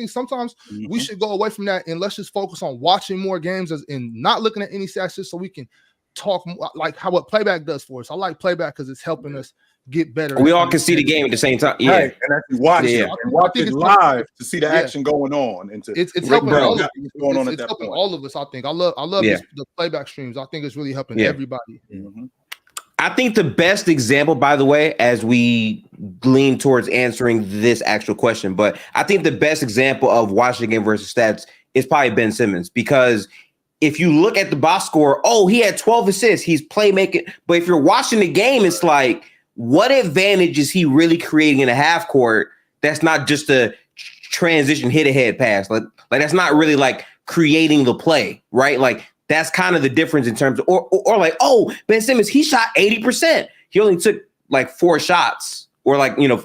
sometimes we should go away from that and let's just focus on watching more games and not looking at any stats so we can talk like what playback does for us. I like playback because it's helping us get better. We all can see the game at the same time. Yeah, right. And actually watch it and watch it live to see the action going on. And it's helping all of us. It's helping all of us. I think I love the playback streams. I think it's really helping everybody. Mm-hmm. I think the best example, by the way, as we lean towards answering this actual question, but I think the best example of watching the game versus stats is probably Ben Simmons, because if you look at the box score, he had 12 assists, he's playmaking. But if you're watching the game, it's like, what advantage is he really creating in a half court? That's not just a transition hit ahead pass. Like that's not really like creating the play, right? Like that's kind of the difference in terms of, or like, Ben Simmons, he shot 80%. He only took like 4 shots, or like, 4 or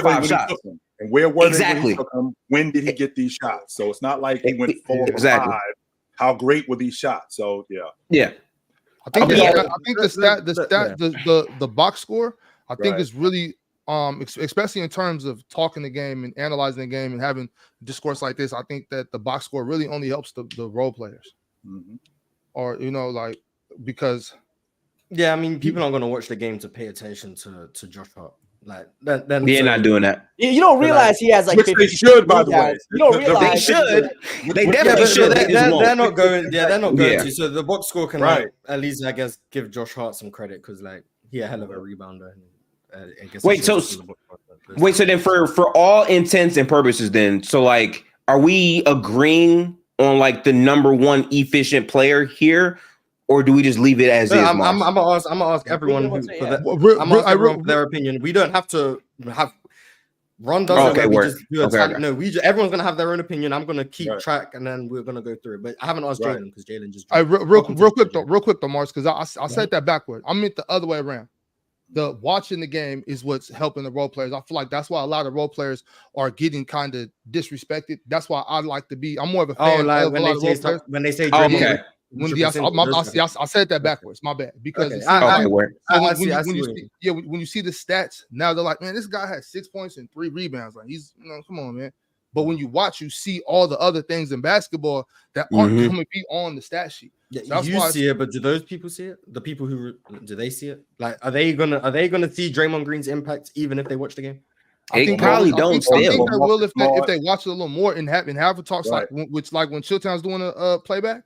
5 shots. And where were they when he took them? When did he get these shots? So it's not like he went 4 or 5. How great were these shots? So yeah. I think the box score, I think is really especially in terms of talking the game and analyzing the game and having discourse like this. I think that the box score really only helps the role players, or because I mean, people aren't going to watch the game to pay attention to Josh Hart. Like then they're not doing that. You don't realize he has like, which they should, by the way. You don't realize they should. They definitely should. They're not going. They're not going to. So the box score can at least, I guess, give Josh Hart some credit, because like he a hell of a rebounder. I guess so then for all intents and purposes, then so like, are we agreeing on like the number one efficient player here? Or do we just leave it as is? I'm gonna ask everyone for their opinion. We don't have to have Ron doesn't. Everyone's gonna have their own opinion. I'm gonna keep track, and then we're gonna go through it. But I haven't asked Jalen, because Jalen just real quick though, Mars, because I said that backward. I meant the other way around. The watching the game is what's helping the role players. I feel like that's why a lot of role players are getting kind of disrespected. That's why I like to be. I'm more of a fan of when they say I said that backwards. My bad. Because when you see the stats, now they're like, man, this guy had 6 points and 3 rebounds. Like he's, come on, man. But when you watch, you see all the other things in basketball that aren't going to be on the stat sheet. Yeah, so you see it, but do those people see it? The people who do they see it? Like, are they gonna see Draymond Green's impact even if they watch the game? I think probably don't. I think they will if they watch it a little more and have talks like when Chilltown's doing a playback,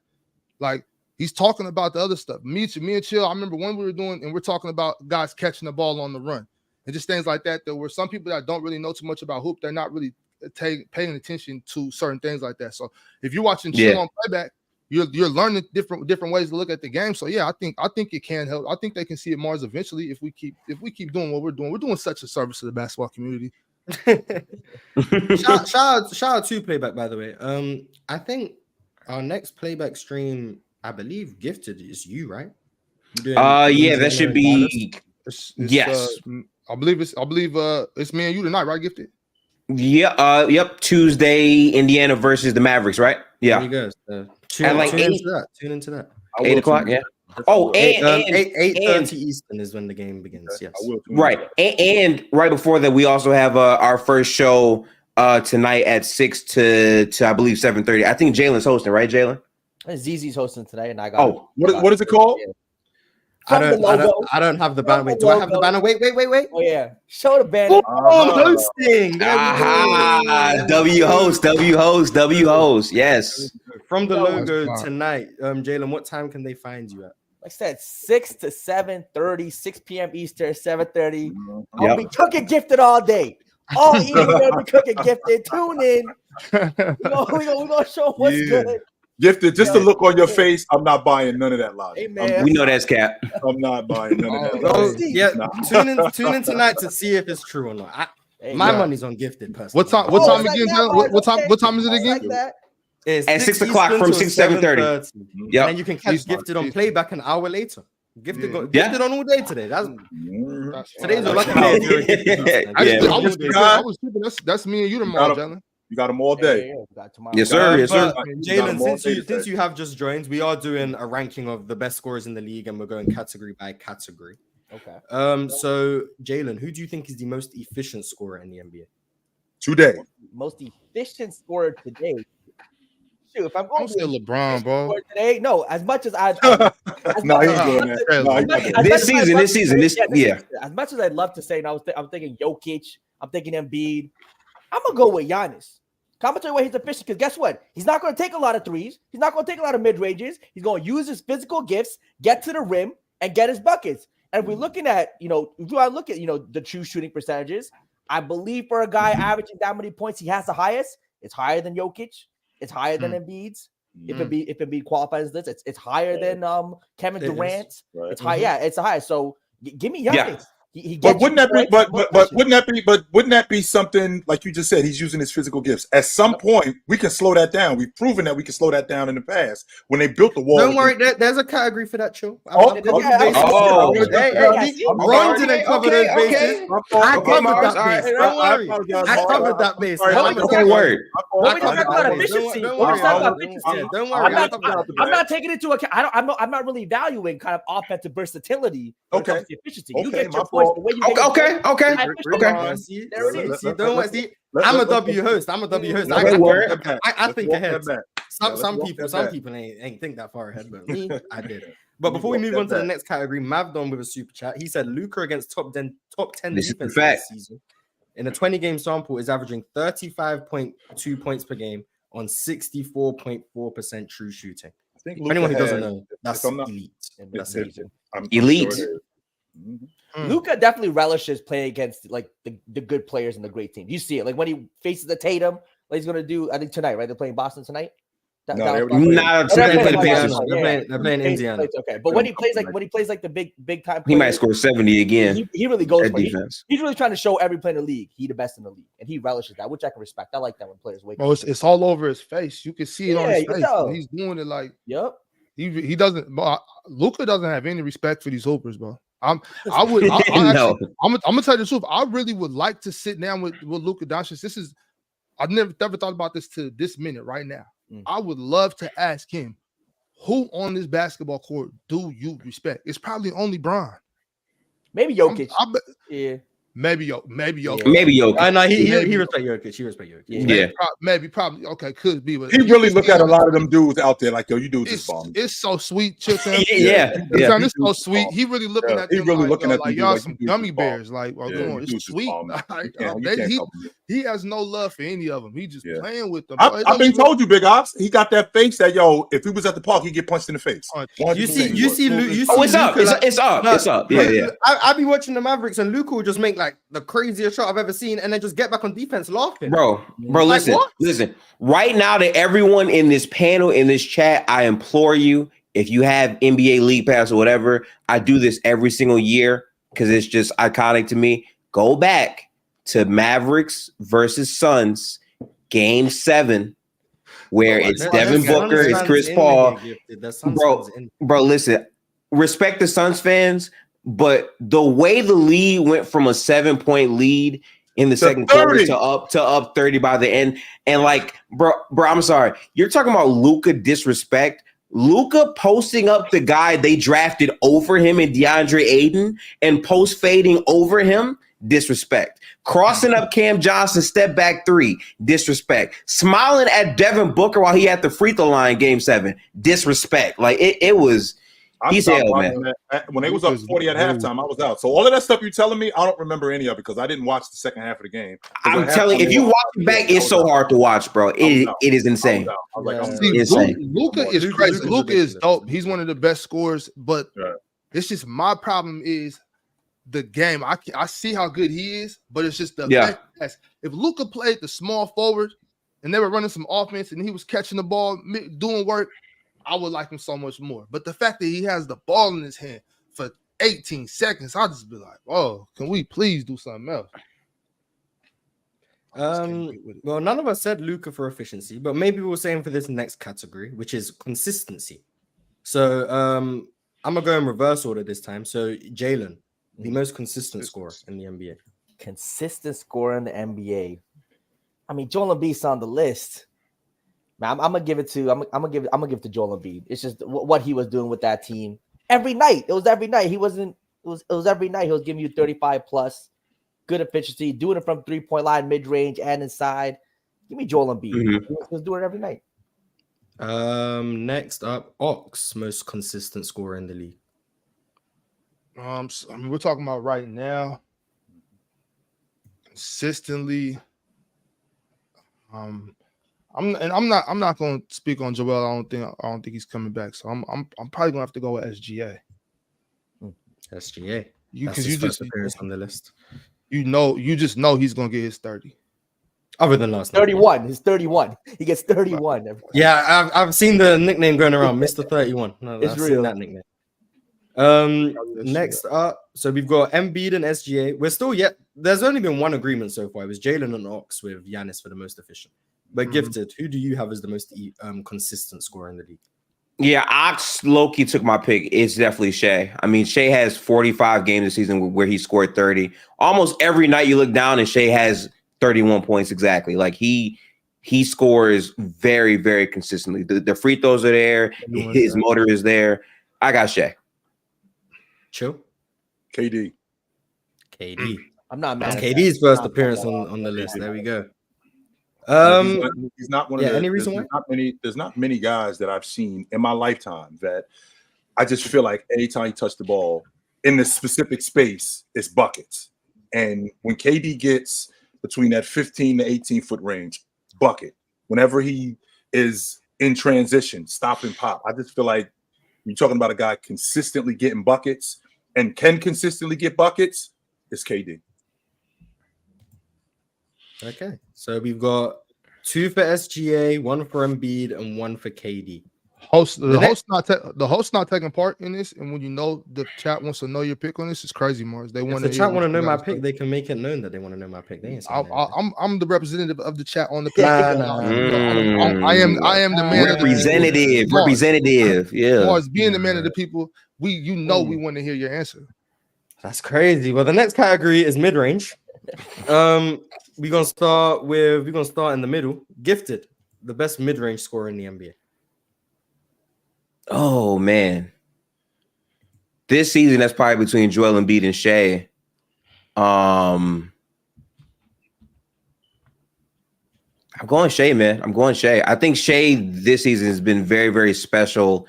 like he's talking about the other stuff. Me and Chill, I remember when we were doing and we're talking about guys catching the ball on the run and just things like that. There were some people that don't really know too much about hoop. They're not really paying attention to certain things like that. So if you're watching Chill on playback, you're learning different ways to look at the game. So I think it can help. I think they can see it more eventually if we keep doing what we're doing. We're doing such a service to the basketball community. shout out to playback, by the way. I think our next playback stream, I believe, Gifted is you, right? That should be yes. I believe it's me and you tonight, right, Gifted? Yeah. Yep. Tuesday, Indiana versus the Mavericks, right? Yeah. There you go. Tune into that. 8 o'clock. Yeah. Oh, and 8:30 Eastern is when the game begins. Yes. Right. And right before that, we also have our first show tonight at 6 to I believe 7:30. I think Jalen's hosting, right, Jalen? ZZ's hosting tonight, and I got. What is it called? I don't have the banner. Wait, do I have the banner? Wait. Oh yeah, show the banner. I'm hosting. W host. Yes. From the logo tonight, Jalen, what time can they find you at? Like I said, 6 to 7:30, 6 p.m. Eastern, 7:30. I'll be cooking gifted all day. All evening, gonna be cooking gifted. Tune in. We gonna show what's good. Gifted, just to look on your face, I'm not buying none of that logic. Hey, we know that's cap. I'm not buying none of that. Tune in tonight to see if it's true or not. My money's on Gifted. Personally. What time again? What time is it again? Like it's at 6 o'clock from 6 to 7:30. Yeah, and you can catch Gifted on playback an hour later. Gifted on all day today. Today's a lucky day. That's me and you tomorrow, Jalen. You got them all day. Yes, sir. Yes, sir. Jalen, since you have just joined, we are doing a ranking of the best scorers in the league, and we're going category by category. Okay. So Jalen, who do you think is the most efficient scorer in the NBA today? Most efficient scorer today. Shoot, if I'm going to say LeBron, bro. Today, no. As much as I, no, he's doing that. This season, as much as I'd love to say, and I'm thinking Jokic, I'm thinking Embiid. I'm gonna go with Giannis. I'm gonna tell you why he's efficient. Because guess what? He's not gonna take a lot of threes. He's not gonna take a lot of mid ranges. He's gonna use his physical gifts, get to the rim, and get his buckets. And if we're looking at, if I look at, the true shooting percentages, I believe for a guy averaging that many points, he has the highest. It's higher than Jokic. It's higher than Embiid's. If Embiid qualifies this, it's higher than Kevin Durant's. Right. It's high. Yeah, it's higher. So give me Giannis. Yeah. But wouldn't that be something like you just said? He's using his physical gifts. At some point, we can slow that down. We've proven that we can slow that down in the past when they built the wall. Don't worry, there's a category for that, Chill. Ron didn't cover those bases. I covered that base. Okay, word. We're talking about efficiency. Don't worry. I'm not taking into account. I'm not really valuing kind of offensive versatility. Okay. Efficiency. You get your points. Okay. See, there it is. See, I'm a W host. I think ahead. Some people ain't think that far ahead, but me, I did it. But before we move on to the next category, Mav done with a super chat. He said Luka against top 10 defense this season in a 20-game sample is averaging 35.2 points per game on 64.4% true shooting. For anyone who doesn't know, that's elite. That's elite. Luka definitely relishes playing against like the good players and the great teams. You see it like when he faces the Tatum, like he's gonna do. I think tonight, right? They're playing Boston tonight. They're playing Indiana. Okay, but when he plays like the big time, he might score 70 again. He really goes for defense. He's really trying to show every player in the league he the best in the league, and he relishes that, which I can respect. I like that when players wake up. It's all over his face. You can see it on his face. He's doing it like He doesn't. Luka doesn't have any respect for these hoopers, bro. I'm gonna tell you the truth. I really would like to sit down with Luka Dončić. I've never thought about this to this minute right now. I would love to ask him, who on this basketball court do you respect? It's probably only Bron. Maybe Jokic. Maybe Jokic. No, he respect Jokic. Yeah. Probably. Okay, could be. But he really look at a lot of them dudes out there like, yo, you dudes is bomb. It's so sweet, Chitchat. It's so sweet. He really looking at them. He really looking at like y'all some gummy bears. Like, it's sweet. He has no love for any of them. He just playing with them. I've been told you, Big Ops. He got that face that if he was at the park, he'd get punched in the face. You see. It's up. Yeah. I be watching the Mavericks and Luka will just make like the craziest shot I've ever seen, and then just get back on defense laughing. Bro, listen. Right now, to everyone in this panel, in this chat, I implore you, if you have NBA League Pass or whatever, I do this every single year because it's just iconic to me. Go back to Mavericks versus Suns, Game 7, where it's Devin Booker, it's Chris Paul. Bro, listen, respect the Suns fans, but the way the lead went from a 7-point lead in the second quarter to up 30 by the end, and like, bro, I'm sorry, you're talking about Luka disrespect. Luka posting up the guy they drafted over him in DeAndre Ayton and post fading over him, disrespect. Crossing up Cam Johnson, step back 3, disrespect. Smiling at Devin Booker while he had the free throw line, Game 7, disrespect. Like it was. He's hell, man. When they was up 40 at halftime, I was out. So all of that stuff you're telling me, I don't remember any of it because I didn't watch the second half of the game. I'm telling you, if you watch it back, it's so hard to watch, bro. It is insane. Luka is crazy. Luka is dope. He's one of the best scorers, but it's just my problem is the game. I see how good he is, but it's just the fact that if Luka played the small forward and they were running some offense and he was catching the ball, doing work, I would like him so much more. But the fact that he has the ball in his hand for 18 seconds, I'll just be like, oh, can we please do something else? Well, none of us said Luka for efficiency, but maybe we're saying for this next category, which is consistency. So I'm gonna go in reverse order this time. So Jalen, the most consistent scorer in the NBA. Consistent scorer in the NBA. I mean, Joel Embiid's on the list. Man, I'm gonna give it to I'm gonna give it to Joel Embiid. It's just what he was doing with that team every night. It was every night. It was every night. He was giving you 35 plus, good efficiency, doing it from 3-point line, mid range, and inside. Give me Joel Embiid. He was doing it every night. Next up, Ox, most consistent scorer in the league. So, I mean, we're talking about right now. Consistently. I'm not going to speak on Joel. I don't think he's coming back. So I'm probably going to have to go with SGA. SGA. Because you just appearance on the list. You just know he's going to get his 30. Other than last 31. Night. He's 31. He gets 31. Yeah, I've seen the nickname going around, Mr. 31. No, it's I've real. seen that nickname. Next up, so we've got Embiid and SGA. There's only been one agreement so far. It was Jalen and Ox with Giannis for the most efficient. But Gifted, who do you have as the most consistent scorer in the league? Yeah, Ox Loki took my pick. It's definitely Shea. I mean, Shea has 45 games this season where he scored 30. Almost every night you look down and Shea has 31 points exactly. Like he scores very, very consistently. The free throws are there. His motor is there. I got Shea. Chill. KD. I'm not mad. KD's first appearance on the list. There we go. He's not one of the. Any reason why? There's not many guys that I've seen in my lifetime that I just feel like anytime he touched the ball in this specific space, it's buckets. And when KD gets between that 15 to 18 foot range, bucket. Whenever he is in transition, stop and pop. I just feel like you're talking about a guy consistently getting buckets and can consistently get buckets. It's KD. Okay, so we've got 2 for SGA, 1 for Embiid, and 1 for KD. The host not taking part in this, and when you know the chat wants to know your pick on this, it's crazy, Mars. They want the chat want to know my pick. They can make it known that they want to know my pick. They ain't I'm the representative of the chat on the pick. I am the man. Representative. Yeah. Mars, being the man of the people, we want to hear your answer. That's crazy. Well, the next category is mid range. We're gonna start in the middle. Gifted, the best mid range scorer in the NBA. Oh man, this season that's probably between Joel Embiid and Shea. I'm going Shea, man. I'm going Shea. I think Shea this season has been very, very special.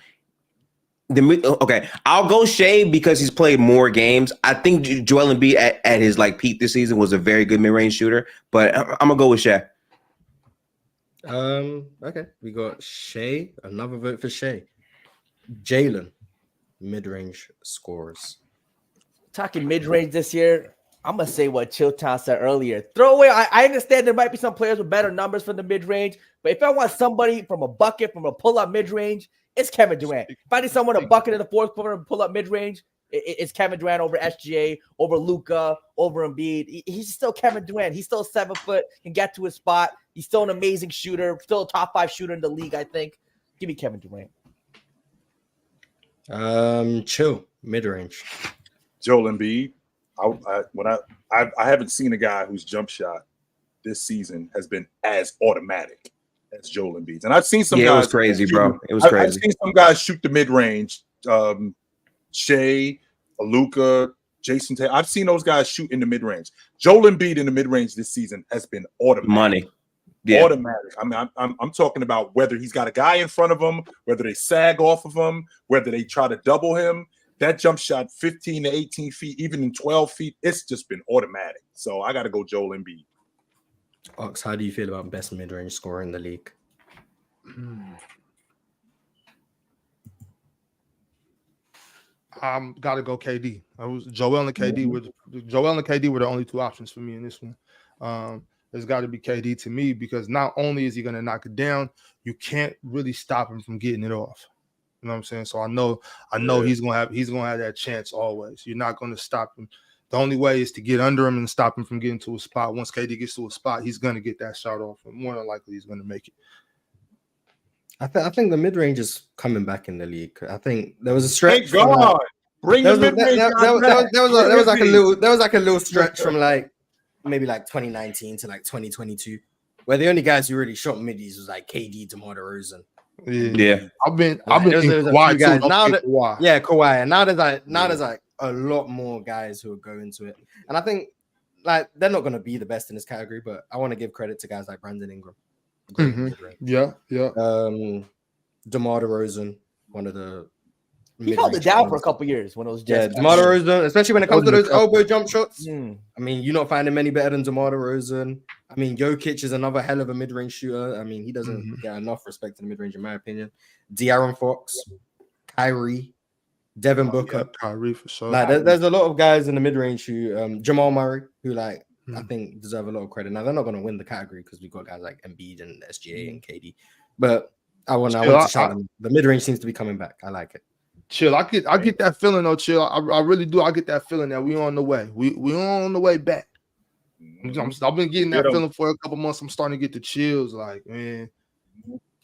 Okay, I'll go Shea because he's played more games. I think Joel Embiid at his peak this season was a very good mid-range shooter, but I'm gonna go with Shea. Okay, we got Shea. Another vote for Shea. Jalen, mid-range scores. Talking mid-range this year, I'm gonna say what Chitchat said earlier. Throw away. I understand there might be some players with better numbers for the mid-range, but if I want somebody from a bucket, from a pull-up mid-range, it's Kevin Durant. If I need someone to bucket in the fourth quarter and pull up mid-range, it's Kevin Durant over SGA, over Luka, over Embiid. He's still Kevin Durant. He's still 7 foot, can get to his spot. He's still an amazing shooter, still a top 5 shooter in the league, I think. Give me Kevin Durant. Chill, mid-range. Joel Embiid. I haven't seen a guy whose jump shot this season has been as automatic as Joel Embiid. And I've seen some guys. It was crazy, bro. It was crazy. I've seen some guys shoot the mid-range. Shea, Luka, Jason Taylor. I've seen those guys shoot in the mid-range. Joel Embiid in the mid-range this season has been automatic. Automatic. I mean, I'm talking about whether he's got a guy in front of him, whether they sag off of him, whether they try to double him. That jump shot 15 to 18 feet, even in 12 feet, it's just been automatic. So I got to go Joel Embiid. Ox, how do you feel about best mid-range scorer in the league? Got to go KD. Joel and KD were the only two options for me in this one. There's got to be KD to me because not only is he going to knock it down, you can't really stop him from getting it off. You know what I'm saying? So I know he's gonna have that chance always. You're not gonna stop him. The only way is to get under him and stop him from getting to a spot. Once KD gets to a spot, he's gonna get that shot off, and more than likely he's gonna make it. I think the mid range is coming back in the league. I think there was a stretch. Thank God. Bring the mid range. There was like a little stretch from like maybe like 2019 to like 2022, where the only guys who really shot middies was like KD, DeMar DeRozan. Yeah. I've been Kawhi guys. too. Now that, Kawhi. Yeah, Kawhi. And now there's like a lot more guys who will go into it. And I think like they're not going to be the best in this category, but I want to give credit to guys like Brandon Ingram. Yeah. DeMar DeRozan, one of the he held it down for a couple years when it was just DeMar DeRozan, especially when it comes to those elbow jump shots. I mean, you're not finding many better than DeMar DeRozan. I mean, Jokic is another hell of a mid-range shooter. I mean, he doesn't get enough respect in the mid-range, in my opinion. De'Aaron Fox, Kyrie, Devin Booker. Kyrie for sure. Like, there's a lot of guys in the mid-range who, Jamal Murray, who like I think deserve a lot of credit. Now they're not going to win the category because we've got guys like Embiid and SGA and KD. But I want to shout them. The mid-range seems to be coming back. I like it. Chill. I get that feeling though. Chill. I really do. I get that feeling that we on the way. We on the way back. I've been getting that feeling for a couple months. I'm starting to get the chills. Like, man,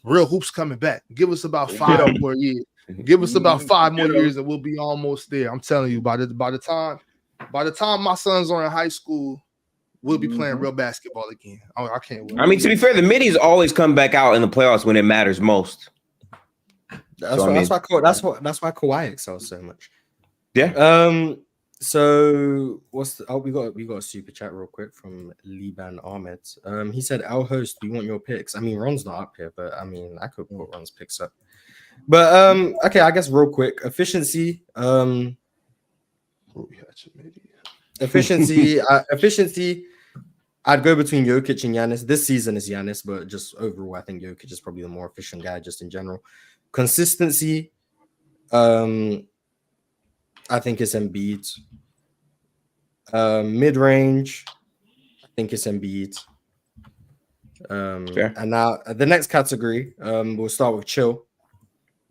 real hoops coming back. Give us about 5 more years. Give us about 5 more years, and we'll be almost there. I'm telling you. By the time my sons are in high school, we'll be playing real basketball again. I can't wait. I mean, to be fair, the middies always come back out in the playoffs when it matters most. That's why Kawhi excels so much. Yeah. So we got a super chat real quick from Liban Ahmed. He said, "Our host, we want your picks." I mean, Ron's not up here, but I mean, I could put Ron's picks up. But okay, I guess real quick, efficiency. Efficiency. I'd go between Jokic and Giannis. This season is Giannis, but just overall, I think Jokic is probably the more efficient guy just in general. Consistency, I think it's Embiid. Mid-range, I think it's Embiid. And now the next category, we'll start with chill.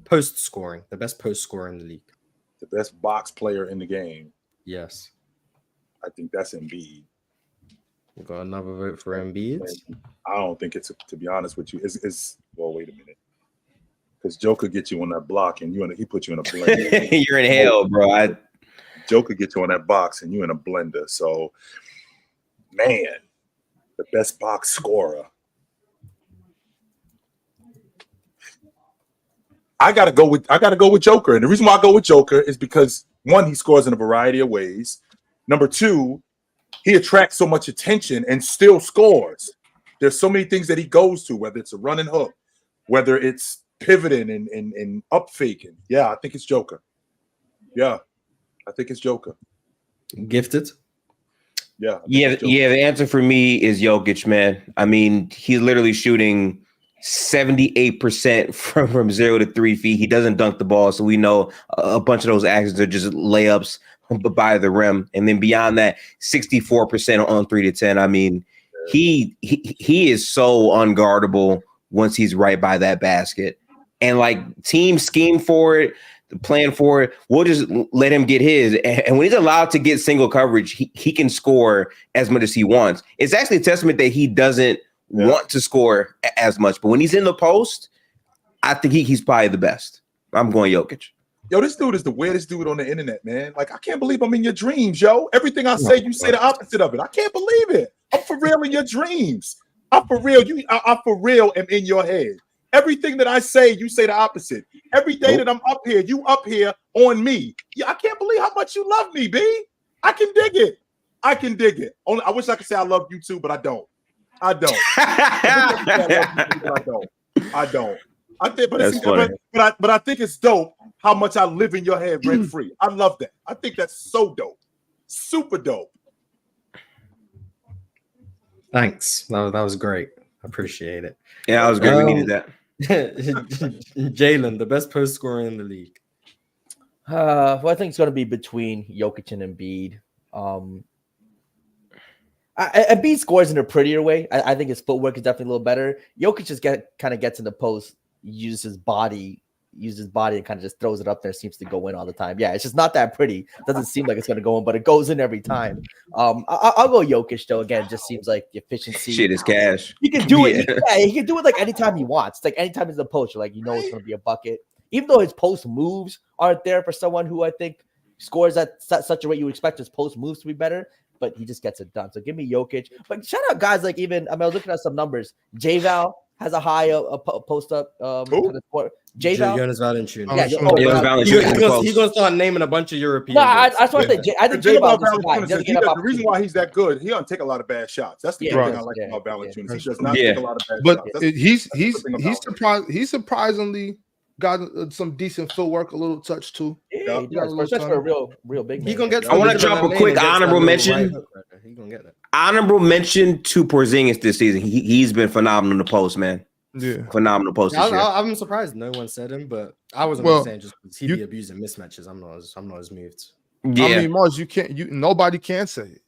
Post scoring, the best post scorer in the league. The best box player in the game. Yes. I think that's Embiid. We got another vote for Embiid. I don't think it's, to be honest with you, well, wait a minute. Because Joe could get you on that block and he put you in a blender. You're in hell, bro. Joe could get you on that box and you in a blender. So, man, the best box scorer. I gotta go with Joker. And the reason why I go with Joker is because 1, he scores in a variety of ways. Number 2, he attracts so much attention and still scores. There's so many things that he goes to, whether it's a running hook, whether it's pivoting and up faking. Yeah, I think it's Joker. Yeah, I think it's Joker. Gifted. Yeah. The answer for me is Jokic, man. I mean, he's literally shooting 78% from 0 to 3 feet. He doesn't dunk the ball, so we know a bunch of those actions are just layups by the rim. And then beyond that, 64% on 3 to 10. I mean, he is so unguardable once he's right by that basket. And like team scheme for it, plan for it, we'll just let him get his. And when he's allowed to get single coverage, he can score as much as he wants. It's actually a testament that he doesn't want to score as much. But when he's in the post, I think he's probably the best. I'm going Jokic. Yo, this dude is the weirdest dude on the internet, man. Like, I can't believe I'm in your dreams, yo. Everything I say, you say the opposite of it. I can't believe it. I'm for real in your dreams. I'm for real. I for real am in your head. Everything that I say, you say the opposite. Every day that I'm up here, you up here on me. Yeah, I can't believe how much you love me, B. I can dig it. I wish I could say I love you too, but I don't. I don't. I don't. I think, but I think it's dope how much I live in your head rent free. I love that. I think that's so dope. Super dope. Thanks. That was great. I appreciate it. Yeah, that was great. We needed that. Jalen, the best post scorer in the league. Well, I think it's going to be between Jokic and Embiid. Embiid scores in a prettier way. I think his footwork is definitely a little better. Jokic just kind of gets in the post, uses his body and kind of just throws it up there. Seems to go in all the time. Yeah, it's just not that pretty. Doesn't seem like it's going to go in, but it goes in every time. I'll go Jokic though. Again, just seems like the efficiency. Shit is cash. He can do it. He can do it like anytime he wants. Like anytime he's in the post, you're like, it's going to be a bucket. Even though his post moves aren't there for someone who I think scores at such a rate, you would expect his post moves to be better, but he just gets it done. So give me Jokic. But shout out guys like I was looking at some numbers. J-Val has a high post up. J-Val. Jonas Valanciunas. He's going to start naming a bunch of Europeans. No, I think J-Val. The reason why he's that good, he doesn't take a lot of bad shots. That's the thing I like about Valanciunas. He does not take a lot of bad shots. But he's surprisingly got some decent footwork, a little touch too. Yeah, especially for a real big man. I want to drop a quick honorable mention. He's gonna get that. Honorable mention to Porzingis this season. He's been phenomenal in the post, man. Yeah, phenomenal post this year. I'm surprised no one said him, but I wasn't saying just because he'd be abusing mismatches. I'm not as moved. Yeah, I mean, Mars, nobody can say it.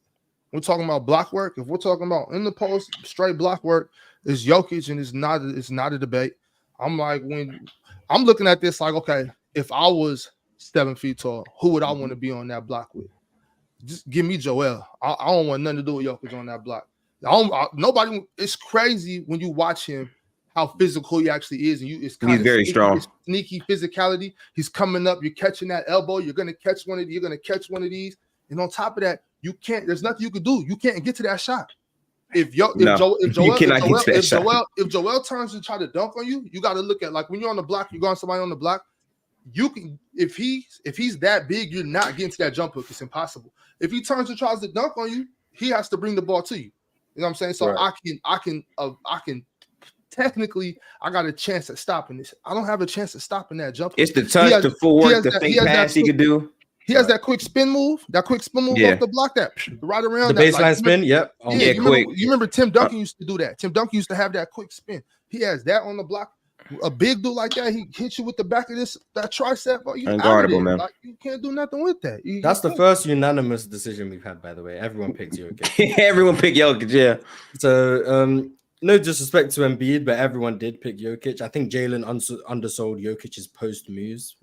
We're talking about block work. If we're talking about in the post, straight block work, it's Jokic, and it's not a debate. I'm like, when I'm looking at this, like, okay, if I was 7 feet tall, who would I want to be on that block with? Just give me Joel. I don't want nothing to do with Jokic on that block. Nobody. It's crazy when you watch him how physical he actually is, and he's very strong. Sneaky physicality. He's coming up. You're catching that elbow. You're gonna catch one of these, and on top of that, you can't. There's nothing you could do. You can't get to that shot. If Joel turns and try to dunk on you, you got to look at, like, when you're on the block, you're going somebody on the block. You can, if he's that big, you're not getting to that jump hook. It's impossible. If he turns and tries to dunk on you, he has to bring the ball to you. You know what I'm saying? So right. I can technically, I got a chance at stopping this. I don't have a chance at stopping that jump hook. It's the touch, the footwork, the fake pass he could do. He has that quick spin move off the block, that right around the baseline spin. Yep. Quick. You remember Tim Duncan used to do that. Tim Duncan used to have that quick spin. He has that on the block. A big dude like that, he hits you with the back of that tricep. Unguardable, man. Like, you can't do nothing with that. That's the first unanimous decision we've had, by the way. Everyone picked Jokic. Everyone picked Jokic, yeah. So, no disrespect to Embiid, but everyone did pick Jokic. I think Jalen undersold Jokic's post moves.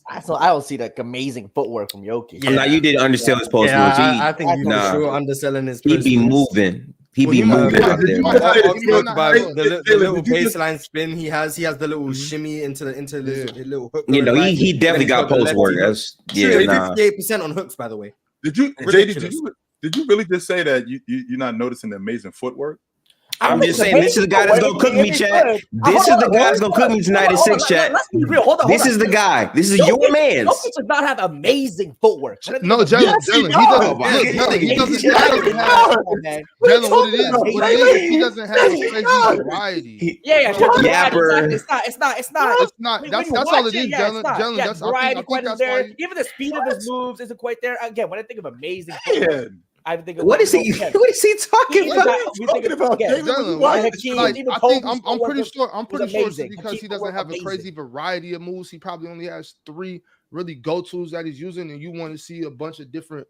I don't see that amazing footwork from Jokic. Yeah. No, you didn't undersell his post moves. I think you for sure underselling his post moves. He'd be moving. He'd be moving out there. The little baseline spin he has. He has the little shimmy into the little hook. He definitely got post work. 58% on hooks, by the way. Did you really just say that you're not noticing the amazing footwork? I'm just saying, this is the guy that's gonna cook me, chat. This is the guy that's gonna cook me tonight at 6, chat. Let's be real. Hold on. This is the guy. This is your man. Jokic does not have amazing footwork. No, Jalen, he doesn't have crazy variety. Yapper. It's not. That's all it is, Jalen. That's variety quite there. Even the speed of his moves isn't quite there. Again, when I think of amazing footwork, I think what is he talking about? I'm pretty sure it's because he doesn't have a crazy variety of moves. He probably only has 3 really go-tos that he's using, and you want to see a bunch of different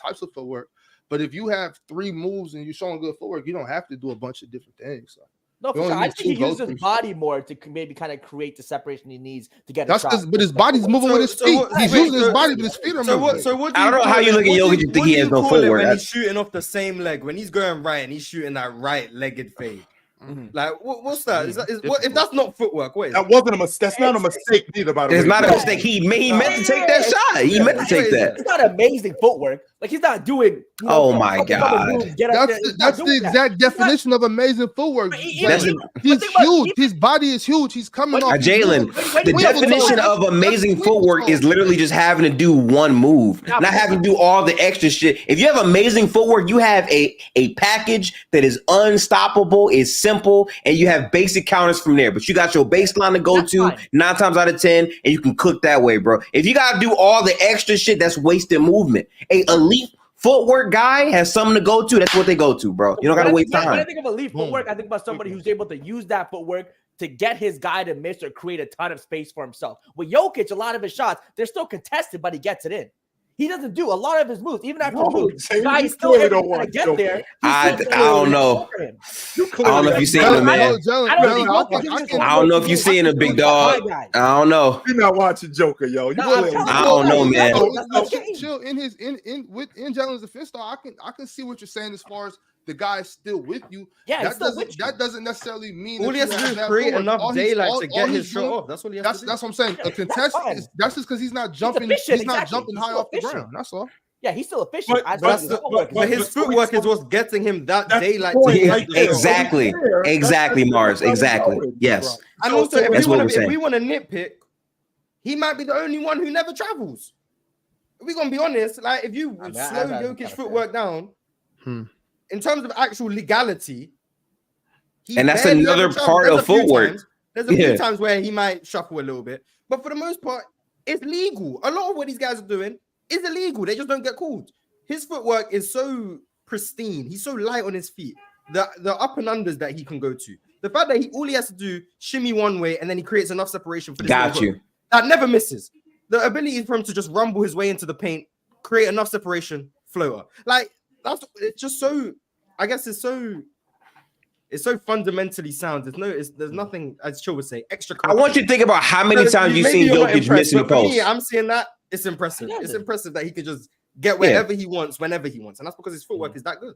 types of footwork. But if you have 3 moves and you're showing good footwork, you don't have to do a bunch of different things. So. No, for sure. I think he uses his body more to maybe kind of create the separation he needs to get a shot. But his body's moving with his feet. He's using his body, but his feet are moving. I don't know how you look at Jokic and think he has no footwork. When he's shooting off the same leg, when he's going right and he's shooting that right-legged fade. Like, what's that? If that's not footwork, what is that? Wasn't a mistake. That's not a mistake neither, by the way. It's not a mistake. He meant to take that shot. He meant to take that. It's not amazing footwork. Like he's not doing. Oh my God! That's the exact definition of amazing footwork. He's huge. His body is huge. He's coming off. Jalen, the definition of amazing footwork is literally just having to do one move, not having to do all the extra shit. If you have amazing footwork, you have a package that is unstoppable, is simple, and you have basic counters from there. But you got your baseline to go to 9 times out of 10, and you can cook that way, bro. If you got to do all the extra shit, that's wasted movement. A elite footwork guy has something to go to. That's what they go to, bro. You don't got to waste time. When I think of elite footwork, I think about somebody who's able to use that footwork to get his guy to miss or create a ton of space for himself. With Jokic, a lot of his shots, they're still contested, but he gets it in. He doesn't do a lot of his moves, even after moves. Guys still able to get there. I don't know. I don't know if you're seeing him, man. I don't know if you're seeing a big dog. I don't know. You're not watching Joker, yo. I don't know, man. Chill. In Jalen's defense, though, I can see what you're saying as far as the guy's still with you. Yeah, that doesn't necessarily mean all he has to do is create enough daylight to get his shot off. That's what he has to do. That's what I'm saying. A contest that's just because he's not jumping. He's not jumping high off the ground. That's all. Yeah, he's still efficient. But his footwork is what's getting him that daylight. Exactly, Mars. Exactly. Yes. And also, if we want to nitpick, he might be the only one who never travels. We're gonna be honest. Like, if you slow Jokic's footwork down. In terms of actual legality, and that's another part of footwork. There's a few times where he might shuffle a little bit, but for the most part, it's legal. A lot of what these guys are doing is illegal. They just don't get called. His footwork is so pristine. He's so light on his feet. The up and unders that he can go to. The fact that all he has to do shimmy one way and then he creates enough separation for this. Got you. That never misses. The ability for him to just rumble his way into the paint, create enough separation, floater. Like. It's just so. I guess it's so fundamentally sound. There's nothing, as Chill would say, extra. I want you to think about how many times you've seen Jokic missing the post. Me, I'm seeing that. It's impressive. It's impressive that he could just get wherever he wants, whenever he wants, and that's because his footwork is that good.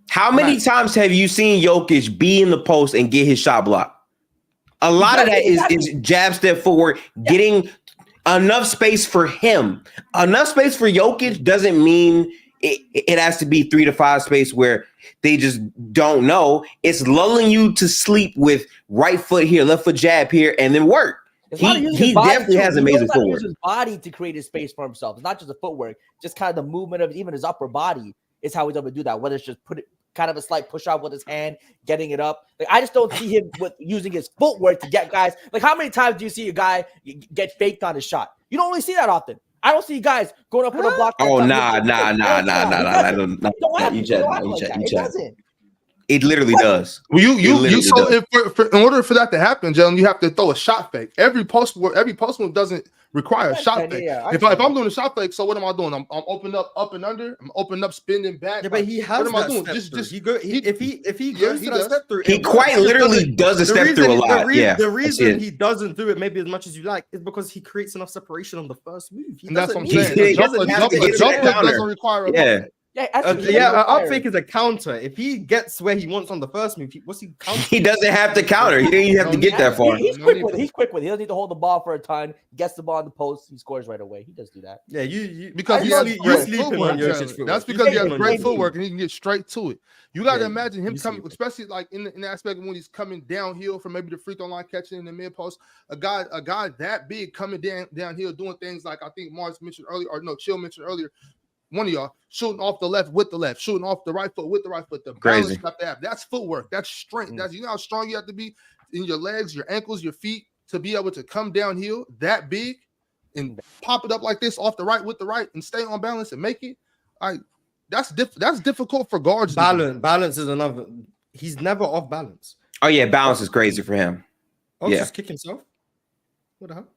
How many times have you seen Jokic be in the post and get his shot blocked? A lot of that is jab step footwork, getting enough space for him. Enough space for Jokic doesn't mean it has to be 3 to 5 space where they just don't know. It's lulling you to sleep with right foot here, left foot jab here, and then work. He definitely has amazing footwork. He uses his body to create his space for himself. It's not just the footwork, just kind of the movement of even his upper body is how he's able to do that. Whether it's just put it kind of a slight push out with his hand, getting it up. Like, I just don't see him with using his footwork to get guys. Like, how many times do you see a guy get faked on his shot? You don't really see that often. I don't see guys going up with a block. Oh, nah. It literally does. Well, in order for that to happen, Jalen, you have to throw a shot fake. Every post move doesn't require a shot fake. If I'm doing a shot fake, so what am I doing? I'm opening up and under. I'm opening up, spinning back. Yeah, but he has. What am I doing? If he goes to that step through, he quite literally does a step through a lot. The reason he doesn't do it maybe as much as you like is because he creates enough separation on the first move. And that's what I'm saying. The jump doesn't require a up fake is a counter. If he gets where he wants on the first move, what's he counter? He doesn't have to counter. He didn't even have to get that far. He's quick with it. He doesn't need to hold the ball for a ton. Gets the ball in the post. He scores right away. He does do that. Yeah, you because you sleep on Jokic. That's because he has great footwork and he can get straight to it. You got to imagine him coming, especially like in the aspect of when he's coming downhill from maybe the free throw line, catching in the mid post. A guy that big coming downhill doing things like I think Mars mentioned earlier, or no, Chill mentioned earlier. One of y'all shooting off the left with the left, shooting off the right foot with the right foot. The balance you have to have. That's footwork. That's strength. That's, you know how strong you have to be in your legs, your ankles, your feet to be able to come downhill that big and pop it up like this off the right with the right and stay on balance and make it. That's difficult for guards. Balance is another. He's never off balance. Oh yeah, balance is crazy for him. Just kick himself. What the hell?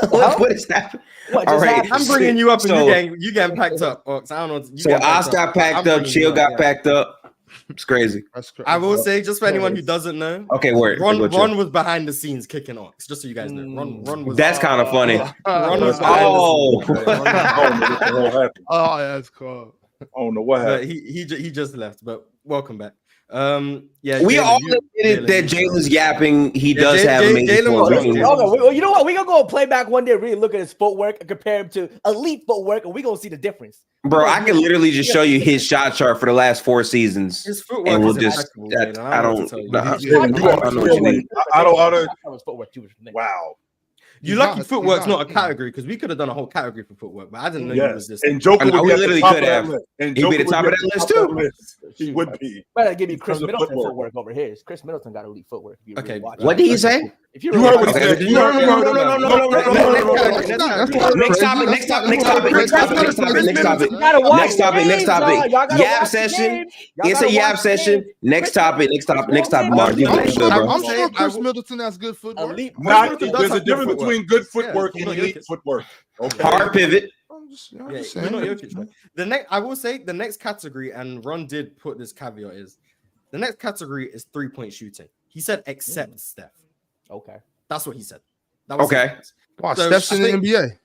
What is that? All right, I'm bringing you up and you getting packed up. I don't know. So Oz got packed up, Chill got packed up. It's crazy. I will say, just for anyone who doesn't know, Ron was behind the scenes kicking Ox. Just so you guys know, Ron was. That's kind of funny. Ron was. Oh, that's cool. I don't know what happened. He just left, but welcome back. Yeah, We Jalen, all admitted that Jalen's yapping. He does have amazing Jalen was footwork. Well, you know what? We're gonna go play back one day, really look at his footwork and compare him to elite footwork, and we're gonna see the difference. Bro, I can literally just show you his shot chart for the last 4 seasons. His footwork and we'll is just impeccable, I don't Footwork too. Wow. You lucky footwork's not a category because we could have done a whole category for footwork, but I didn't know it was this. And Joker would be literally could have. He'd be the top of that list too. He would be. Better give me Chris Middleton footwork over here. Chris Middleton got elite footwork. Okay, what did he say? If you heard what he said. No. Next topic. Yap session. It's a yap session. Next topic. Mark, I'm sure Chris Middleton has good footwork. There's a difference between good footwork and elite footwork. Okay. Hard pivot. The next, I will say, the next category, and Ron did put this caveat is the next category is 3-point shooting. He said except Steph. Okay, that's what he said. That was okay. Wow, so Steph's in the NBA.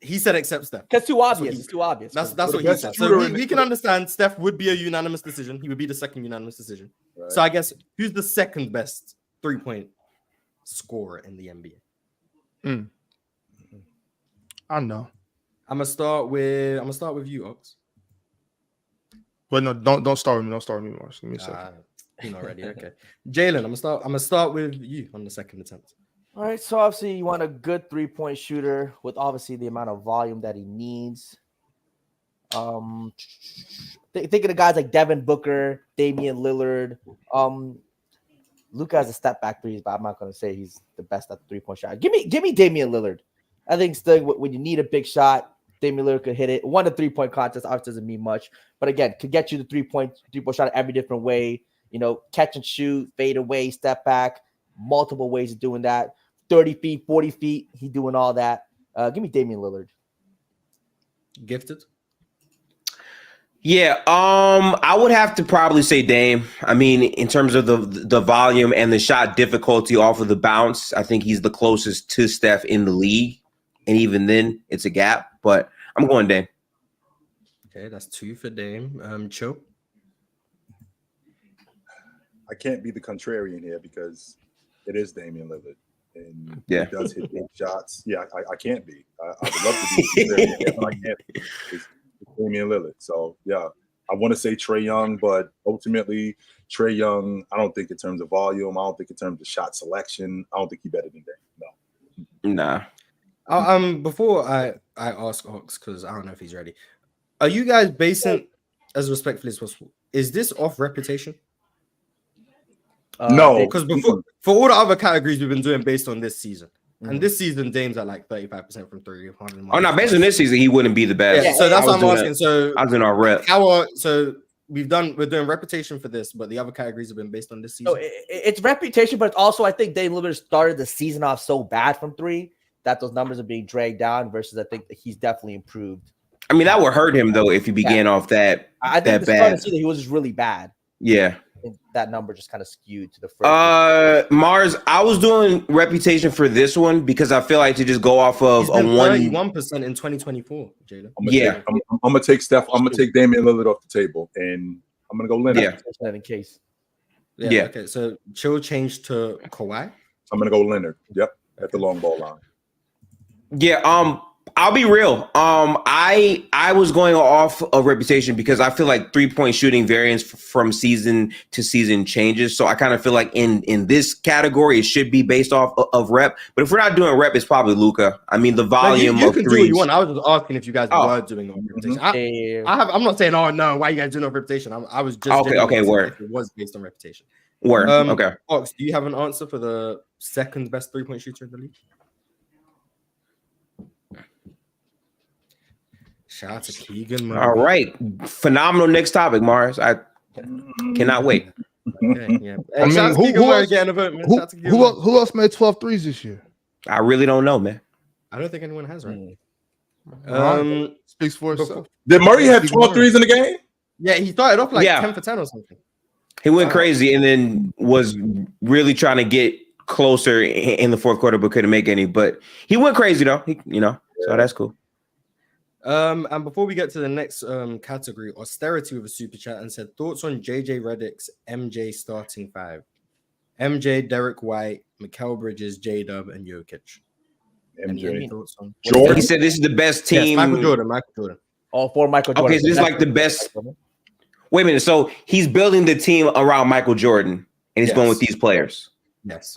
He said except Steph. That's too obvious. It's too obvious. That's what he said. So we can understand Steph would be a unanimous decision. He would be the second unanimous decision. Right. So I guess who's the second best 3-point scorer in the NBA? I know. I'm gonna start with you, Ox. But no, don't start with me. Don't start with me, Mars. Give me a second. You're not ready. Okay, Jalen, I'm gonna start with you on the second attempt. All right. So obviously you want a good 3-point shooter with obviously the amount of volume that he needs. Thinking of guys like Devin Booker, Damian Lillard. Luka has a step back threes, but I'm not gonna say he's the best at the 3-point shot. Give me Damian Lillard. I think still when you need a big shot, Damian Lillard could hit it. 1 to 3-point contest obviously doesn't mean much, but again, could get you the 3-point shot every different way. You know, catch and shoot, fade away, step back, multiple ways of doing that. 30 feet, 40 feet, he doing all that. Give me Damian Lillard. Gifted. Yeah, I would have to probably say Dame. I mean, in terms of the volume and the shot difficulty off of the bounce, I think he's the closest to Steph in the league. And even then, it's a gap. But I'm going Dame. Okay, that's 2 for Dame. Cho? I can't be the contrarian here because it is Damian Lillard. And he does hit big shots. Yeah, I can't be. I would love to be the contrarian, but I can't be. It's Damian Lillard. So, yeah, I want to say Trae Young, but ultimately, Trae Young, I don't think in terms of volume. I don't think in terms of shot selection. I don't think he's better than Dame. No. Nah. Before I ask Ox, because I don't know if he's ready. Are you guys basing, as respectfully as possible, is this off reputation? No. Because before, for all the other categories we've been doing based on this season. And this season, Dame's at like 35% from 3. Oh, no, based on this season, he wouldn't be the best. Yeah, so that's what I'm asking. So I was in our rep. So we're doing reputation for this, but the other categories have been based on this season. So it's reputation, but it's also I think Dame Lillard started the season off so bad from 3 that those numbers are being dragged down versus I think that he's definitely improved. I mean, that would hurt him though if he began off that. I think the start of the season he was just really bad. Yeah. That number just kind of skewed to the first. Mars, I was doing reputation for this one because I feel like to just go off of a 31% in 2024, Jalen. I'm gonna take Steph. I'm gonna take Damian Lillard off the table, and I'm gonna go Leonard. Yeah, in case. Yeah. Okay. So Chill changed to Kawhi. I'm gonna go Leonard. Yep, at the long ball line. Yeah. I'll be real. I was going off of reputation because I feel like 3-point shooting variance from season to season changes. So I kind of feel like in this category, it should be based off of rep. But if we're not doing rep, it's probably Luka. I mean, the volume you of can threes. do what you want. I was just asking if you guys were doing no reputation. I'm not saying, oh no, why you guys doing no reputation? I was just okay. Word. It was based on reputation. Word. Okay. Ox, do you have an answer for the second best 3-point shooter in the league? Shout out to Keegan. Man. All right. Phenomenal next topic, Mars. I cannot wait. Okay, yeah. I mean, who else made 12 threes this year? I really don't know, man. I don't think anyone has, right? Speaks for itself. Did Murray have 12 threes in the game? Yeah, he started off like 10 for 10 or something. He went crazy and then was really trying to get closer in the fourth quarter, but couldn't make any. But he went crazy, though. So that's cool. And before we get to the next category, austerity with a super chat and said thoughts on JJ Redick's MJ starting five. MJ, Derek White, Mikal Bridges, J-Dub, and Jokic. Any thoughts on Jordan? He said this is the best team. Yes, Michael Jordan. All for Michael Jordan. Okay, so this is like the best. Wait a minute. So he's building the team around Michael Jordan, and he's going with these players. Yes.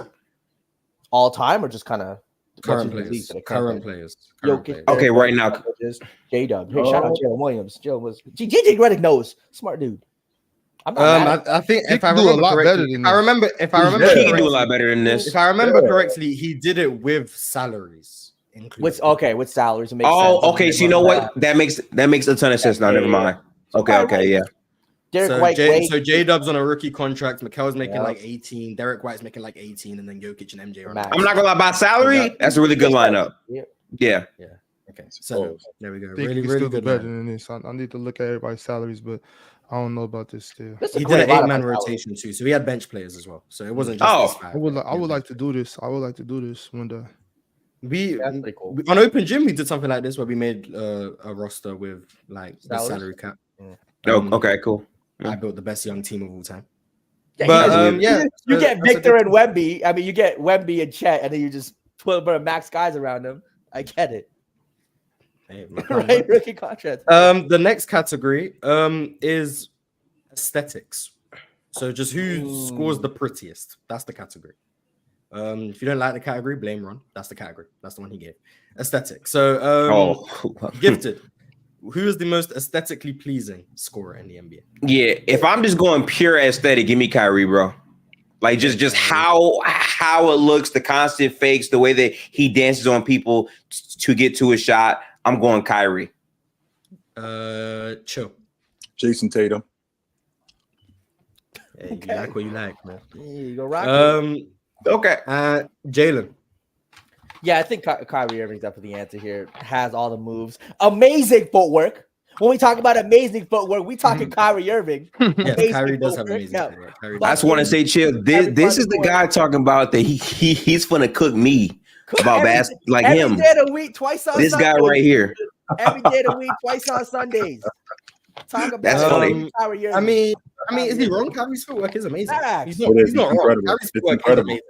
All time or just kind of current players? Current players. Okay, right now. J-Dub. Hey, shout out Jalen Williams. JJ Redick knows. Smart dude. I think if I remember correctly, he can do a lot better than this. If I remember correctly, he did it with salaries. With salaries. It makes sense. Okay. So you know what? That makes a ton of sense now. Never mind. Okay, yeah. Derek White. So J-Dub's on a rookie contract. Mikal's making like 18. Derek White's making like 18, and then Jokic and MJ are. I'm not gonna lie about salary. That's a really good lineup. Yeah. Okay. So there we go. Really good. Better than this. I need to look at everybody's salaries, but I don't know about this still. He did an 8-man rotation too, so he had bench players as well. So it wasn't just. I would like to do this. I would like to do this one day. On Open Gym we did something like this where we made a roster with like the salary cap. Okay, cool. I built the best young team of all time. You get Victor and Wemby. I mean, you get Wemby and Chet, and then you just put a bunch of max guys around them. I get it. Hey, right, rookie contract. The next category is aesthetics. So just who scores the prettiest. That's the category. If you don't like the category, blame Ron. That's the category. That's the one he gave. Aesthetic. So gifted. Who is the most aesthetically pleasing scorer in the NBA? Yeah, if I'm just going pure aesthetic, give me Kyrie, bro. Like just how it looks, the constant fakes, the way that he dances on people to get to a shot. I'm going Kyrie. Chill. Jason Tatum. Hey, you like what you like, man. You go rock. Okay. Jalen. Yeah, I think Kyrie Irving's definitely the answer here. Has all the moves. Amazing footwork. When we talk about amazing footwork, we talking Kyrie Irving. Yeah, Kyrie does have amazing footwork. I just want to say, chill. This is the guy talking about that he's gonna cook me about basketball like him. Every day of the week, twice on this Sundays. Guy right here. Every day of the week, twice on Sundays. Talk about Kyrie Irving. I mean, is he wrong? Kyrie's footwork is amazing. He's not wrong. Kyrie's footwork is amazing.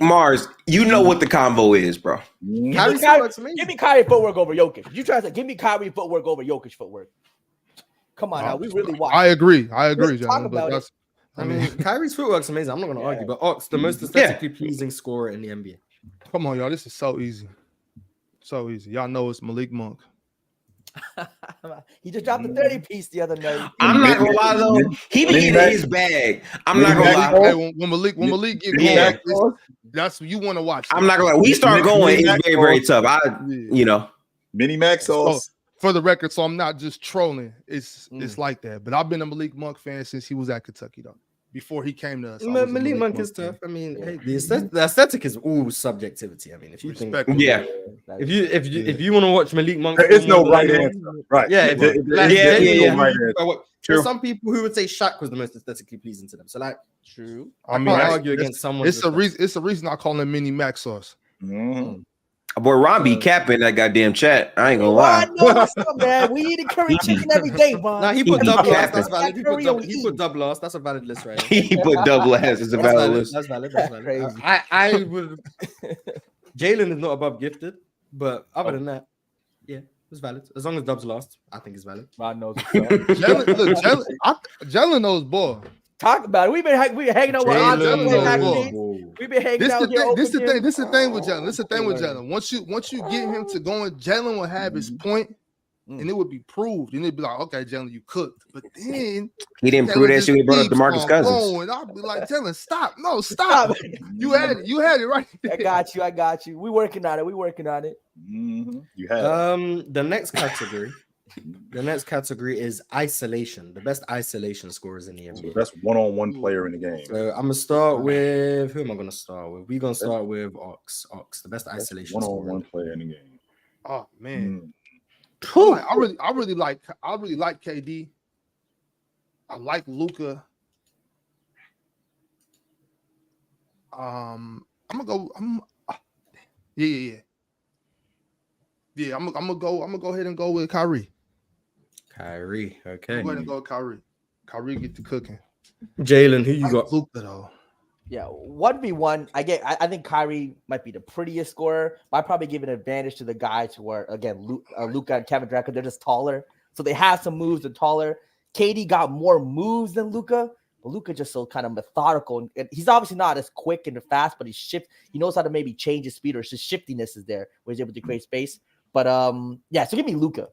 Mars, you know what the convo is, bro. Kyrie's footwork's amazing. Give me Kyrie footwork over Jokic. You try to say, give me Kyrie footwork over Jokic footwork. Come on now, we really watch. I agree, talk about it. I mean, Kyrie's footwork's amazing. I'm not going to argue, but Ox, the most aesthetically pleasing scorer in the NBA. Come on, y'all. This is so easy. So easy. Y'all know it's Malik Monk. He just dropped the 30-piece the other night. I'm not gonna lie though. He be in his bag. I'm not gonna lie. Hey, when Malik get going, that's what you want to watch. I'm not gonna lie. We start going. It's very, very tough. Mini Max sauce. For the record, so I'm not just trolling. It's like that. But I've been a Malik Monk fan since he was at Kentucky, though. Before he came to us. Malik Monk is tough. I mean, hey, the aesthetic is all subjectivity. I mean, if you think, if you want to watch Malik Monk, there is no right answer. Right? Yeah, True. There's some people who would say Shaq was the most aesthetically pleasing to them. So, like, true. I mean, I argue against someone. It's a reason I call him Mini Max sauce. Boy, Ron be capping that goddamn chat. I ain't gonna lie. Man. We eating curry chicken every day, Ron. Nah, he put double last. That's valid. He put double last. That's a valid list, right? He put double last. It's a valid list. That's valid. I would. Jalen is not above gifted, but other than that, yeah, it's valid. As long as Dubs last, I think it's valid. Ron knows. Jalen knows ball. Talk about it. We've been hanging out with Jalen. We've been hanging out here. This is the thing with Jalen. Once you get him to going, Jalen will have his point, and it would be proved. And it'd be like, okay, Jalen, you cooked. But then he didn't prove that shit. He brought up DeMarcus Cousins. And I'll be like, Jalen, stop. No, stop. You had it right. I got you. We working on it. You had the next category. The next category is isolation. The best isolation scorers in the NBA. The best one-on-one player in the game. So I'm gonna start with who am I gonna start with? We're gonna start with Ox, the best isolation one-on-one player in the game. Oh man, I really like KD. I like Luka. I'm gonna go. Yeah. Yeah, I'm gonna go ahead and go with Kyrie. Kyrie, okay. I'm going to go with Kyrie. Kyrie get the cooking. Jalen, who you got? Luka though. Yeah, 1v1. I think Kyrie might be the prettiest scorer, but I probably give an advantage to the guys who are again Luka and Kevin Durant because they're just taller. So they have some moves. They're taller. KD got more moves than Luka, but Luka just so kind of methodical. And he's obviously not as quick and fast, but he knows how to maybe change his speed, or his shiftiness is there where he's able to create space. But yeah, so give me Luka.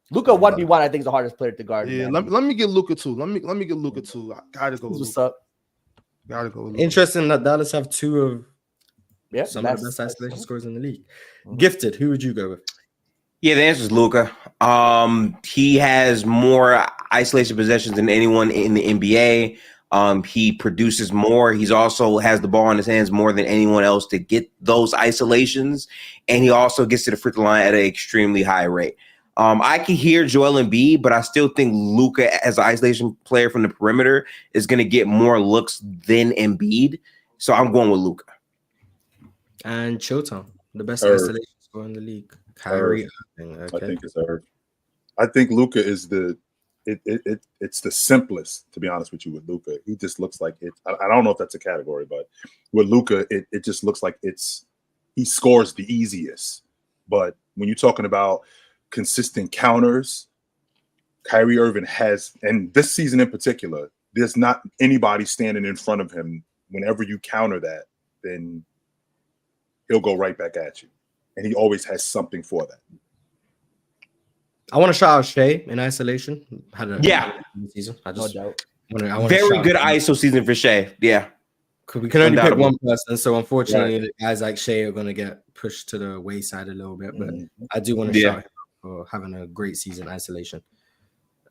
Luka 1v1, I think, is the hardest player to guard. Yeah, let me get Luka too. Let me get Luka too. I gotta go. What's up? Gotta go. Luka. Interesting that Dallas have two of some of the best isolation scorers in the league. Gifted, who would you go with? Yeah, the answer is Luka. He has more isolation possessions than anyone in the NBA. He produces more. He's also has the ball in his hands more than anyone else to get those isolations, and he also gets to the free throw line at an extremely high rate. I can hear Joel Embiid, but I still think Luka, as an isolation player from the perimeter, is going to get more looks than Embiid. So I'm going with Luka. And Showtime, the best isolation scorer in the league. Kyrie. Okay. I think it's Irv. I think Luka is it's the simplest, to be honest with you, with Luka. He just looks like it. I don't know if that's a category, but with Luka, it just looks like he scores the easiest. But when you're talking about consistent counters, Kyrie Irving has, and this season in particular, there's not anybody standing in front of him. Whenever you counter that, then he'll go right back at you. And he always has something for that. I want to shout out Shea in isolation. Season. No doubt. Very good ISO season for Shea. Yeah. We can only pick one person, so unfortunately, the guys like Shea are going to get pushed to the wayside a little bit. But I do want to shout him for having a great season isolation.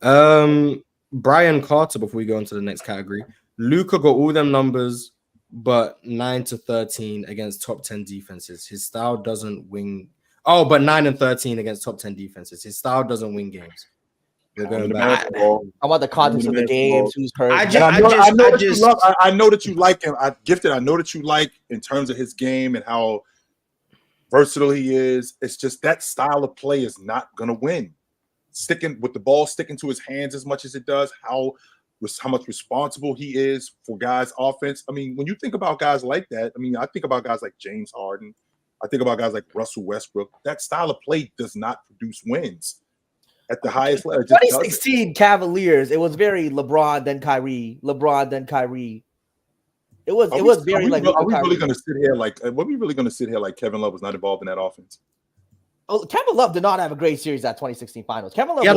Brian Carter, before we go on to the next category, Luka got all them numbers, but 9-13 against top 10 defenses. His style doesn't win. Oh, but 9-13 against top 10 defenses. His style doesn't win games. We're going back. How about the context of the games? Who's hurt? I know that you like him. I know that you like in terms of his game and how versatile he is. It's just that style of play is not going to win. Sticking with the ball, sticking to his hands as much as it does, how much responsible he is for guys' offense. I mean, when you think about guys like that, I think about guys like James Harden. I think about guys like Russell Westbrook. That style of play does not produce wins at the highest level. 2016 Cavaliers, it was very LeBron then Kyrie. It was very like. Are we really going to sit here like? Were we really going to sit here like Kevin Love was not involved in that offense? Oh, Kevin Love did not have a great series at 2016 Finals. Kevin Love he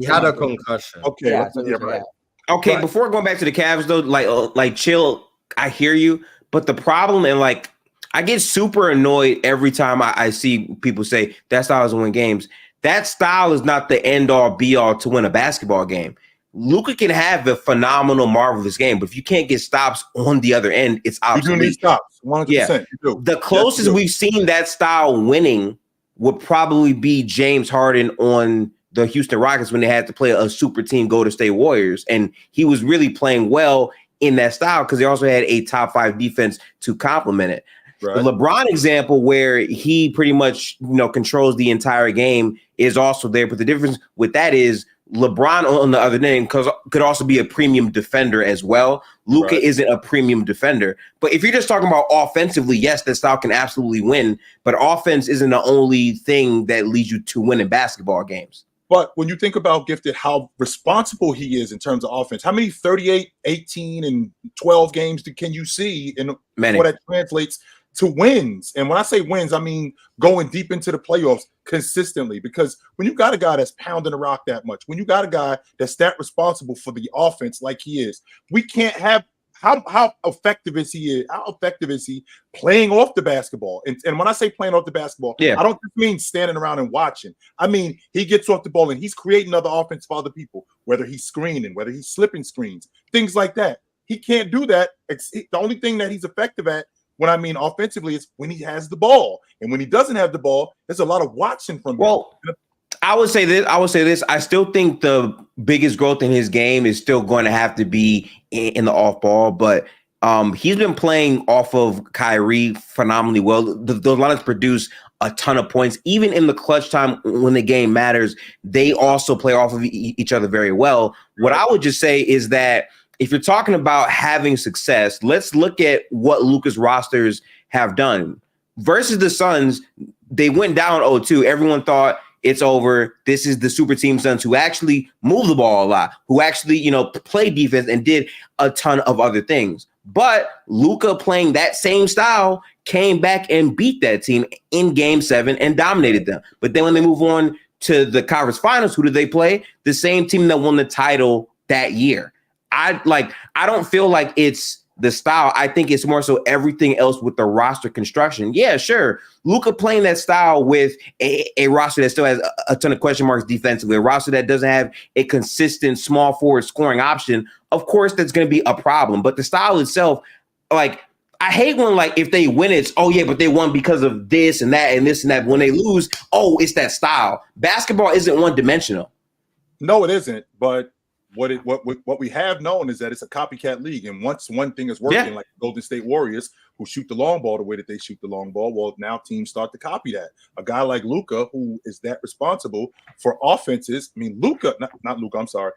had a concussion. Okay, right. Okay, before going back to the Cavs though, like chill. I hear you, but the problem and like I get super annoyed every time I see people say that style doesn't win games. That style is not the end all be all to win a basketball game. Luka can have a phenomenal, marvelous game, but if you can't get stops on the other end, it's obsolete. You do need stops, 100%. Yeah. The closest we've seen that style winning would probably be James Harden on the Houston Rockets when they had to play a super team Golden State Warriors. And he was really playing well in that style because they also had a top 5 defense to complement it. Right. The LeBron example where he pretty much, controls the entire game is also there. But the difference with that is LeBron on the other end could also be a premium defender as well. Luka isn't a premium defender. But if you're just talking about offensively, yes, that style can absolutely win. But offense isn't the only thing that leads you to win in basketball games. But when you think about Gifted, how responsible he is in terms of offense, how many 38, 18, and 12 games can you see in what that translates to wins? And when I say wins, I mean going deep into the playoffs consistently. Because when you got a guy that's pounding the rock that much, when you got a guy that's that responsible for the offense like he is, we can't have how effective is he? How effective is he playing off the basketball? And when I say playing off the basketball, I don't just mean standing around and watching. I mean he gets off the ball and he's creating other offense for other people, whether he's screening, whether he's slipping screens, things like that. He can't do that. The only thing that he's effective at, when I mean offensively, is when he has the ball. And when he doesn't have the ball, there's a lot of watching from him. Well, I would say this. I still think the biggest growth in his game is still going to have to be in the off ball, but he's been playing off of Kyrie phenomenally well. The lineups produce a ton of points. Even in the clutch time when the game matters, they also play off of each other very well. What I would just say is that if you're talking about having success, let's look at what Luka's rosters have done. Versus the Suns, they went down 0-2. Everyone thought it's over. This is the super team Suns who actually move the ball a lot, who actually, play defense and did a ton of other things. But Luka playing that same style came back and beat that team in Game 7 and dominated them. But then when they move on to the conference finals, who did they play? The same team that won the title that year. I don't feel like it's the style. I think it's more so everything else with the roster construction. Yeah, sure. Luka playing that style with a roster that still has a ton of question marks defensively, a roster that doesn't have a consistent small forward scoring option. Of course, that's going to be a problem. But the style itself, I hate when, if they win, it's, oh, yeah, but they won because of this and that and this and that. When they lose, oh, it's that style. Basketball isn't one-dimensional. No, it isn't. But what we have known is that it's a copycat league, and once one thing is working, like the Golden State Warriors, who shoot the long ball the way that they shoot the long ball, well, now teams start to copy that. A guy like Luka, who is that responsible for offenses. I mean, not Luka. I'm sorry.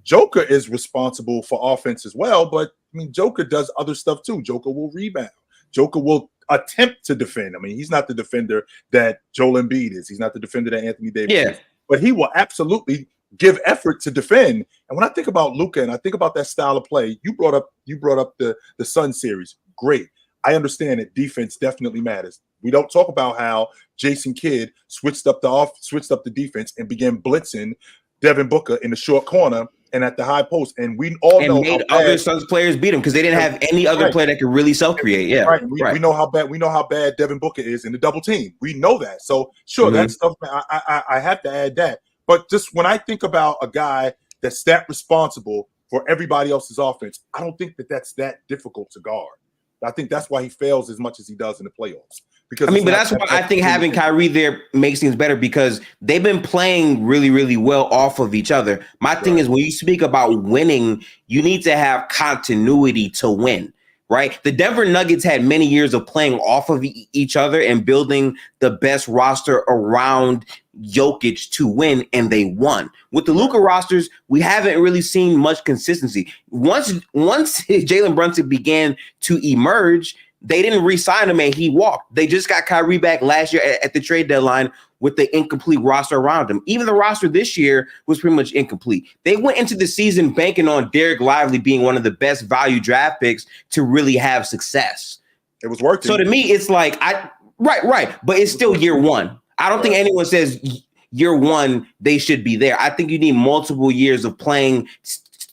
Joker is responsible for offense as well, but I mean, Joker does other stuff too. Joker will rebound. Joker will attempt to defend. I mean, he's not the defender that Joel Embiid is. He's not the defender that Anthony Davis is. But he will absolutely give effort to defend. And when I think about Luka and I think about that style of play, you brought up the Sun series. Great. I understand that defense definitely matters. We don't talk about how Jason Kidd switched up the defense and began blitzing Devin Booker in the short corner and at the high post. And we all know made other Suns players beat him because they didn't have any other player that could really self-create. Yeah. Right. We know how bad Devin Booker is in the double team. We know that. So sure, that stuff, I have to add that. But just when I think about a guy that's that responsible for everybody else's offense, I don't think that's that difficult to guard. I think that's why he fails as much as he does in the playoffs. Because but that's why I think having Kyrie there makes things better because they've been playing really, really well off of each other. My thing is when you speak about winning, you need to have continuity to win. Right. The Denver Nuggets had many years of playing off of each other and building the best roster around Jokic to win, and they won. With the Luka rosters, we haven't really seen much consistency. Once Jalen Brunson began to emerge, they didn't re-sign him and he walked. They just got Kyrie back last year at the trade deadline with the incomplete roster around him. Even the roster this year was pretty much incomplete. They went into the season banking on Derek Lively being one of the best value draft picks to really have success. It was working. So to me, it's right, but it's still year one. I don't think anyone says year one they should be there. I think you need multiple years of playing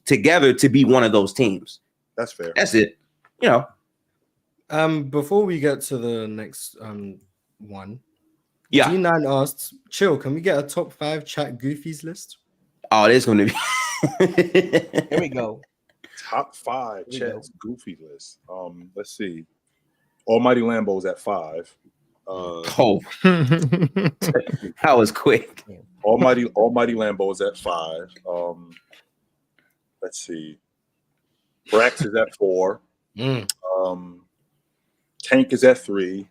together to be one of those teams. That's fair. That's it. Before we get to the next one, D9 asks, chill, can we get a top 5 chat goofies list? Oh, there's going to be. Here we go. Top 5 chat goofy list. Let's see. Almighty Lambo's at 5. That was quick. Almighty Lambo's at 5. Let's see. Brax is at 4. Tank is at 3.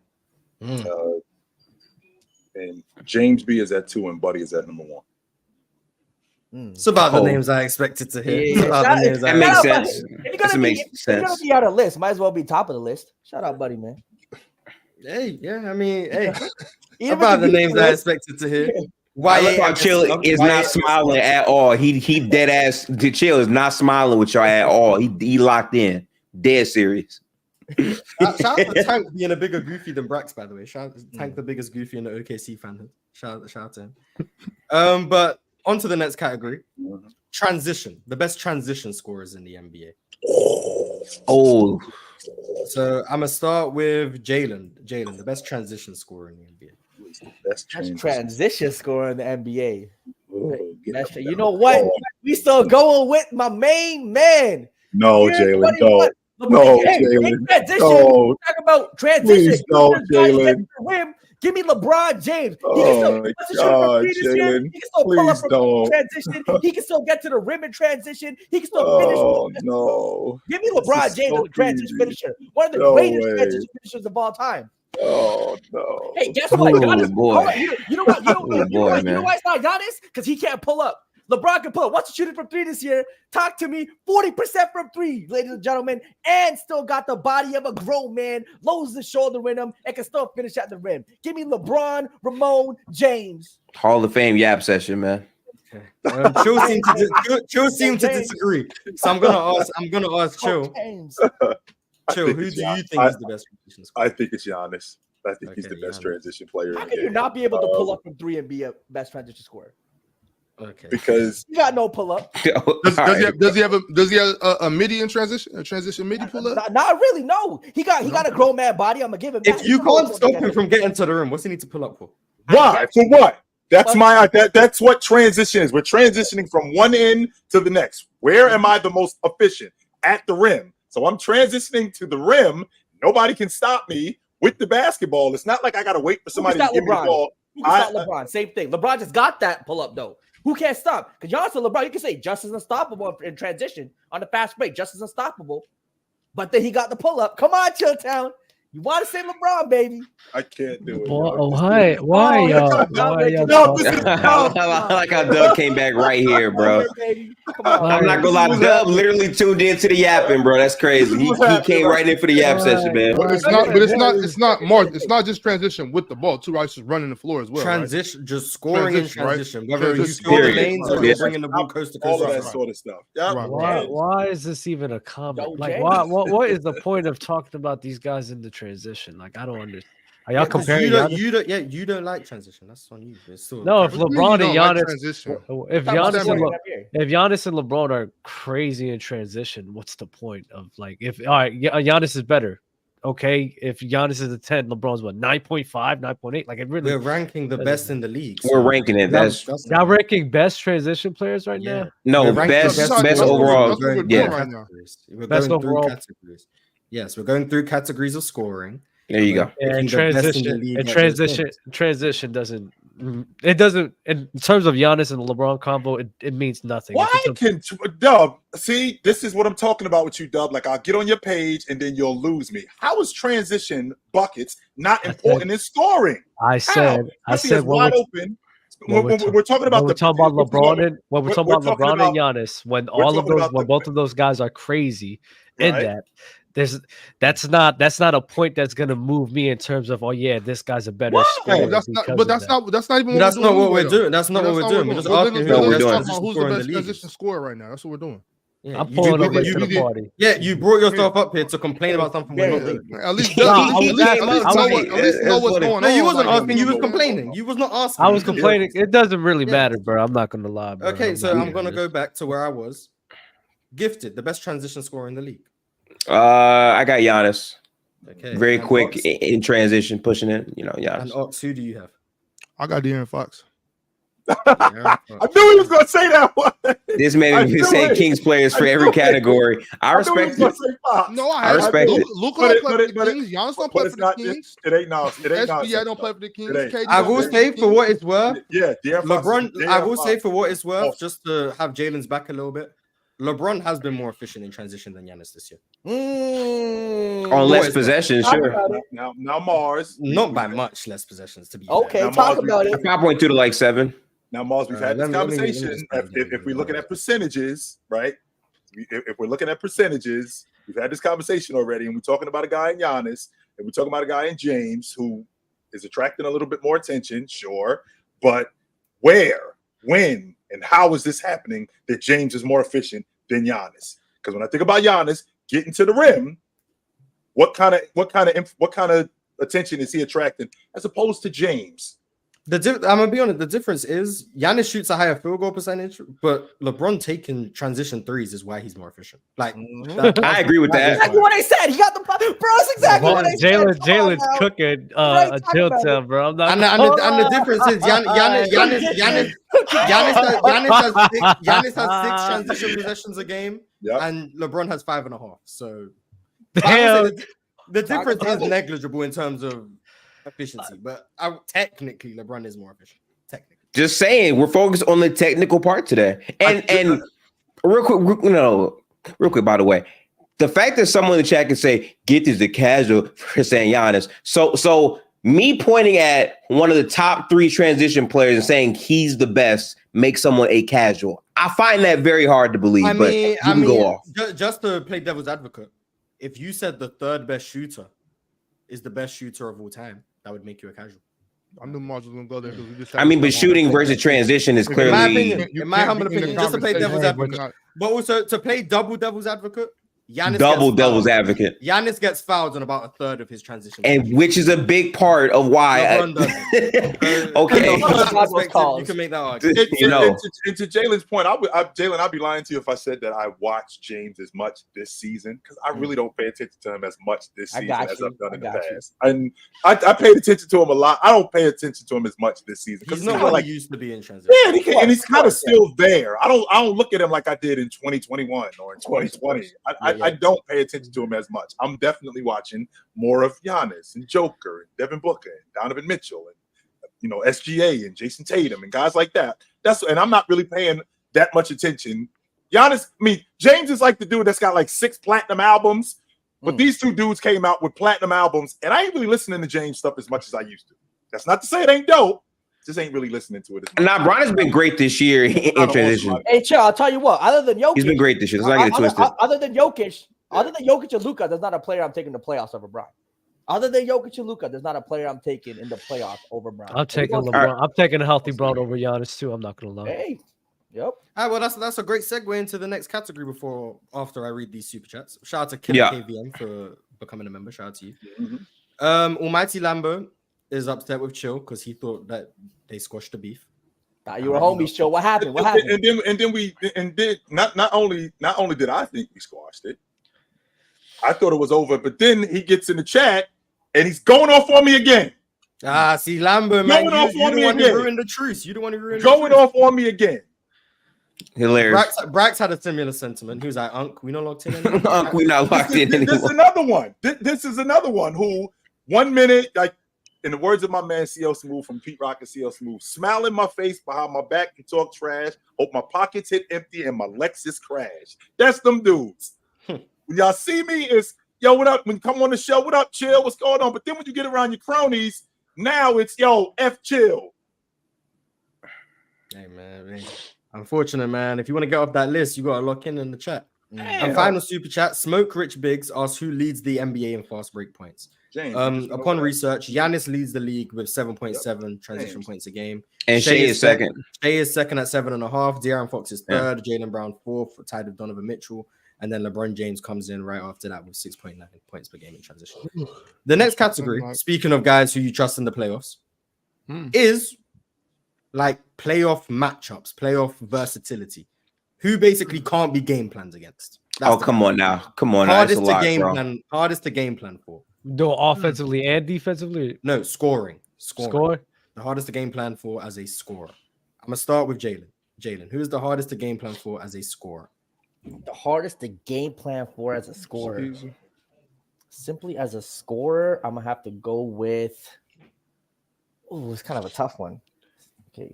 And James B is at 2, and Buddy is at number 1. It's about the names I expected to hear. That makes sense. If you're gonna be on a list, might as well be top of the list. Shout out, Buddy, man. Hey, about the names I expected to hear. Why? I love how Chill is not smiling at all. He dead ass. Chill is not smiling with y'all at all. He locked in, dead serious. Shout out to Tank being a bigger goofy than Brax, by the way. Shout out to Tank, the biggest goofy in the OKC fanhood. Shout out to him. But on to the next category. Transition. The best transition scorers in the NBA. Oh. So I'm gonna start with Jalen. Jalen, the best transition scorer in the NBA. Best transition scorer in the NBA. You know what? We still going with my main man. No, Jalen. No, Jalen. Talk about transition. Please, no, Jalen. Give me LeBron James. Oh my God, Jalen. He can still pull up Please from don't. transition. He can still get to the rim in transition. He can still finish. Oh no. Give me LeBron James as a transition finisher. One of the greatest transition finishers of all time. Oh no. Hey, guess what? Oh, boy. You know what? You boy, know why it's not Giannis? Because he can't pull up. LeBron can pull up. What's he shooting from 3 this year? Talk to me. 40% from 3, ladies and gentlemen, and still got the body of a grown man, lowers the shoulder in him, and can still finish at the rim. Give me LeBron, Ramon, James. Hall of Fame yap session, man. Chill seem to disagree. So I'm gonna ask Chill. Chill, who do you think is the best transition scorer? I think it's Giannis. I think he's the best transition player. How can you not be able to pull up from 3 and be a best transition scorer? Okay. Because you got no pull up. Does he have a midi in transition? A transition midi pull up? Not really. No, he got a grown man body. I'm gonna give him. If you can't stop him from getting to the rim, what's he need to pull up for? Why? For what? That's that's what transition is. We're transitioning from one end to the next. Where am I the most efficient? At the rim. So I'm transitioning to the rim. Nobody can stop me with the basketball. It's not like I gotta wait for somebody to give me the ball. Who can stop LeBron? Same thing. LeBron just got that pull up though. Who can't stop? Because Giannis and LeBron, you can say just as unstoppable in transition on the fast break, just as unstoppable. But then he got the pull up. Come on, Chilltown. You want to say LeBron, baby? I can't do it. Why, y'all? No, I like how Doug came back right here, bro. I'm not gonna lie, Doug literally tuned into the yapping, bro. That's crazy. He came right in for the yap session, man. But it's not Mark. It's not just transition with the ball. Two just running the floor as well. Transition, right? Just scoring in transition. Right? Whether you score the lanes or you're bringing the ball coast to coast. All of that sort of stuff. Yeah. Why is this even a comment? Like, what is the point of talking about these guys in the transition? Like, I don't understand. Are y'all comparing? You don't like transition. That's on you. It's still no, if LeBron and Giannis, if if Giannis and LeBron are crazy in transition, what's the point of like if all right, Giannis is better. Okay, if Giannis is a 10, LeBron's what 9.5, 9.8. Like it really we're ranking the best in the league. We're ranking it. That's y'all ranking best transition players right now. No, best overall. Yeah, best overall categories. Yes, we're going through categories of scoring. There you go. And transition doesn't. It doesn't. In terms of Giannis and the LeBron combo, it means nothing. Why can Dub? See, this is what I'm talking about with you, Dub. Like I'll get on your page and then you'll lose me. How is transition buckets not important in scoring? I said wide open. We're talking about LeBron and Giannis. When both of those guys are crazy, in that. That's not a point that's gonna move me in terms of this guy's a better scorer. That's not what we're doing. That's not what we're doing. We're just asking who's the best transition scorer right now. That's what we're doing. Yeah, I'm pulling up to the party. Yeah, you brought yourself up here to complain about something we're not doing. At least know what's going on. No, you wasn't asking. You was complaining. You was not asking. I was complaining. It doesn't really matter, bro. I'm not gonna lie, bro. Okay, so I'm gonna go back to where I was. Gifted, the best transition scorer in the league. I got Giannis. Okay. Very quick in transition, pushing it. Giannis. And Ox, who do you have? I got De'Aaron Fox. I knew he was going to say that one. This man is saying Kings players for every category. I respect it. No, I respect it. Luka don't play for the Kings. Giannis don't play for the Kings. It ain't now. SBA don't play for the Kings. I will say for what it's worth. Yeah, LeBron. I will say for what it's worth, just to have Jalen's back a little bit. LeBron has been more efficient in transition than Giannis this year. On less possessions, sure. Now Mars. Not by much less possessions, to be fair. Talk about it. 5.2 to like 7. Now, Mars, we've had this conversation. If we're looking at percentages, right? If we're looking at percentages, we've had this conversation already, and we're talking about a guy in Giannis, and we're talking about a guy in James who is attracting a little bit more attention, sure. But where, when, and how is this happening that James is more efficient than Giannis? Because when I think about Giannis getting to the rim, what kind of attention is he attracting as opposed to James? I'm gonna be honest. The difference is Giannis shoots a higher field goal percentage, but LeBron taking transition threes is why he's more efficient. Like I agree with that. Exactly what I said. He got the bro. That's exactly what I said. Jalen's cooking a Chilltown, bro. I'm not. And the difference is Giannis has 6 transition possessions a game, and LeBron has 5.5. So damn. The difference is negligible in terms of efficiency, but technically LeBron is more efficient. Technically, just saying, we're focused on the technical part today. And real quick, by the way, the fact that someone in the chat can say "get this a casual" for saying Giannis, so me pointing at one of the top 3 transition players and saying he's the best makes someone a casual. I find that very hard to believe. But you can go off. Just to play devil's advocate, if you said the 3rd best shooter is the best shooter of all time, that would make you a casual. I knew Marge was gonna go there because we just. But shooting versus transition is clearly, in my humble opinion, just to play devil's advocate, but also to play devil's advocate. Devil's advocate. Giannis gets fouled on about 1/3 of his transition, and which is a big part of why. Okay, you can make that argument. And to Jalen's point, Jalen, I'd be lying to you if I said that I watched James as much this season because I really don't pay attention to him as much this season as I've done in the past. And I paid attention to him a lot. I don't pay attention to him as much this season because he's not like he used to be in transition. Yeah, and he's kind of still there. I don't look at him like I did in 2021 or in 2020. I don't pay attention to him as much. I'm definitely watching more of Giannis and Joker and Devin Booker and Donovan Mitchell and SGA and Jason Tatum and guys like that. And I'm not really paying that much attention. James is like the dude that's got like 6 platinum albums, but these 2 dudes came out with platinum albums, and I ain't really listening to James stuff as much as I used to. That's not to say it ain't dope. Just ain't really listening to it. Nah, Bron has been great this year in transition. Hey, chill. I'll tell you what. Other than Jokic, he's been great this year. Let's not get it twisted. Other than Jokic and Luka, there's not a player I'm taking the playoffs over Bron. Other than Jokic and Luka, there's not a player I'm taking in the playoffs over Bron. I'm taking LeBron. I'm taking a healthy Bron over Giannis too. I'm not gonna lie. Hey, yep. All right, well, that's a great segue into the next category after I read these super chats. Shout out to Killer KVM for becoming a member. Shout out to you. Mm-hmm. Almighty Lambo is upset with Chill because he thought that they squashed the beef. You were homies, Chill. What happened? And then not only did I think we squashed it, I thought it was over. But then he gets in the chat and he's going off on me again. See, Lambo, man, you the one who ruined the truce. You the one who ruined going off on me again. Hilarious. Brax had a similar sentiment. He was like, "Unc, we not locked in anymore." Unc, we not locked in anymore. This is another one. This is another one who 1 minute, like in the words of my man CL Smooth from Pete Rock and CL Smooth, smile in my face behind my back and talk trash. Hope my pockets hit empty and my Lexus crash. That's them dudes. When y'all see me, it's yo, what up? When you come on the show, what up, Chill? What's going on? But then when you get around your cronies, now it's yo, F Chill. Hey man. Unfortunate, man. If you want to get off that list, you got to lock in the chat. And final super chat: Smoke Rich Biggs asks who leads the NBA in fast break points. James, upon research, Giannis leads the league with 7.7 transition points a game. And Shea is second. Shea is second at 7.5. De'Aaron Fox is third. Jaylen Brown fourth, tied with Donovan Mitchell. And then LeBron James comes in right after that with 6.9 points per game in transition. The next category, speaking of guys who you trust in the playoffs, is like playoff matchups, playoff versatility. Who basically can't be game plans against? Come on now. Hardest to game plan for. Do offensively and defensively? No, scoring. The hardest to game plan for as a scorer. I'm gonna start with Jalen. Jalen, who is the hardest to game plan for as a scorer? The hardest to game plan for as a scorer. Simply as a scorer, I'm gonna have to go with. Oh, it's kind of a tough one. Okay,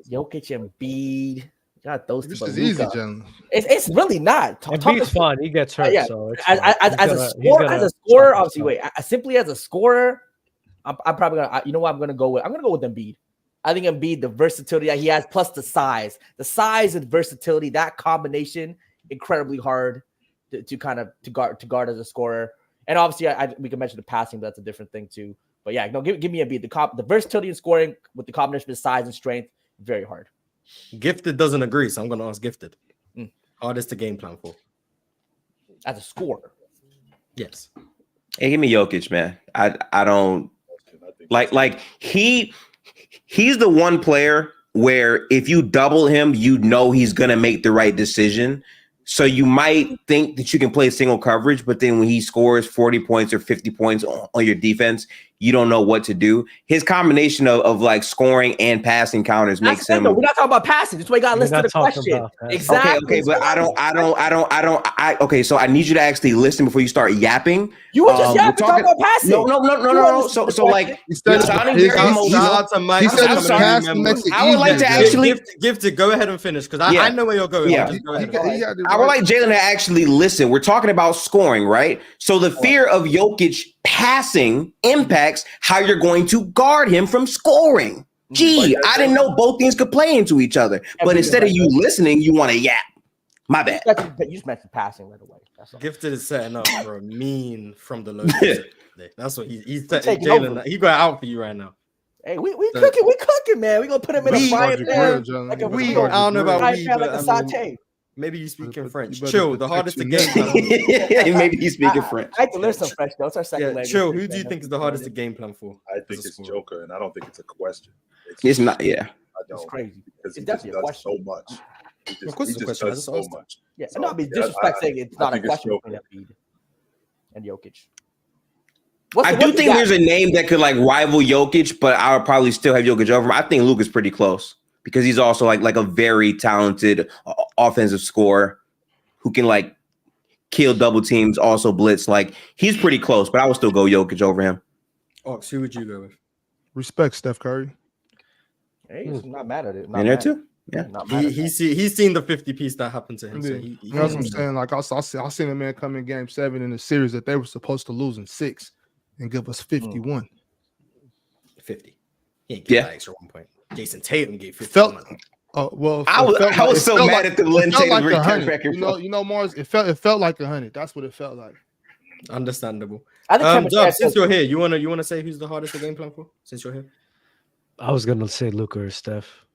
Jokic and Embiid. Got those two. This is easy, Jen. It's really not. Embiid's fun. He gets hurt. So as a scorer, obviously. Wait, simply as a scorer, I'm probably gonna. You know what? I'm gonna go with Embiid. I think Embiid, the versatility that he has, plus the size and versatility, that combination, incredibly hard to guard as a scorer. And obviously, we can mention the passing, but that's a different thing too. But yeah, no, give me Embiid. The versatility in scoring with the combination of size and strength, very hard. Gifted doesn't agree, so I'm going to ask Gifted. Hardest to game plan for as a scorer. Yes. Hey, give me Jokic, man. I don't like he's the one player where if you double him, you know he's gonna make the right decision. So you might think that you can play single coverage, but then when he scores 40 points or 50 points on your defense, you don't know what to do. His combination of like scoring and passing counters makes him. We're not talking about passing. That's why you got to listen to the question. Exactly. Okay, but okay, so I need you to actually listen before you start yapping. You were just yapping talking about passing. No. So like, I would like to actually Gifted. Go ahead and finish because I know where you're going. Yeah. I would like Jalen to actually listen. We're talking about scoring, right? So the fear of Jokic passing impacts how you're going to guard him from scoring. Gee, I didn't know both things could play into each other. But instead of you listening, you want to yap. My bad. You just mentioned passing right away. Gifted is setting up for a mean from the low. That's what he's setting Jalen. He got out for you right now. Hey, we cooking, man. We gonna put him in a frying pan, like a I don't know about we, like a saute. Maybe you speak in French. Chill. The hardest to game. Maybe he's speaking French. I had to learn some French. That's our second language. Chill. Who do you think is the hardest to game plan for? I think it's Joker, and I don't think it's a question. It's not. Yeah, I don't. It's crazy. Because It's he just definitely a does question. so much. Of course, it's a question. Does so much. Yeah, So, no, I mean disrespect saying it's not a question between Embiid and Jokic. I do think there's a name that could like rival Jokic, but I would probably still have Jokic over him. I think Luka's pretty close because he's also like a very talented offensive scorer who can like kill double teams, also blitz. Like he's pretty close, but I would still go Jokic over him. Ox, who would you go with? Respect Steph Curry. Hey, he's not mad at it. In there too. Yeah, he's seen the 50 piece that happened to him. So you know what I'm saying? Like I seen a man come in Game 7 in a series that they were supposed to lose in 6 and give us 51. 50. He ain't get that extra 1 point. Jason Tatum gave 50. Oh well, I was so mad at the Lynn Tatum record. You know, Mars. It felt like 100. That's what it felt like. Understandable. Dub, since you're here, you wanna say who's the hardest to game plan for? Since you're here, I was gonna say Luka or Steph.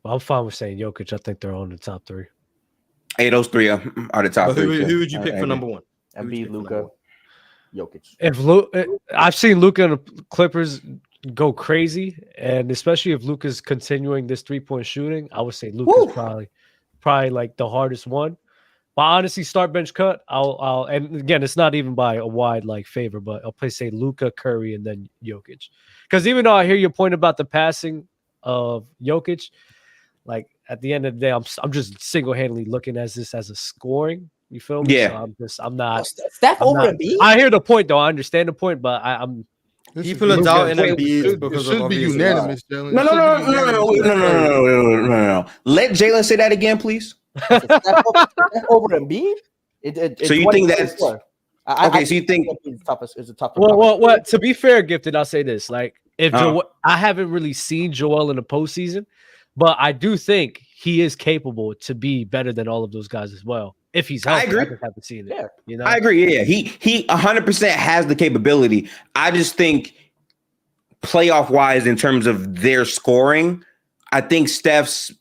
I'm fine with saying Jokic. I think they're on the top 3. Hey, those 3 are the top 3. Who would you pick for number 1? Embiid, Luka, Jokic. I've seen Luka and the Clippers go crazy, and especially if Luka's continuing this 3-point shooting, I would say Luka's probably like the hardest one. But honestly, start bench cut. I'll and again, it's not even by a wide like favor, but I'll play say Luka, Curry, and then Jokic. Because even though I hear your point about the passing of Jokic, like at the end of the day, I'm just single-handedly looking at this as a scoring. You feel me? Yeah. So I'm not. Steph over Embiid. I hear the point though. I understand the point, but I'm. People are doubting Embiid because it should be unanimous. No. Let Jalen say that again, please. Steph over Embiid. So you think that's okay? So you think it's the toughest? Well, to be fair, Gifted, I'll say this: like if I haven't really seen Joel in the postseason, but I do think he is capable to be better than all of those guys as well. If he's healthy, I agree. I just haven't seen it. You know, I agree. Yeah, he 100% has the capability. I just think playoff wise, in terms of their scoring, I think Steph's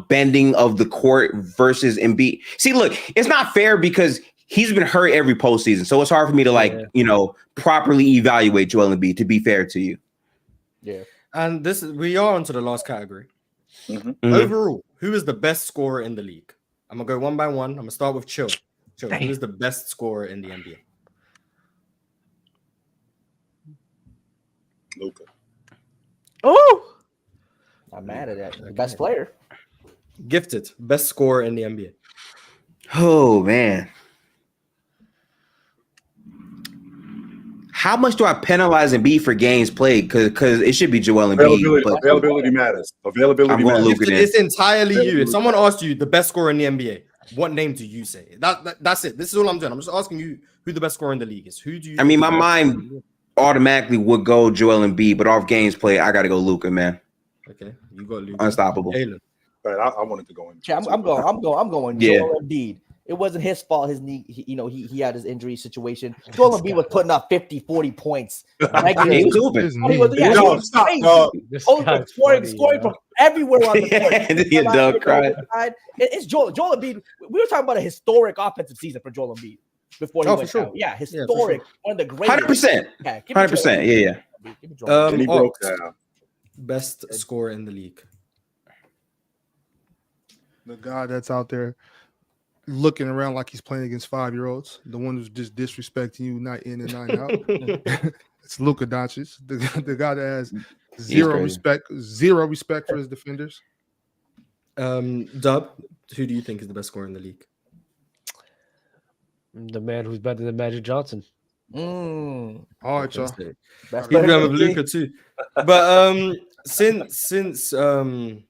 bending of the court versus Embiid. See, look, it's not fair because he's been hurt every postseason, so it's hard for me to properly evaluate Joel Embiid. To be fair to you, yeah. And we are onto the last category. Mm-hmm. Overall, who is the best scorer in the league? I'm gonna go one by one. I'm gonna start with Chill. Who is the best scorer in the NBA? Luka. Oh, I'm mad at that. The best player. Gifted, best scorer in the NBA. Oh man, how much do I penalize Embiid for games played? Because it should be Joel Embiid. Availability matters. Availability matters. It's entirely you. If someone asked you the best scorer in the NBA, what name do you say? That's it. This is all I'm doing. I'm just asking you who the best scorer in the league is. Who do you? I mean, my mind automatically would go Joel Embiid, but off games played, I got to go Luka, man. Okay, you got Luka. Unstoppable. Right, I wanted to go in. I'm going. Yeah. Joel Embiid. It wasn't his fault. His knee, he had his injury situation. Joel Embiid was putting up 50, 40 points. He was hooping. Scoring from everywhere on the court. It's Joel Embiid. We were talking about a historic offensive season for Joel Embiid before he went out. Yeah, historic. One of the greatest. 100%. 100%. Yeah. He broke down. Best scorer in the league. The guy that's out there looking around like he's playing against 5-year-olds, the one who's just disrespecting you night in and night out. It's Luka Dončić, the guy that has zero respect for his defenders. Dub, who do you think is the best scorer in the league? The man who's better than Magic Johnson. All right, y'all. He's going with Luka too. But since I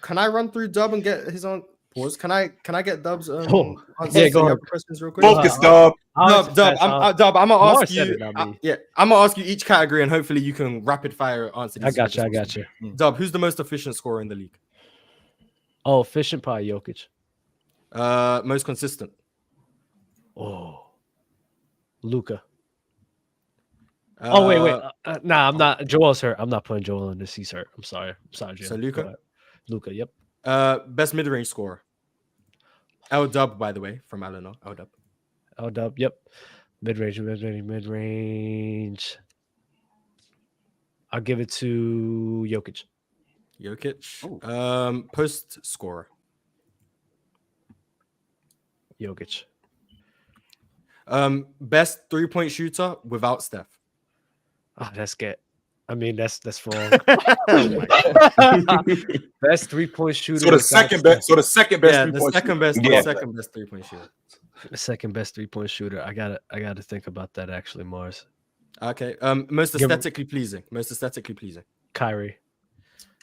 can I run through Dub and get his own pause? Can I get Dub's go ahead. questions real quick? Focus, Dub. Dub, I'm gonna ask you. I'm gonna ask you each category, and hopefully you can rapid fire answer these. I got you. Dub, who's the most efficient scorer in the league? Oh, efficient, probably Jokic. Most consistent. Oh, Luka. Wait. Nah, I'm not. Joel's hurt. I'm not putting Joel in this. He's hurt. I'm sorry, Jim. So Luka. Yep. Best mid-range scorer. L Dub, by the way, from Eleanor. L Dub. Yep. Mid-range. I'll give it to Jokic. Post scorer. Jokic. Best 3-point shooter without Steph. Oh, that's wrong. Best 3-point shooter. So the second best. So the second best. The second best 3-point shooter. The second best 3-point shooter. I gotta think about that actually, Mars. Okay. Most aesthetically pleasing. Kyrie.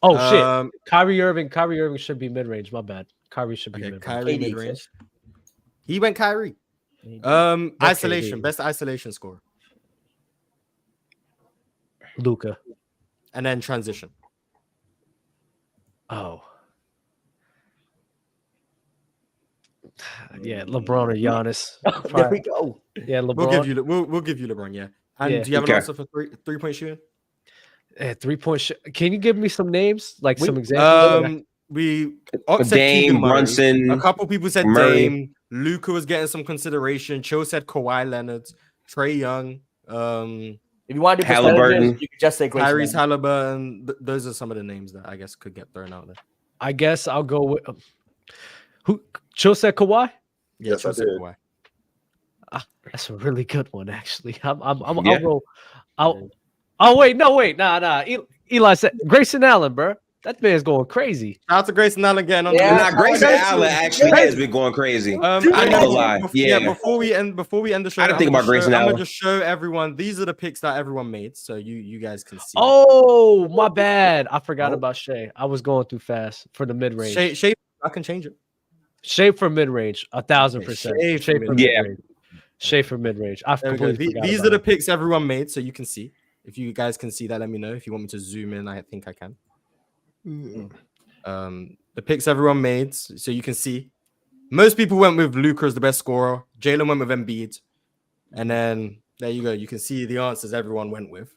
Oh shit. Kyrie Irving should be mid-range. My bad. Kyrie should be mid-range. Kyrie mid-range. He went Kyrie. Isolation. Best isolation scorer. Luka. And then transition. Oh. Yeah, LeBron or Giannis. There we go. Yeah, LeBron. We'll give you LeBron, yeah. And do you have an answer for three-point shooting? 3-point Can you give me some names? Some examples? Dame, Brunson. A couple people said Murray. Dame. Luka was getting some consideration. Cho said Kawhi Leonard. Trae Young. If you want to do Halliburton. you could just say Tyrese Halliburton. Those are some of the names that I guess could get thrown out there. I guess I'll go with who? Cho said Kawhi. Yeah, Cho said Kawhi. That's a really good one, actually. I'll go. Oh wait, nah. Eli said Grayson Allen, bro. That man's going crazy. Shout out to Grayson Allen again. Grayson Allen actually has been going crazy. I'm not gonna lie. Before we end the show, I didn't think about Grayson Allen. I'm gonna just show everyone. These are the picks that everyone made, so you guys can see. Oh, my bad. I forgot about Shea. I was going too fast for the mid range. Shea, I can change it. Shea for mid range, 1,000%. Shea for mid range. Shea for mid range. I completely forgot. These are the picks everyone made, so you can see. If you guys can see that, let me know. If you want me to zoom in, I think I can. The picks everyone made, so you can see. Most people went with Luka as the best scorer. Jalen went with Embiid, and then there you go. You can see the answers everyone went with.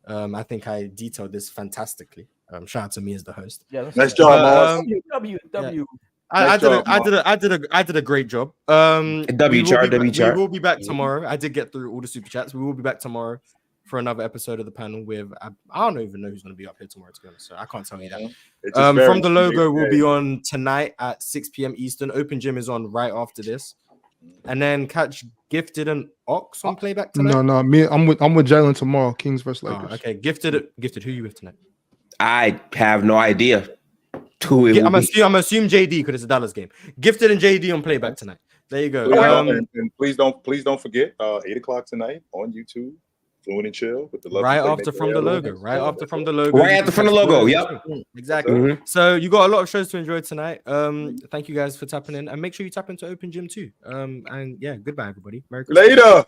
I think I detailed this fantastically. Shout out to me as the host. Yeah, nice job, W. I did a great job. W chart. We will be back tomorrow. I did get through all the super chats. We will be back tomorrow for another episode of the panel with I don't even know who's going to be up here tomorrow, to be honest, so I can't tell you that. From the logo will be on tonight at 6 p.m. Eastern. Open Gym is on right after this, and then catch Gifted and Ox on playback tonight. No, I'm with Jalen tomorrow. Kings versus Lakers. Okay, Gifted. Who you with tonight? I have no idea. I'm assume JD because it's a Dallas game. Gifted and JD on playback tonight. There you go. And please don't forget 8:00 tonight on YouTube. Fluent and Chill with the right after from the logo. Right after from the logo. Yep. Exactly. Mm-hmm. So you got a lot of shows to enjoy tonight. Thank you guys for tapping in, and make sure you tap into Open Gym too. And yeah, goodbye everybody. Merry Christmas. Later.